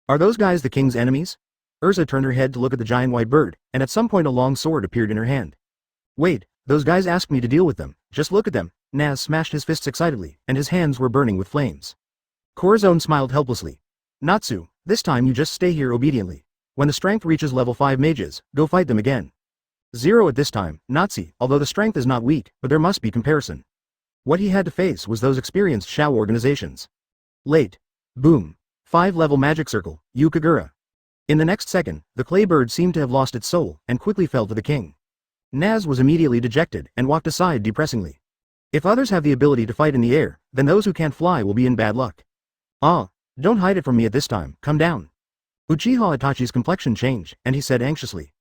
Are those guys the king's enemies? Urza turned her head to look at the giant white bird, and at some point a long sword appeared in her hand. Wait, those guys asked me to deal with them, just look at them. Naz smashed his fists excitedly, and his hands were burning with flames. Corazon smiled helplessly. Natsu, this time you just stay here obediently. When the strength reaches level 5 mages, go fight them again. 0 at this time, Natsu, although the strength is not weak, but there must be comparison. What he had to face was those experienced Shao organizations. Late. Boom. 5-level magic circle, Yukagura. In the next second, the clay bird seemed to have lost its soul, and quickly fell to the king. Naz was immediately dejected, and walked aside depressingly. If others have the ability to fight in the air, then those who can't fly will be in bad luck. Ah, don't hide it from me at this time, come down. Uchiha Itachi's complexion changed, and he said anxiously.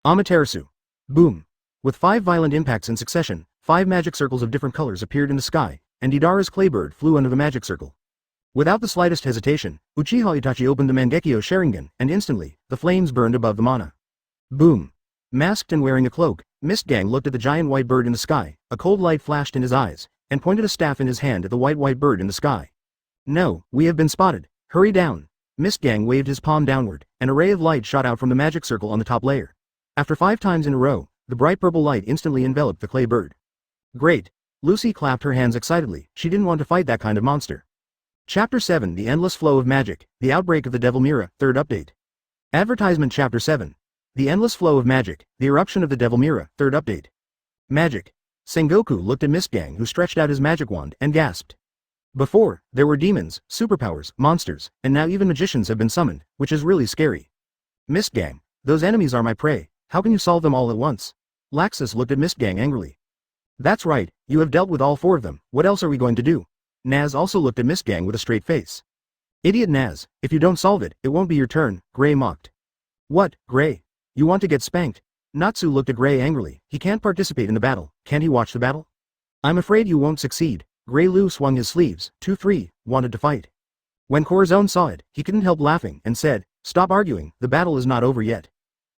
Amaterasu. Boom. With 5 violent impacts in succession, 5 magic circles of different colors appeared in the sky, and Deidara's claybird flew under the magic circle. Without the slightest hesitation, Uchiha Itachi opened the Mangekyo Sharingan, and instantly, the flames burned above the mana. Boom. Masked and wearing a cloak, Mistgang looked at the giant white bird in the sky, a cold light flashed in his eyes, and pointed a staff in his hand at the white bird in the sky. No, we have been spotted, hurry down. Mistgang waved his palm downward, and a ray of light shot out from the magic circle on the top layer. After 5 times in a row, the bright purple light instantly enveloped the clay bird. Great. Lucy clapped her hands excitedly, she didn't want to fight that kind of monster. Chapter 7 The Endless Flow of Magic, The Outbreak of the Devil Mirror, 3rd Update. Advertisement Chapter 7. The Endless Flow of Magic, The Eruption of the Devil Mirror, 3rd Update. Magic. Sengoku looked at Mistgang who stretched out his magic wand, and gasped. Before, there were demons, superpowers, monsters, and now even magicians have been summoned, which is really scary. Mistgang, those enemies are my prey, how can you solve them all at once? Laxus looked at Mistgang angrily. That's right, you have dealt with all 4 of them, what else are we going to do? Naz also looked at Mistgang with a straight face. Idiot Naz, if you don't solve it, it won't be your turn, Gray mocked. What, Gray? You want to get spanked? Natsu looked at Gray angrily, he can't participate in the battle, can't he watch the battle? I'm afraid you won't succeed. Gray Lu swung his sleeves, 2-3, wanted to fight. When Corazon saw it, he couldn't help laughing, and said, stop arguing, the battle is not over yet.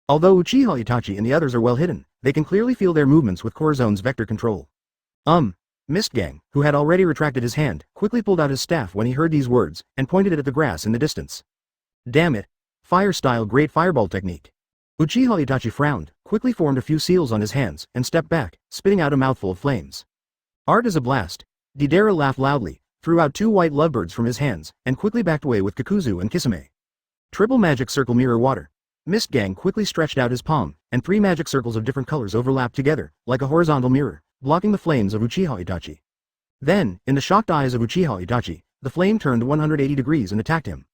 Although Uchiha Itachi and the others are well hidden, they can clearly feel their movements with Corazon's vector control. Mistgang, who had already retracted his hand, quickly pulled out his staff when he heard these words, and pointed it at the grass in the distance. Damn it. Fire-style great fireball technique. Uchiha Itachi frowned, quickly formed a few seals on his hands, and stepped back, spitting out a mouthful of flames. Art is a blast. Deidara laughed loudly, threw out 2 white lovebirds from his hands, and quickly backed away with Kakuzu and Kisame. Triple magic circle mirror water. Mistgang quickly stretched out his palm, and 3 magic circles of different colors overlapped together, like a horizontal mirror, blocking the flames of Uchiha Itachi. Then, in the shocked eyes of Uchiha Itachi, the flame turned 180 degrees and attacked him.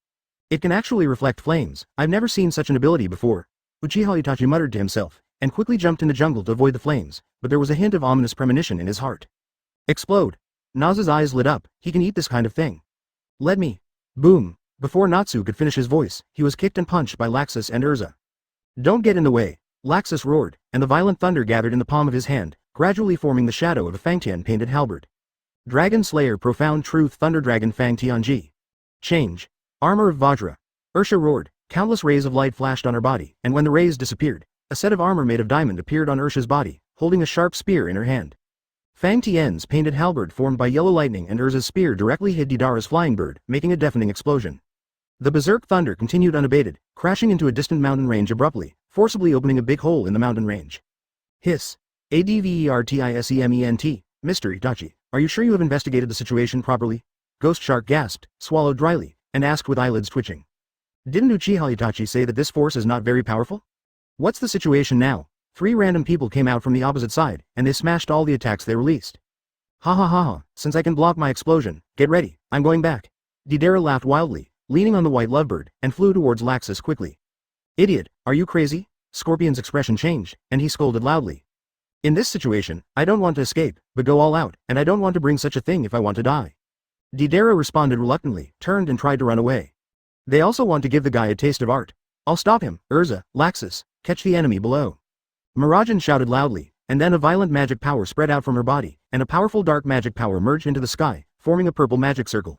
It can actually reflect flames, I've never seen such an ability before, Uchiha Itachi muttered to himself, and quickly jumped in the jungle to avoid the flames, but there was a hint of ominous premonition in his heart. Explode. Naz's eyes lit up, he can eat this kind of thing. Let me. Boom. Before Natsu could finish his voice, he was kicked and punched by Laxus and Urza. Don't get in the way. Laxus roared, and the violent thunder gathered in the palm of his hand, gradually forming the shadow of a Fangtian painted halberd. Dragon Slayer Profound Truth Thunder Dragon Fang Tianji. Change. Armor of Vajra. Ursha roared, countless rays of light flashed on her body, and when the rays disappeared, a set of armor made of diamond appeared on Ursha's body, holding a sharp spear in her hand. Fang Tian's painted halberd formed by yellow lightning and Urza's spear directly hit Didara's flying bird, making a deafening explosion. The berserk thunder continued unabated, crashing into a distant mountain range abruptly, forcibly opening a big hole in the mountain range. Hiss. Advertisement. Mr. Itachi, are you sure you have investigated the situation properly? Ghost Shark gasped, swallowed dryly, and asked with eyelids twitching. Didn't Uchiha Itachi say that this force is not very powerful? What's the situation now? 3 random people came out from the opposite side, and they smashed all the attacks they released. Ha ha ha ha, since I can block my explosion, get ready, I'm going back. Deidara laughed wildly, leaning on the white lovebird, and flew towards Laxus quickly. Idiot, are you crazy? Scorpion's expression changed, and he scolded loudly. In this situation, I don't want to escape, but go all out, and I don't want to bring such a thing if I want to die. Deidara responded reluctantly, turned and tried to run away. They also want to give the guy a taste of art. I'll stop him, Urza, Laxus, catch the enemy below. Mirajan shouted loudly, and then a violent magic power spread out from her body, and a powerful dark magic power merged into the sky, forming a purple magic circle.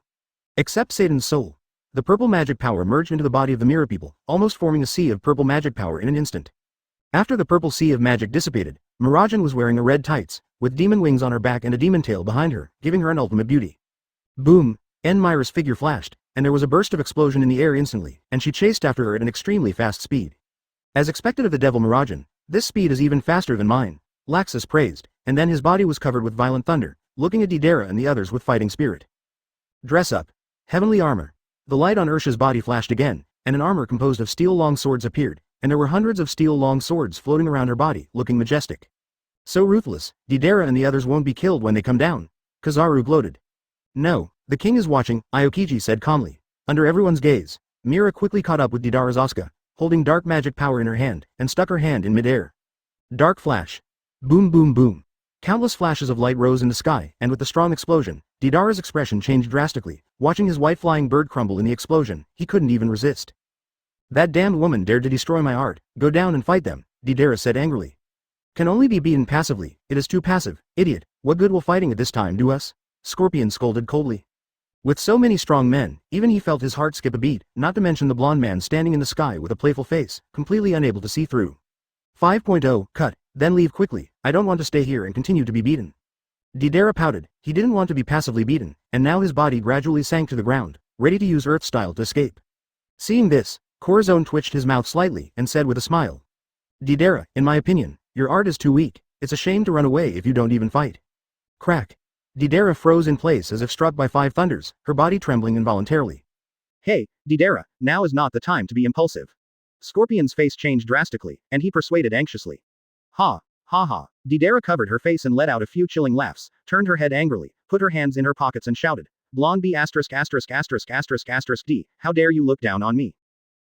Except Satan's soul. The purple magic power merged into the body of the mirror people, almost forming a sea of purple magic power in an instant. After the purple sea of magic dissipated, Mirajan was wearing a red tights, with demon wings on her back and a demon tail behind her, giving her an ultimate beauty. Boom! Myra's figure flashed, and there was a burst of explosion in the air instantly, and she chased after her at an extremely fast speed. As expected of the devil Mirajan, this speed is even faster than mine, Laxus praised, and then his body was covered with violent thunder, looking at Deidara and the others with fighting spirit. Dress up. Heavenly armor. The light on Ursha's body flashed again, and an armor composed of steel long swords appeared, and there were hundreds of steel long swords floating around her body, looking majestic. So ruthless, Deidara and the others won't be killed when they come down. Kizaru gloated. No, the king is watching, Aokiji said calmly. Under everyone's gaze, Mira quickly caught up with Deidara's Asuka, holding dark magic power in her hand, and stuck her hand in midair. Dark flash. Boom boom boom. Countless flashes of light rose in the sky, and with the strong explosion, Deidara's expression changed drastically. Watching his white flying bird crumble in the explosion, he couldn't even resist. That damned woman dared to destroy my art, go down and fight them, Deidara said angrily. Can only be beaten passively, it is too passive, idiot, what good will fighting at this time do us? Scorpion scolded coldly. With so many strong men, even he felt his heart skip a beat, not to mention the blonde man standing in the sky with a playful face, completely unable to see through. 5.0, cut, then leave quickly, I don't want to stay here and continue to be beaten. Deidara pouted, he didn't want to be passively beaten, and now his body gradually sank to the ground, ready to use Earth style to escape. Seeing this, Corazon twitched his mouth slightly and said with a smile. Deidara, in my opinion, your art is too weak, it's a shame to run away if you don't even fight. Crack. Deidara froze in place as if struck by 5 thunders, her body trembling involuntarily. Hey, Deidara, now is not the time to be impulsive. Scorpion's face changed drastically, and he persuaded anxiously. Ha, ha ha. Deidara covered her face and let out a few chilling laughs, turned her head angrily, put her hands in her pockets and shouted, Blonde B*************************** D, how dare you look down on me?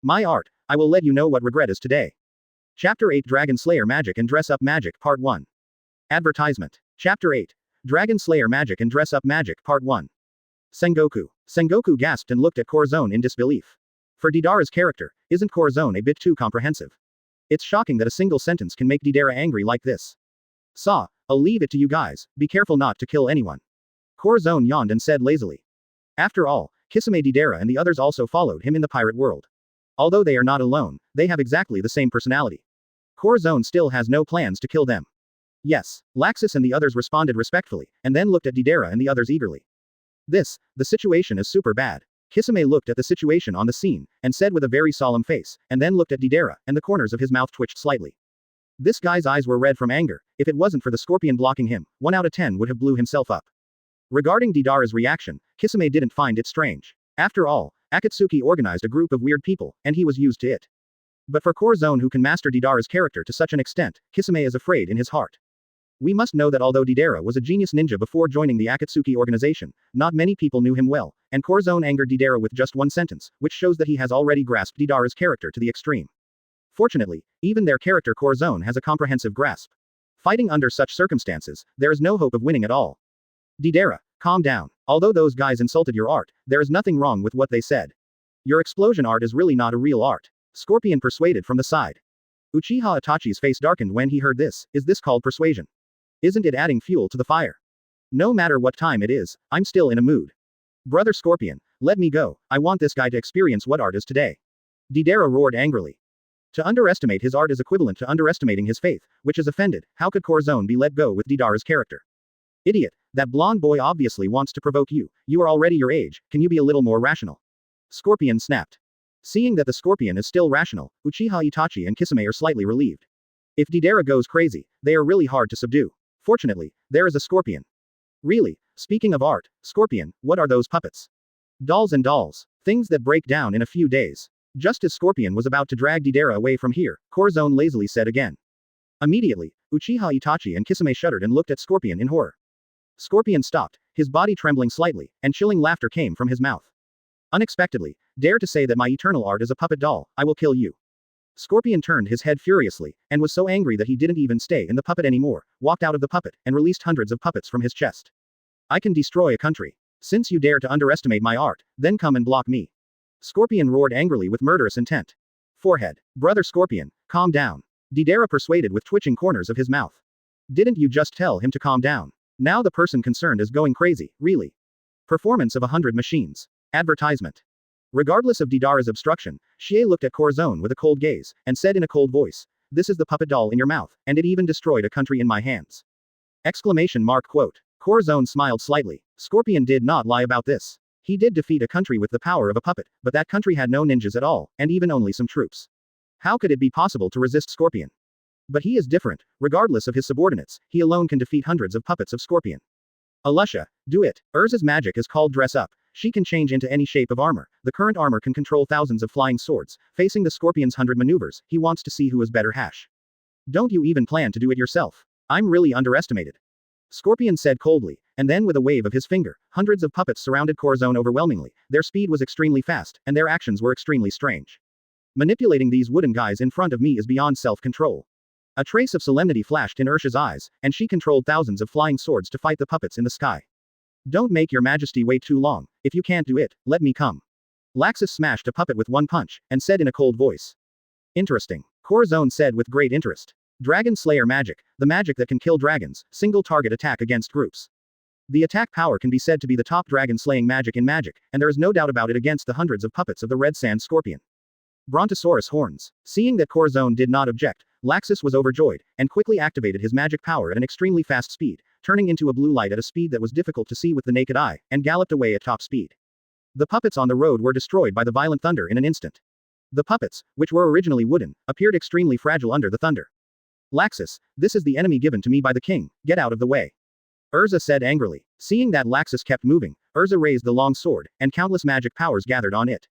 My art, I will let you know what regret is today. Chapter 8 Dragon Slayer Magic and Dress Up Magic Part 1. Advertisement. Chapter 8. Dragon Slayer Magic and Dress Up Magic Part 1. Sengoku. Sengoku gasped and looked at Corazon in disbelief. For Deidara's character, isn't Corazon a bit too comprehensive? It's shocking that a single sentence can make Deidara angry like this. I'll leave it to you guys, be careful not to kill anyone. Corazon yawned and said lazily. After all, Kisame Deidara and the others also followed him in the pirate world. Although they are not alone, they have exactly the same personality. Corazon still has no plans to kill them. Yes, Laxus and the others responded respectfully, and then looked at Deidara and the others eagerly. The situation is super bad. Kisame looked at the situation on the scene, and said with a very solemn face, and then looked at Deidara, and the corners of his mouth twitched slightly. This guy's eyes were red from anger, if it wasn't for the scorpion blocking him, 1 out of 10 would have blew himself up. Regarding Deidara's reaction, Kisame didn't find it strange. After all, Akatsuki organized a group of weird people, and he was used to it. But for Corazon who can master Deidara's character to such an extent, Kisame is afraid in his heart. We must know that although Deidara was a genius ninja before joining the Akatsuki organization, not many people knew him well, and Corazon angered Deidara with just 1 sentence, which shows that he has already grasped Deidara's character to the extreme. Fortunately, even their character Corazon has a comprehensive grasp. Fighting under such circumstances, there is no hope of winning at all. Deidara, calm down. Although those guys insulted your art, there is nothing wrong with what they said. Your explosion art is really not a real art. Scorpion persuaded from the side. Uchiha Itachi's face darkened when he heard this. Is this called persuasion? Isn't it adding fuel to the fire? No matter what time it is, I'm still in a mood. Brother Scorpion, let me go, I want this guy to experience what art is today. Deidara roared angrily. To underestimate his art is equivalent to underestimating his faith, which is offended. How could Corazon be let go with Deidara's character? Idiot, that blonde boy obviously wants to provoke you. You are already your age, can you be a little more rational? Scorpion snapped. Seeing that the scorpion is still rational, Uchiha Itachi and Kisame are slightly relieved. If Deidara goes crazy, they are really hard to subdue. Fortunately, there is a scorpion. Really, speaking of art, Scorpion, what are those puppets? Dolls and dolls. Things that break down in a few days. Just as Scorpion was about to drag Deidara away from here, Corazon lazily said again. Immediately, Uchiha Itachi and Kisame shuddered and looked at Scorpion in horror. Scorpion stopped, his body trembling slightly, and chilling laughter came from his mouth. Unexpectedly, dare to say that my eternal art is a puppet doll, I will kill you. Scorpion turned his head furiously, and was so angry that he didn't even stay in the puppet anymore, walked out of the puppet, and released hundreds of puppets from his chest. I can destroy a country. Since you dare to underestimate my art, then come and block me. Scorpion roared angrily with murderous intent. Forehead. Brother Scorpion, calm down. Deidara persuaded with twitching corners of his mouth. Didn't you just tell him to calm down? Now the person concerned is going crazy, really. Performance of 100 machines. Advertisement. Regardless of Deidara's obstruction, Xie looked at Corazon with a cold gaze, and said in a cold voice, this is the puppet doll in your mouth, and it even destroyed a country in my hands. Exclamation mark quote. Corazon smiled slightly. Scorpion did not lie about this. He did defeat a country with the power of a puppet, but that country had no ninjas at all, and even only some troops. How could it be possible to resist Scorpion? But he is different. Regardless of his subordinates, he alone can defeat hundreds of puppets of Scorpion. Alusha, do it. Urza's magic is called dress up. She can change into any shape of armor. The current armor can control thousands of flying swords. Facing the Scorpion's 100 maneuvers, he wants to see who is better hash. Don't you even plan to do it yourself? I'm really underestimated. Scorpion said coldly, and then with a wave of his finger, hundreds of puppets surrounded Corazon overwhelmingly. Their speed was extremely fast, and their actions were extremely strange. Manipulating these wooden guys in front of me is beyond self-control. A trace of solemnity flashed in Ursha's eyes, and she controlled thousands of flying swords to fight the puppets in the sky. Don't make your majesty wait too long. If you can't do it, let me come. Laxus smashed a puppet with one punch, and said in a cold voice. Interesting. Corazon said with great interest. Dragon Slayer magic, the magic that can kill dragons, single target attack against groups. The attack power can be said to be the top dragon slaying magic in magic, and there is no doubt about it against the hundreds of puppets of the Red Sand Scorpion. Brontosaurus horns. Seeing that Corazon did not object, Laxus was overjoyed, and quickly activated his magic power at an extremely fast speed, turning into a blue light at a speed that was difficult to see with the naked eye, and galloped away at top speed. The puppets on the road were destroyed by the violent thunder in an instant. The puppets, which were originally wooden, appeared extremely fragile under the thunder. Laxus, this is the enemy given to me by the king, get out of the way. Urza said angrily. Seeing that Laxus kept moving, Urza raised the long sword, and countless magic powers gathered on it.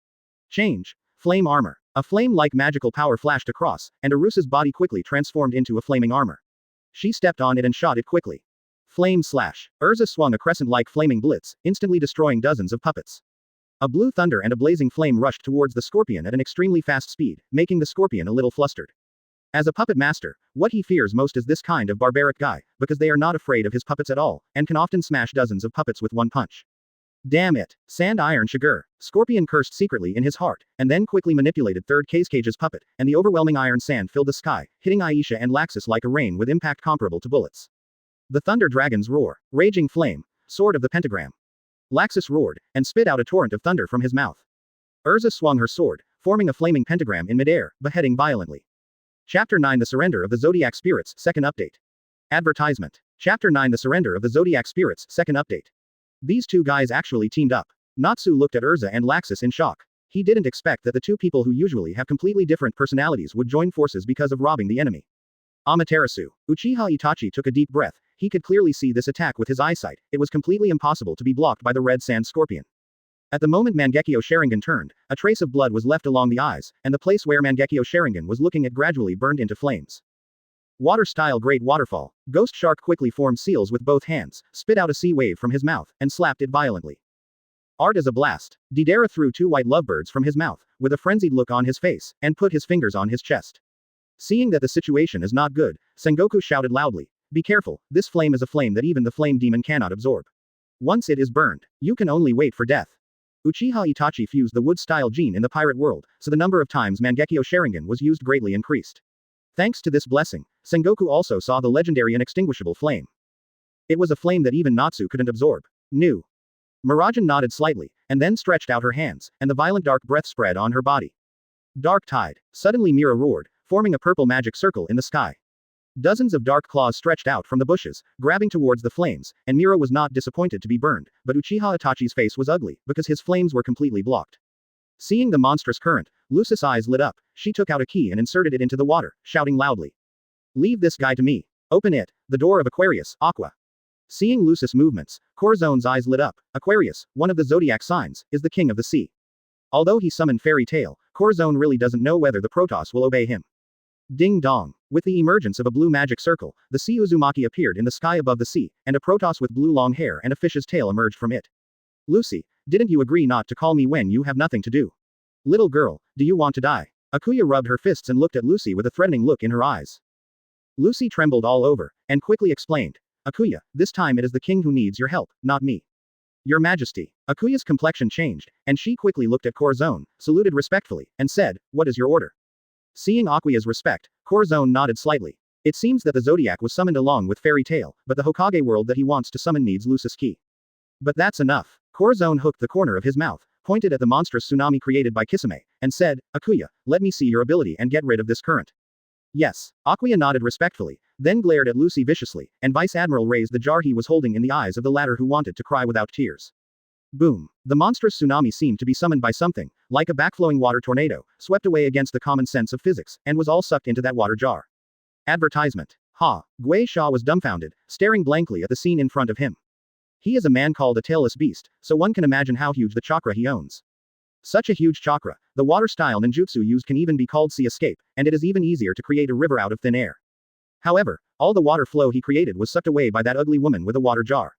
Change. Flame armor. A flame-like magical power flashed across, and Ursa's body quickly transformed into a flaming armor. She stepped on it and shot it quickly. Flame slash. Urza swung a crescent-like flaming blitz, instantly destroying dozens of puppets. A blue thunder and a blazing flame rushed towards the Scorpion at an extremely fast speed, making the Scorpion a little flustered. As a puppet master, what he fears most is this kind of barbaric guy, because they are not afraid of his puppets at all, and can often smash dozens of puppets with one punch. Damn it. Sand Iron Shigur. Scorpion cursed secretly in his heart, and then quickly manipulated Third Cage's puppet, and the overwhelming iron sand filled the sky, hitting Aisha and Laxus like a rain with impact comparable to bullets. The Thunder Dragon's roar. Raging flame. Sword of the pentagram. Laxus roared, and spit out a torrent of thunder from his mouth. Urza swung her sword, forming a flaming pentagram in midair, beheading violently. Chapter 9 The Surrender of the Zodiac Spirits, Second Update. Advertisement. Chapter 9 The Surrender of the Zodiac Spirits, Second Update. These two guys actually teamed up. Natsu looked at Urza and Laxus in shock. He didn't expect that the two people who usually have completely different personalities would join forces because of robbing the enemy. Amaterasu. Uchiha Itachi took a deep breath. He could clearly see this attack with his eyesight. It was completely impossible to be blocked by the Red Sand Scorpion. At the moment Mangekyo Sharingan turned, a trace of blood was left along the eyes, and the place where Mangekyo Sharingan was looking at gradually burned into flames. Water-style Great Waterfall. Ghost Shark quickly formed seals with both hands, spit out a sea wave from his mouth, and slapped it violently. Art is a blast. Deidara threw two white lovebirds from his mouth, with a frenzied look on his face, and put his fingers on his chest. Seeing that the situation is not good, Sengoku shouted loudly, "Be careful, this flame is a flame that even the flame demon cannot absorb. Once it is burned, you can only wait for death." Uchiha Itachi fused the wood-style gene in the pirate world, so the number of times Mangekyo Sharingan was used greatly increased. Thanks to this blessing, Sengoku also saw the legendary inextinguishable flame. It was a flame that even Natsu couldn't absorb. New. Mirajan nodded slightly, and then stretched out her hands, and the violent dark breath spread on her body. Dark Tide. Suddenly Mira roared, forming a purple magic circle in the sky. Dozens of dark claws stretched out from the bushes, grabbing towards the flames, and Mira was not disappointed to be burned, but Uchiha Itachi's face was ugly, because his flames were completely blocked. Seeing the monstrous current, Lucis' eyes lit up. She took out a key and inserted it into the water, shouting loudly. Leave this guy to me. Open it, the door of Aquarius, Aqua. Seeing Lucis' movements, Corazon's eyes lit up. Aquarius, one of the zodiac signs, is the king of the sea. Although he summoned Fairy Tail, Corazon really doesn't know whether the Protoss will obey him. Ding dong. With the emergence of a blue magic circle, the sea Uzumaki appeared in the sky above the sea, and a Protoss with blue long hair and a fish's tail emerged from it. Lucy, didn't you agree not to call me when you have nothing to do? Little girl, do you want to die? Akuya rubbed her fists and looked at Lucy with a threatening look in her eyes. Lucy trembled all over, and quickly explained. Akuya, this time it is the king who needs your help, not me. Your Majesty. Akuya's complexion changed, and she quickly looked at Corazon, saluted respectfully, and said, what is your order? Seeing Akuya's respect, Corazon nodded slightly. It seems that the Zodiac was summoned along with Fairy Tail, but the Hokage world that he wants to summon needs Lucis' key. But that's enough. Corazon hooked the corner of his mouth, pointed at the monstrous tsunami created by Kisame, and said, Akuya, let me see your ability and get rid of this current. Yes. Akuya nodded respectfully, then glared at Lucy viciously, and Vice Admiral raised the jar he was holding in the eyes of the latter who wanted to cry without tears. Boom. The monstrous tsunami seemed to be summoned by something, like a backflowing water tornado, swept away against the common sense of physics, and was all sucked into that water jar. Advertisement. Ha. Gui Sha was dumbfounded, staring blankly at the scene in front of him. He is a man called a tailless beast, so one can imagine how huge the chakra he owns. Such a huge chakra, the water-style ninjutsu used can even be called sea escape, and it is even easier to create a river out of thin air. However, all the water flow he created was sucked away by that ugly woman with a water jar.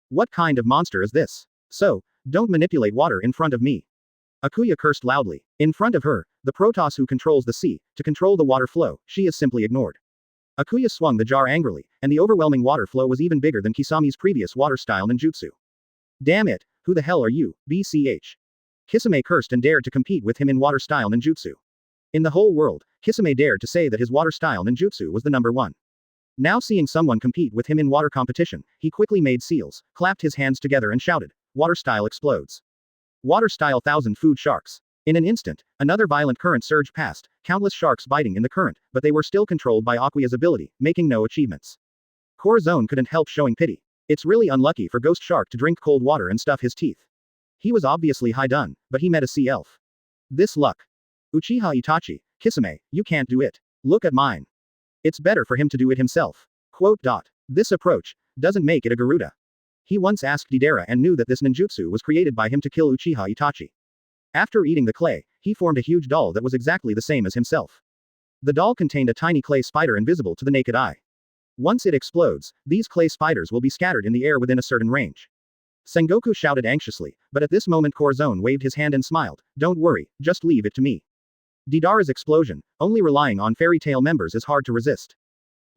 What kind of monster is this? So, don't manipulate water in front of me. Akuya cursed loudly. In front of her, the Protoss who controls the sea, to control the water flow, she is simply ignored. Akuya swung the jar angrily, and the overwhelming water flow was even bigger than Kisami's previous water-style ninjutsu. Damn it, who the hell are you, BCH? Kisame cursed and dared to compete with him in water-style ninjutsu. In the whole world, Kisame dared to say that his water-style ninjutsu was the number one. Now seeing someone compete with him in water competition, he quickly made seals, clapped his hands together and shouted, water-style explodes. Water-style 1,000 food sharks. In an instant, another violent current surged past, countless sharks biting in the current, but they were still controlled by Akuya's ability, making no achievements. Corazon couldn't help showing pity. It's really unlucky for Ghost Shark to drink cold water and stuff his teeth. He was obviously high done, but he met a sea elf. This luck. Uchiha Itachi, Kisame, you can't do it. Look at mine. It's better for him to do it himself. Quote. This approach doesn't make it a Garuda. He once asked Deidara and knew that this ninjutsu was created by him to kill Uchiha Itachi. After eating the clay, he formed a huge doll that was exactly the same as himself. The doll contained a tiny clay spider invisible to the naked eye. Once it explodes, these clay spiders will be scattered in the air within a certain range. Sengoku shouted anxiously, but at this moment Corazon waved his hand and smiled, don't worry, just leave it to me. Deidara's explosion, only relying on Fairy Tail members is hard to resist.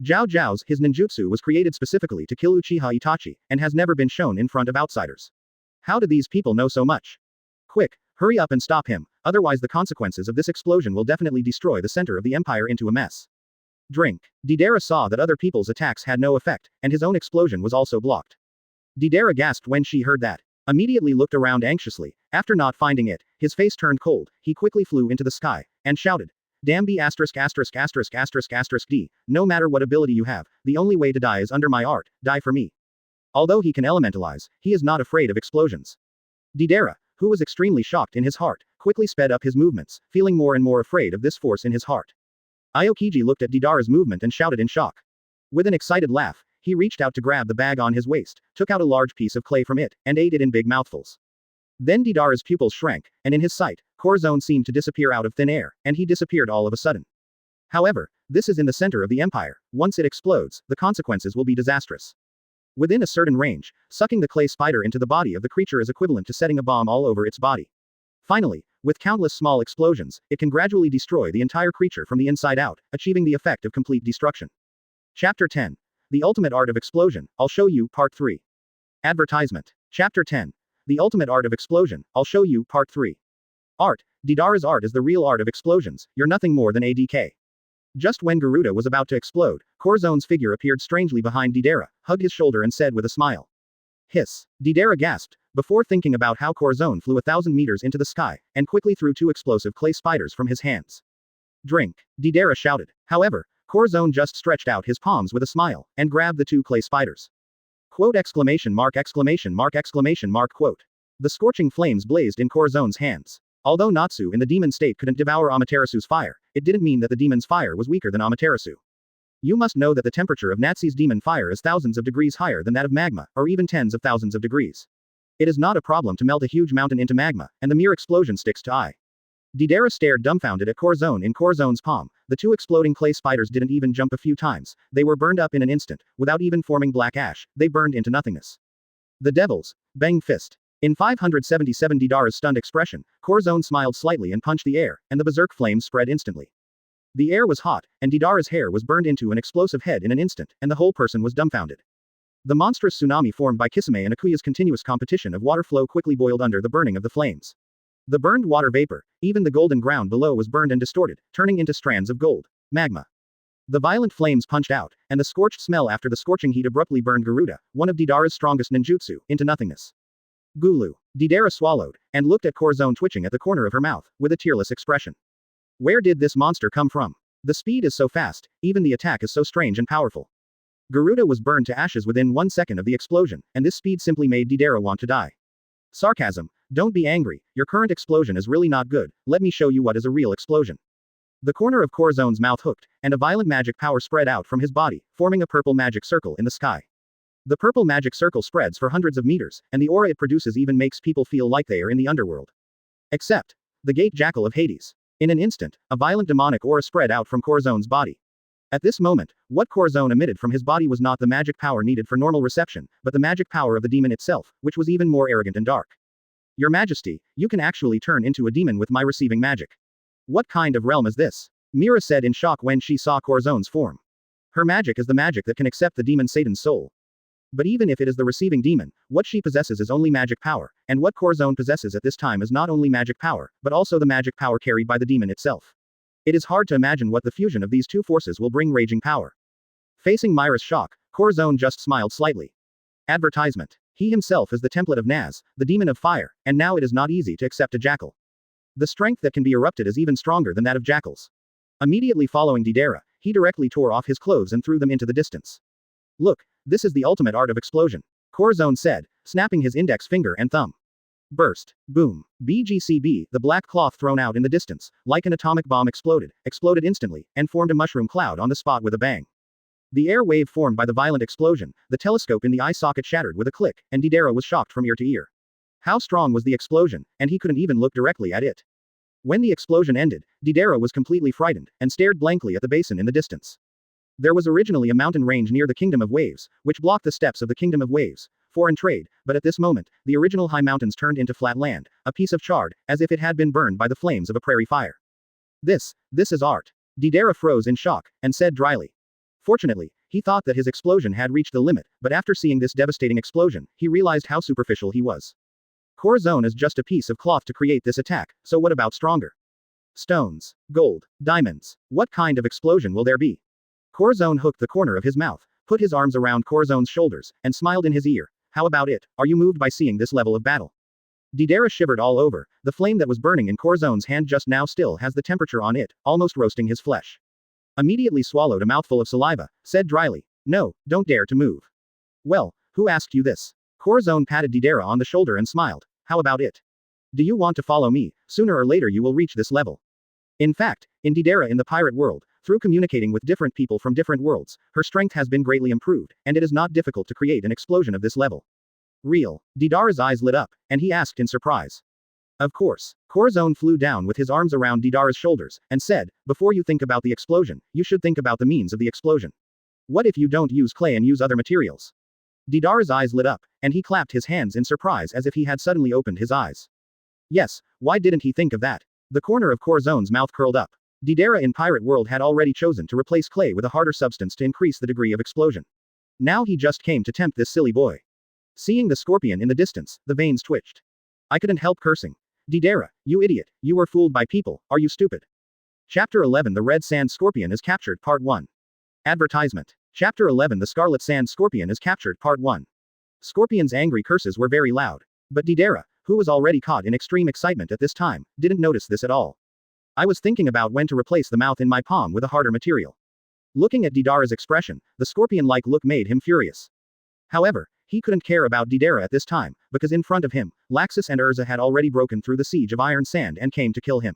Zhao Zhao's, his ninjutsu was created specifically to kill Uchiha Itachi, and has never been shown in front of outsiders. How did these people know so much? Quick, hurry up and stop him, otherwise the consequences of this explosion will definitely destroy the center of the empire into a mess. Drink. Deidara saw that other people's attacks had no effect, and his own explosion was also blocked. Deidara gasped when she heard that. Immediately looked around anxiously. After not finding it, his face turned cold, he quickly flew into the sky, and shouted. Damn B***************** D. No matter what ability you have, the only way to die is under my art, die for me. Although he can elementalize, he is not afraid of explosions. Deidara, who was extremely shocked in his heart, quickly sped up his movements, feeling more and more afraid of this force in his heart. Aokiji looked at Deidara's movement and shouted in shock. With an excited laugh, he reached out to grab the bag on his waist, took out a large piece of clay from it, and ate it in big mouthfuls. Then Deidara's pupils shrank, and in his sight, Corazon seemed to disappear out of thin air, and he disappeared all of a sudden. However, this is in the center of the empire. Once it explodes, the consequences will be disastrous. Within a certain range, sucking the clay spider into the body of the creature is equivalent to setting a bomb all over its body. Finally, with countless small explosions, it can gradually destroy the entire creature from the inside out, achieving the effect of complete destruction. Chapter 10. The Ultimate Art of Explosion, I'll show you, Part 3. Advertisement. Chapter 10. The Ultimate Art of Explosion, I'll show you, Part 3. Art. Deidara's art is the real art of explosions, you're nothing more than a DK. Just when Garuda was about to explode, Corazon's figure appeared strangely behind Deidara, hugged his shoulder and said with a smile. Hiss. Deidara gasped, before thinking about how Corazon flew 1,000 meters into the sky, and quickly threw 2 explosive clay spiders from his hands. Drink. Deidara shouted. However, Corazon just stretched out his palms with a smile, and grabbed the two clay spiders. Quote exclamation mark exclamation mark exclamation mark quote. The scorching flames blazed in Corazon's hands. Although Natsu in the demon state couldn't devour Amaterasu's fire, it didn't mean that the demon's fire was weaker than Amaterasu. You must know that the temperature of Natsu's demon fire is thousands of degrees higher than that of magma, or even tens of thousands of degrees. It is not a problem to melt a huge mountain into magma, and the mere explosion sticks to eye. Deidara stared dumbfounded at Corazon in Corazon's palm. The two exploding clay spiders didn't even jump a few times, they were burned up in an instant, without even forming black ash, they burned into nothingness. The devils! Bang fist! In 577 Deidara's stunned expression, Corazon smiled slightly and punched the air, and the berserk flames spread instantly. The air was hot, and Deidara's hair was burned into an explosive head in an instant, and the whole person was dumbfounded. The monstrous tsunami formed by Kisame and Akuya's continuous competition of water flow quickly boiled under the burning of the flames. The burned water vapor, even the golden ground below was burned and distorted, turning into strands of gold. Magma. The violent flames punched out, and the scorched smell after the scorching heat abruptly burned Garuda, one of Deidara's strongest ninjutsu, into nothingness. Gulu. Deidara swallowed, and looked at Corazon twitching at the corner of her mouth, with a tearless expression. Where did this monster come from? The speed is so fast, even the attack is so strange and powerful. Garuda was burned to ashes within 1 second of the explosion, and this speed simply made Deidara want to die. Sarcasm. Don't be angry, your current explosion is really not good, let me show you what is a real explosion. The corner of Corazon's mouth hooked, and a violent magic power spread out from his body, forming a purple magic circle in the sky. The purple magic circle spreads for hundreds of meters, and the aura it produces even makes people feel like they are in the underworld. Except the gate jackal of Hades. In an instant, a violent demonic aura spread out from Corazon's body. At this moment, what Corazon emitted from his body was not the magic power needed for normal reception, but the magic power of the demon itself, which was even more arrogant and dark. Your Majesty, you can actually turn into a demon with my receiving magic. What kind of realm is this? Mira said in shock when she saw Corazon's form. Her magic is the magic that can accept the demon Satan's soul. But even if it is the receiving demon, what she possesses is only magic power, and what Corazon possesses at this time is not only magic power, but also the magic power carried by the demon itself. It is hard to imagine what the fusion of these two forces will bring raging power. Facing Mira's shock, Corazon just smiled slightly. Advertisement. He himself is the template of Naz, the demon of fire, and now it is not easy to accept a jackal. The strength that can be erupted is even stronger than that of jackals. Immediately following Deidara, he directly tore off his clothes and threw them into the distance. Look, this is the ultimate art of explosion, Corazon said, snapping his index finger and thumb. Burst. Boom. BGCB, the black cloth thrown out in the distance, like an atomic bomb exploded instantly, and formed a mushroom cloud on the spot with a bang. The air wave formed by the violent explosion, the telescope in the eye socket shattered with a click, and Deidara was shocked from ear to ear. How strong was the explosion, and he couldn't even look directly at it. When the explosion ended, Deidara was completely frightened, and stared blankly at the basin in the distance. There was originally a mountain range near the Kingdom of Waves, which blocked the steps of the Kingdom of Waves, foreign trade, but at this moment, the original high mountains turned into flat land, a piece of charred, as if it had been burned by the flames of a prairie fire. This is art. Deidara froze in shock, and said dryly. Fortunately, he thought that his explosion had reached the limit, but after seeing this devastating explosion, he realized how superficial he was. Corazon is just a piece of cloth to create this attack, so what about stronger? Stones, gold, diamonds, what kind of explosion will there be? Corazon hooked the corner of his mouth, put his arms around Corazon's shoulders, and smiled in his ear. How about it, are you moved by seeing this level of battle? Deidara shivered all over, the flame that was burning in Corazon's hand just now still has the temperature on it, almost roasting his flesh. Immediately swallowed a mouthful of saliva, said dryly, no, don't dare to move. Well, who asked you this? Corazon patted Deidara on the shoulder and smiled, how about it? Do you want to follow me? Sooner or later you will reach this level. In fact, in Deidara in the pirate world, through communicating with different people from different worlds, her strength has been greatly improved, and it is not difficult to create an explosion of this level. Real. Deidara's eyes lit up, and he asked in surprise. Of course. Corazon flew down with his arms around Deidara's shoulders, and said, before you think about the explosion, you should think about the means of the explosion. What if you don't use clay and use other materials? Deidara's eyes lit up, and he clapped his hands in surprise as if he had suddenly opened his eyes. Yes, why didn't he think of that? The corner of Corazon's mouth curled up. Deidara in Pirate World had already chosen to replace clay with a harder substance to increase the degree of explosion. Now he just came to tempt this silly boy. Seeing the scorpion in the distance, the veins twitched. I couldn't help cursing. Deidara, you idiot, you were fooled by people, are you stupid? Chapter 11 The Red Sand Scorpion is Captured Part 1. Advertisement. Chapter 11 The Scarlet Sand Scorpion is Captured Part 1. Scorpion's angry curses were very loud. But Deidara, who was already caught in extreme excitement at this time, didn't notice this at all. I was thinking about when to replace the mouth in my palm with a harder material. Looking at Didara's expression, the scorpion-like look made him furious. However, he couldn't care about Didara at this time, because in front of him, Laxus and Urza had already broken through the siege of Iron Sand and came to kill him.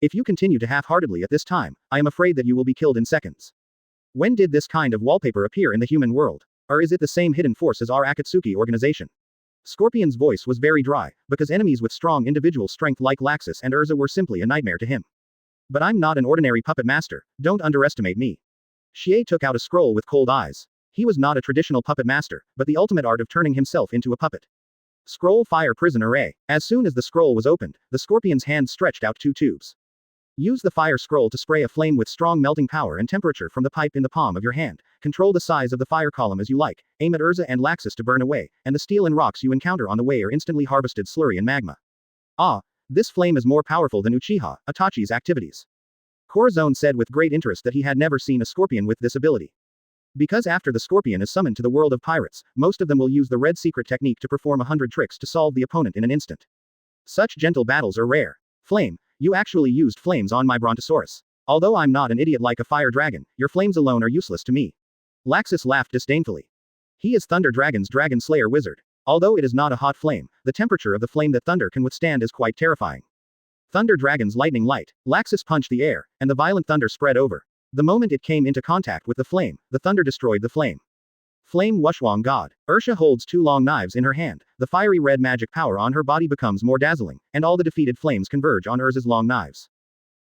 If you continue to half-heartedly at this time, I am afraid that you will be killed in seconds. When did this kind of wallpaper appear in the human world? Or is it the same hidden force as our Akatsuki organization? Scorpion's voice was very dry, because enemies with strong individual strength like Laxus and Urza were simply a nightmare to him. But I'm not an ordinary puppet master, don't underestimate me. Xie took out a scroll with cold eyes. He was not a traditional puppet master, but the ultimate art of turning himself into a puppet. Scroll Fire Prison Array. As soon as the scroll was opened, the scorpion's hand stretched out 2 tubes. Use the fire scroll to spray a flame with strong melting power and temperature from the pipe in the palm of your hand. Control the size of the fire column as you like, aim at Urza and Laxus to burn away, and the steel and rocks you encounter on the way are instantly harvested slurry and magma. Ah, this flame is more powerful than Uchiha Itachi's activities. Corazon said with great interest that he had never seen a scorpion with this ability. Because after the scorpion is summoned to the world of pirates, most of them will use the red secret technique to perform 100 tricks to solve the opponent in an instant. Such gentle battles are rare. Flame, you actually used flames on my Brontosaurus. Although I'm not an idiot like a fire dragon, your flames alone are useless to me. Laxus laughed disdainfully. He is Thunder Dragon's Dragon Slayer wizard. Although it is not a hot flame, the temperature of the flame that thunder can withstand is quite terrifying. Thunder Dragon's lightning light. Laxus punched the air, and the violent thunder spread over. The moment it came into contact with the flame, the thunder destroyed the flame. Flame Wushwang God. Ursha holds 2 long knives in her hand, the fiery red magic power on her body becomes more dazzling, and all the defeated flames converge on Urza's long knives.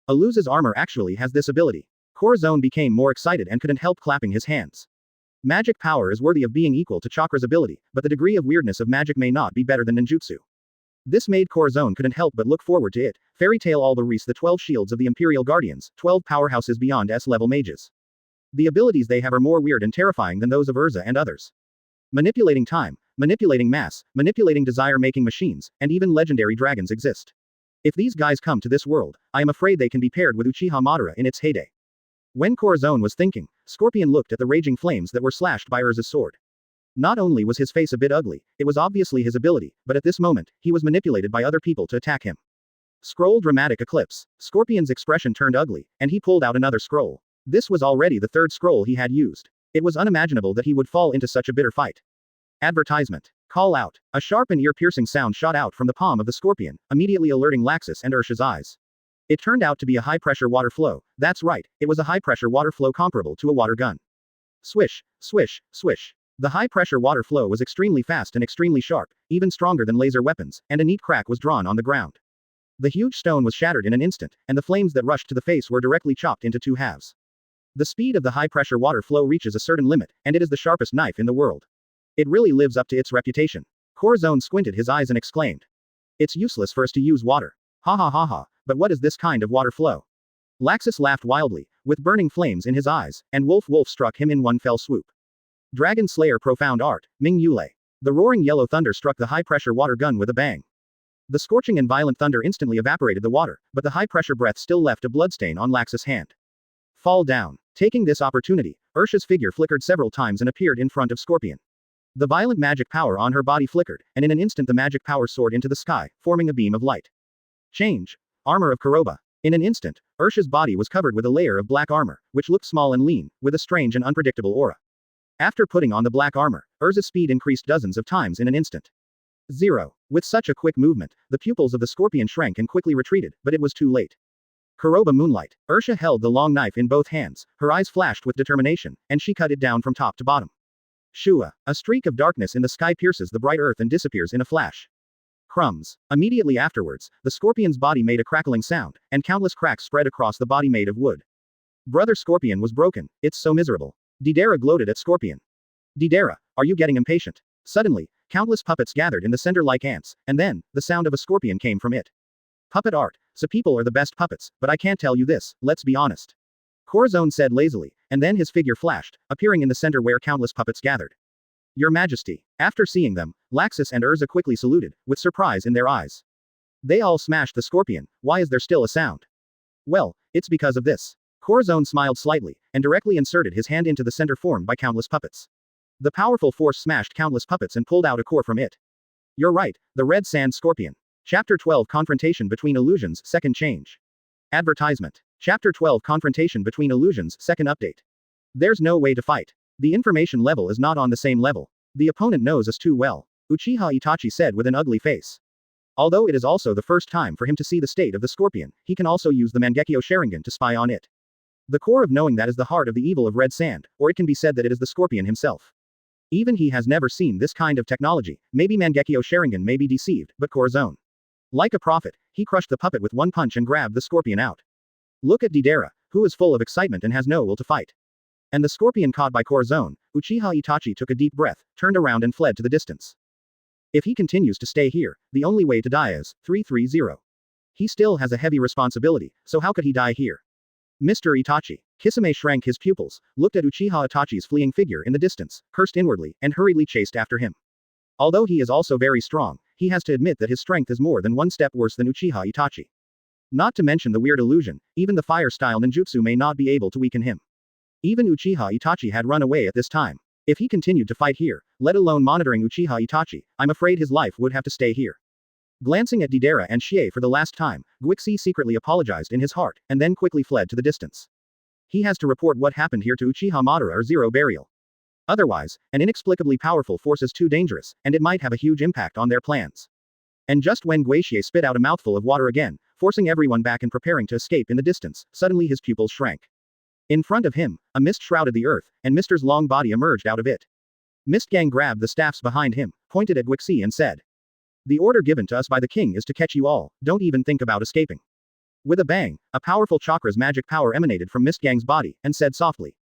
Aluz's armor actually has this ability. Corazon became more excited and couldn't help clapping his hands. Magic power is worthy of being equal to Chakra's ability, but the degree of weirdness of magic may not be better than ninjutsu. This made Corazon couldn't help but look forward to it. Fairy Tale All the Reese the 12 shields of the Imperial Guardians, 12 powerhouses beyond S-level mages. The abilities they have are more weird and terrifying than those of Urza and others. Manipulating time, manipulating mass, manipulating desire-making machines, and even legendary dragons exist. If these guys come to this world, I am afraid they can be paired with Uchiha Madara in its heyday. When Corazon was thinking, Scorpion looked at the raging flames that were slashed by Urza's sword. Not only was his face a bit ugly, it was obviously his ability, but at this moment, he was manipulated by other people to attack him. Scroll Dramatic Eclipse. Scorpion's expression turned ugly, and he pulled out another scroll. This was already the 3rd scroll he had used. It was unimaginable that he would fall into such a bitter fight. Advertisement. Call out. A sharp and ear-piercing sound shot out from the palm of the scorpion, immediately alerting Laxus and Ursha's eyes. It turned out to be a high-pressure water flow. That's right, it was a high-pressure water flow comparable to a water gun. Swish, swish, swish. The high-pressure water flow was extremely fast and extremely sharp, even stronger than laser weapons, and a neat crack was drawn on the ground. The huge stone was shattered in an instant, and the flames that rushed to the face were directly chopped into 2 halves. The speed of the high-pressure water flow reaches a certain limit, and it is the sharpest knife in the world. It really lives up to its reputation. Corazon squinted his eyes and exclaimed. It's useless for us to use water. Ha ha ha ha, but what is this kind of water flow? Laxus laughed wildly, with burning flames in his eyes, and Wolf struck him in one fell swoop. Dragon Slayer Profound Art, Ming Yule. The roaring yellow thunder struck the high-pressure water gun with a bang. The scorching and violent thunder instantly evaporated the water, but the high-pressure breath still left a bloodstain on Laxus' hand. Fall down. Taking this opportunity, Ursha's figure flickered several times and appeared in front of Scorpion. The violent magic power on her body flickered, and in an instant the magic power soared into the sky, forming a beam of light. Change. Armor of Kuroba. In an instant, Ursha's body was covered with a layer of black armor, which looked small and lean, with a strange and unpredictable aura. After putting on the black armor, Urza's speed increased dozens of times in an instant. 0. With such a quick movement, the pupils of the scorpion shrank and quickly retreated, but it was too late. Kuroba Moonlight. Ursha held the long knife in both hands, her eyes flashed with determination, and she cut it down from top to bottom. Shua. A streak of darkness in the sky pierces the bright earth and disappears in a flash. Crumbs. Immediately afterwards, the scorpion's body made a crackling sound, and countless cracks spread across the body made of wood. Brother Scorpion was broken, it's so miserable. Didara gloated at Scorpion. Didara, are you getting impatient? Suddenly, countless puppets gathered in the center like ants, and then, the sound of a scorpion came from it. Puppet art. So people are the best puppets, but I can't tell you this, let's be honest. Corazon said lazily, and then his figure flashed, appearing in the center where countless puppets gathered. Your Majesty. After seeing them, Laxus and Urza quickly saluted, with surprise in their eyes. They all smashed the scorpion, why is there still a sound? Well, it's because of this. Corazon smiled slightly, and directly inserted his hand into the center formed by countless puppets. The powerful force smashed countless puppets and pulled out a core from it. You're right, the Red Sand Scorpion. Chapter 12 Confrontation Between Illusions, Second Change. Advertisement. Chapter 12 Confrontation Between Illusions, Second Update. There's no way to fight. The information level is not on the same level. The opponent knows us too well, Uchiha Itachi said with an ugly face. Although it is also the first time for him to see the state of the scorpion, he can also use the Mangekyo Sharingan to spy on it. The core of knowing that is the heart of the evil of red sand, or it can be said that it is the scorpion himself. Even he has never seen this kind of technology, maybe Mangekyo Sharingan may be deceived, but Corazon. Like a prophet, he crushed the puppet with one punch and grabbed the scorpion out. Look at Deidara, who is full of excitement and has no will to fight. And the scorpion caught by Corazon, Uchiha Itachi took a deep breath, turned around and fled to the distance. If he continues to stay here, the only way to die is 330. He still has a heavy responsibility, so how could he die here? Mr. Itachi. Kisame shrank his pupils, looked at Uchiha Itachi's fleeing figure in the distance, cursed inwardly, and hurriedly chased after him. Although he is also very strong, he has to admit that his strength is more than one step worse than Uchiha Itachi. Not to mention the weird illusion, even the fire-style ninjutsu may not be able to weaken him. Even Uchiha Itachi had run away at this time. If he continued to fight here, let alone monitoring Uchiha Itachi, I'm afraid his life would have to stay here. Glancing at Deidara and Shie for the last time, Guixi secretly apologized in his heart, and then quickly fled to the distance. He has to report what happened here to Uchiha Madara or Zero Burial. Otherwise, an inexplicably powerful force is too dangerous, and it might have a huge impact on their plans. And just when Guixi spit out a mouthful of water again, forcing everyone back and preparing to escape in the distance, suddenly his pupils shrank. In front of him, a mist shrouded the earth, and Mister's long body emerged out of it. Mistgang grabbed the staffs behind him, pointed at Guixi and said, "The order given to us by the king is to catch you all, don't even think about escaping." With a bang, a powerful chakra's magic power emanated from Mistgang's body, and said softly,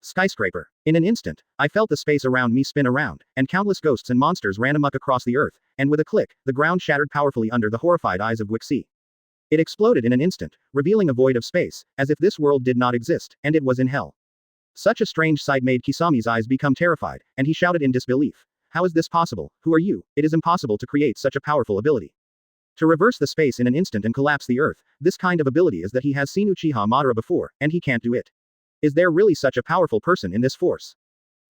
"Skyscraper." In an instant, I felt the space around me spin around, and countless ghosts and monsters ran amok across the earth, and with a click, the ground shattered powerfully under the horrified eyes of Guixi. It exploded in an instant, revealing a void of space, as if this world did not exist, and it was in hell. Such a strange sight made Kisami's eyes become terrified, and he shouted in disbelief, "How is this possible? Who are you? It is impossible to create such a powerful ability. To reverse the space in an instant and collapse the earth, this kind of ability is that he has seen Uchiha Madara before, and he can't do it. Is there really such a powerful person in this force?"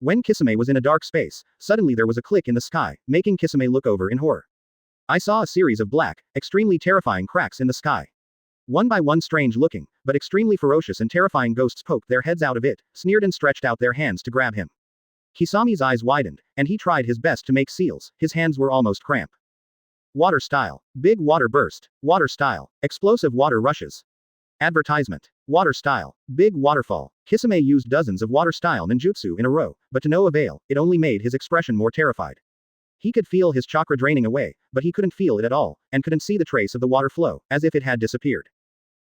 When Kisame was in a dark space, suddenly there was a click in the sky, making Kisame look over in horror. I saw a series of black, extremely terrifying cracks in the sky. One by one strange-looking, but extremely ferocious and terrifying ghosts poked their heads out of it, sneered and stretched out their hands to grab him. Kisami's eyes widened, and he tried his best to make seals, his hands were almost cramp. Water style. Big water burst. Water style. Explosive water rushes. Advertisement. Water style. Big waterfall. Kisame used dozens of water style ninjutsu in a row, but to no avail, it only made his expression more terrified. He could feel his chakra draining away, but he couldn't feel it at all, and couldn't see the trace of the water flow, as if it had disappeared.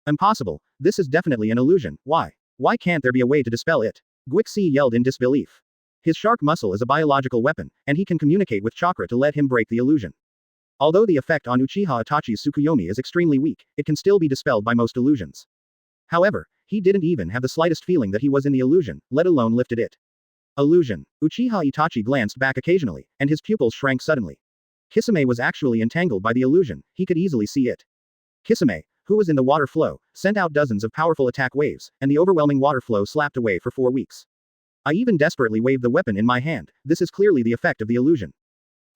Impossible. This is definitely an illusion. Why? Why can't there be a way to dispel it? Guixi yelled in disbelief. His shark muscle is a biological weapon, and he can communicate with chakra to let him break the illusion. Although the effect on Uchiha Itachi's Tsukuyomi is extremely weak, it can still be dispelled by most illusions. However, he didn't even have the slightest feeling that he was in the illusion, let alone lifted it. Illusion. Uchiha Itachi glanced back occasionally, and his pupils shrank suddenly. Kisame was actually entangled by the illusion, he could easily see it. Kisame, who was in the water flow, sent out dozens of powerful attack waves, and the overwhelming water flow slapped away for 4 weeks. I even desperately waved the weapon in my hand, this is clearly the effect of the illusion.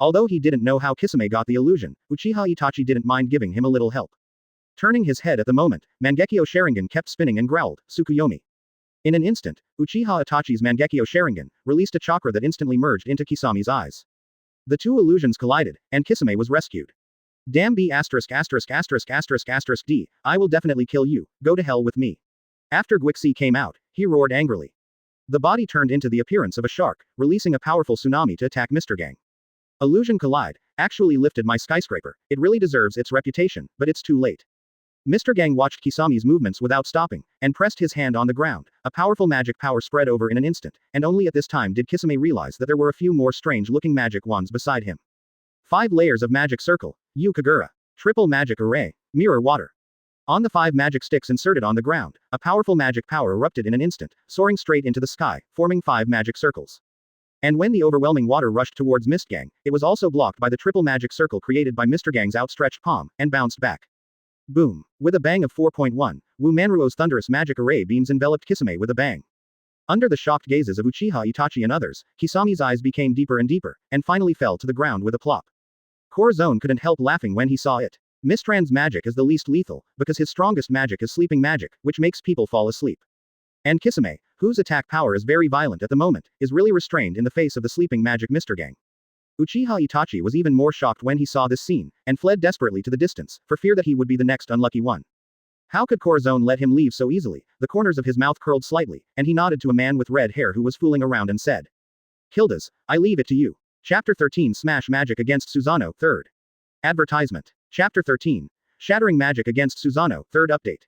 Although he didn't know how Kisame got the illusion, Uchiha Itachi didn't mind giving him a little help. Turning his head at the moment, Mangekyo Sharingan kept spinning and growled, "Tsukuyomi." In an instant, Uchiha Itachi's Mangekyo Sharingan released a chakra that instantly merged into Kisami's eyes. The two illusions collided, and Kisame was rescued. "Damn B**************** D, I will definitely kill you, go to hell with me." After Guixi came out, he roared angrily. The body turned into the appearance of a shark, releasing a powerful tsunami to attack Mr. Gang. Illusion collide, actually lifted my skyscraper, it really deserves its reputation, but it's too late. Mr. Gang watched Kisami's movements without stopping, and pressed his hand on the ground. A powerful magic power spread over in an instant, and only at this time did Kisame realize that there were a few more strange-looking magic wands beside him. 5 layers of magic circle, Yu Kagura. Triple magic array, mirror water. On the 5 magic sticks inserted on the ground, a powerful magic power erupted in an instant, soaring straight into the sky, forming 5 magic circles. And when the overwhelming water rushed towards Mistgang, it was also blocked by the triple magic circle created by Mr. Gang's outstretched palm, and bounced back. Boom. With a bang of 4.1, Wu Manruo's thunderous magic array beams enveloped Kisame with a bang. Under the shocked gazes of Uchiha Itachi and others, Kisami's eyes became deeper and deeper, and finally fell to the ground with a plop. Corazon couldn't help laughing when he saw it. Mistran's magic is the least lethal, because his strongest magic is sleeping magic, which makes people fall asleep. And Kisame, whose attack power is very violent at the moment, is really restrained in the face of the sleeping magic Mr. Gang. Uchiha Itachi was even more shocked when he saw this scene, and fled desperately to the distance, for fear that he would be the next unlucky one. How could Corazon let him leave so easily? The corners of his mouth curled slightly, and he nodded to a man with red hair who was fooling around and said, "Kildas, I leave it to you." Chapter 13 Smash Magic against Susanoo, 3rd. Advertisement. Chapter 13. Shattering Magic against Susanoo, 3rd update.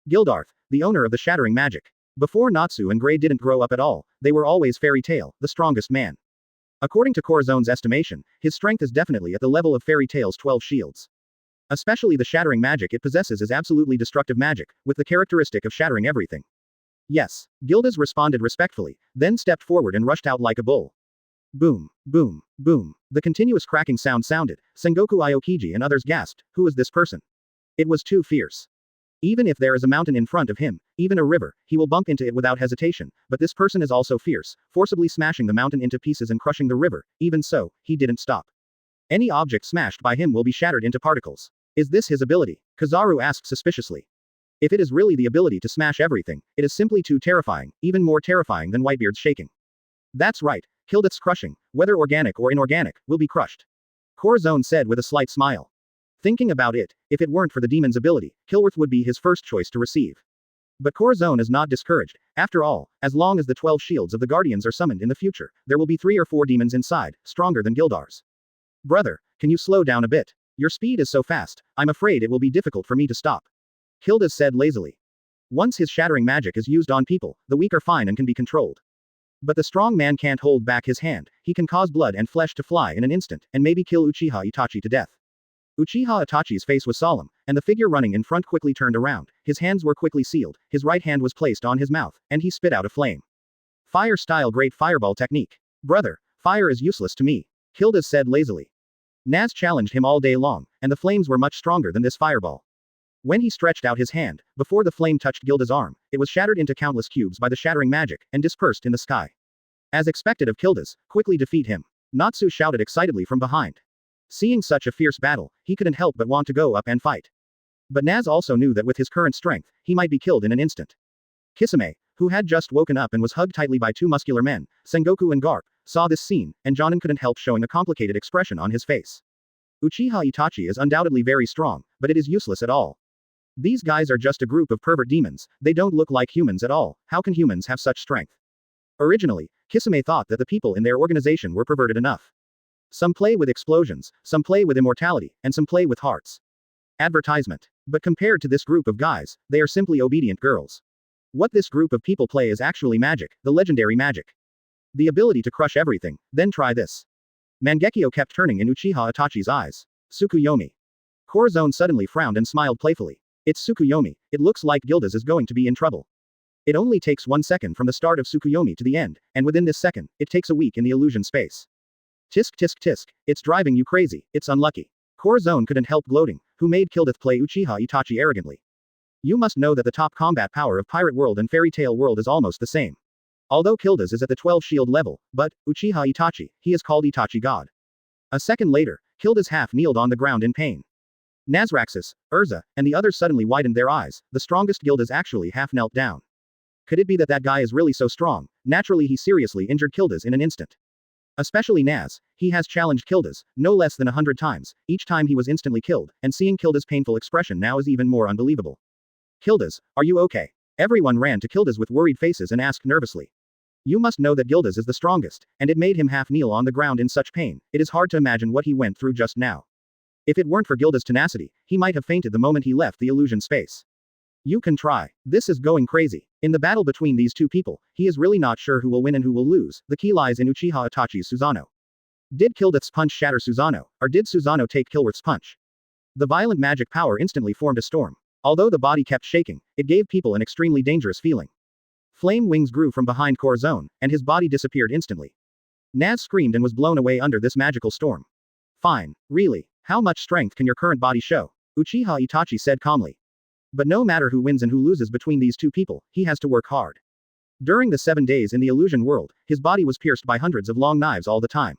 Gildarth, the owner of the Shattering Magic. Before Natsu and Gray didn't grow up at all, they were always Fairy Tail, the strongest man. According to Corazon's estimation, his strength is definitely at the level of Fairy Tail's 12 shields. Especially the shattering magic it possesses is absolutely destructive magic, with the characteristic of shattering everything. Yes, Gildas responded respectfully, then stepped forward and rushed out like a bull. Boom, boom, boom. The continuous cracking sound sounded. Sengoku Aokiji and others gasped, "Who is this person?" It was too fierce. Even if there is a mountain in front of him, even a river, he will bump into it without hesitation, but this person is also fierce, forcibly smashing the mountain into pieces and crushing the river. Even so, he didn't stop. Any object smashed by him will be shattered into particles. Is this his ability? Kizaru asked suspiciously. If it is really the ability to smash everything, it is simply too terrifying, even more terrifying than Whitebeard's shaking. That's right, Kildath's crushing, whether organic or inorganic, will be crushed. Corazon said with a slight smile. Thinking about it, if it weren't for the demon's ability, Kilworth would be his first choice to receive. But Corazon is not discouraged. After all, as long as the 12 shields of the Guardians are summoned in the future, there will be 3 or 4 demons inside, stronger than Gildar's. Brother, can you slow down a bit? Your speed is so fast, I'm afraid it will be difficult for me to stop. Kildas said lazily. Once his shattering magic is used on people, the weak are fine and can be controlled. But the strong man can't hold back his hand, he can cause blood and flesh to fly in an instant, and maybe kill Uchiha Itachi to death. Uchiha Itachi's face was solemn, and the figure running in front quickly turned around, his hands were quickly sealed, his right hand was placed on his mouth, and he spit out a flame. Fire-style great fireball technique. Brother, fire is useless to me, Kildas said lazily. Naz challenged him all day long, and the flames were much stronger than this fireball. When he stretched out his hand, before the flame touched Gilda's arm, it was shattered into countless cubes by the shattering magic, and dispersed in the sky. As expected of Kildas, quickly defeat him. Natsu shouted excitedly from behind. Seeing such a fierce battle, he couldn't help but want to go up and fight. But Naz also knew that with his current strength, he might be killed in an instant. Kisame, who had just woken up and was hugged tightly by 2 muscular men, Sengoku and Garp, saw this scene, and Jonin couldn't help showing a complicated expression on his face. Uchiha Itachi is undoubtedly very strong, but it is useless at all. These guys are just a group of pervert demons, they don't look like humans at all, how can humans have such strength? Originally, Kisame thought that the people in their organization were perverted enough. Some play with explosions, some play with immortality, and some play with hearts. Advertisement. But compared to this group of guys, they are simply obedient girls. What this group of people play is actually magic, the legendary magic. The ability to crush everything, then try this. Mangekyo kept turning in Uchiha Itachi's eyes. Tsukuyomi. Corazon suddenly frowned and smiled playfully. It's Tsukuyomi, it looks like Gildas is going to be in trouble. It only takes 1 second from the start of Tsukuyomi to the end, and within this second, it takes a week in the illusion space. Tisk tisk tisk, it's driving you crazy, it's unlucky. Corazon couldn't help gloating, who made Kildath play Uchiha Itachi arrogantly. You must know that the top combat power of Pirate World and Fairy Tail World is almost the same. Although Kildas is at the 12 shield level, but, Uchiha Itachi, he is called Itachi God. A second later, Kildas half kneeled on the ground in pain. Nazraxis, Urza, and the others suddenly widened their eyes, the strongest Gildas actually half knelt down. Could it be that that guy is really so strong? Naturally he seriously injured Kildas in an instant. Especially Naz, he has challenged Kildas, no less than 100 times, each time he was instantly killed, and seeing Kildas' painful expression now is even more unbelievable. Kildas, are you okay? Everyone ran to Kildas with worried faces and asked nervously. You must know that Gildas is the strongest, and it made him half kneel on the ground in such pain, it is hard to imagine what he went through just now. If it weren't for Gildas' tenacity, he might have fainted the moment he left the illusion space. You can try. This is going crazy. In the battle between these two people, he is really not sure who will win and who will lose, the key lies in Uchiha Itachi's Susanoo. Did Kildath's punch shatter Susanoo, or did Susanoo take Kilworth's punch? The violent magic power instantly formed a storm. Although the body kept shaking, it gave people an extremely dangerous feeling. Flame wings grew from behind Corazon, and his body disappeared instantly. Naz screamed and was blown away under this magical storm. Fine, really, how much strength can your current body show? Uchiha Itachi said calmly. But no matter who wins and who loses between these two people, he has to work hard. During the 7 days in the illusion world, his body was pierced by hundreds of long knives all the time.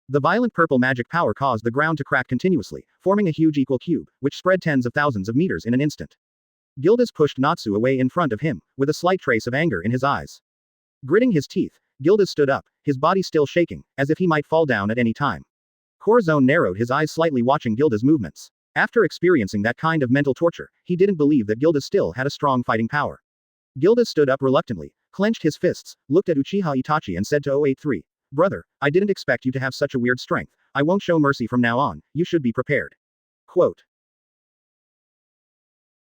The violent purple magic power caused the ground to crack continuously, forming a huge equal cube, which spread tens of thousands of meters in an instant. Gildas pushed Natsu away in front of him, with a slight trace of anger in his eyes. Gritting his teeth, Gildas stood up, his body still shaking, as if he might fall down at any time. Corazon narrowed his eyes slightly watching Gildas' movements. After experiencing that kind of mental torture, he didn't believe that Gildas still had a strong fighting power. Gildas stood up reluctantly, clenched his fists, looked at Uchiha Itachi and said to 083, "Brother, I didn't expect you to have such a weird strength. I won't show mercy from now on, you should be prepared." Quote.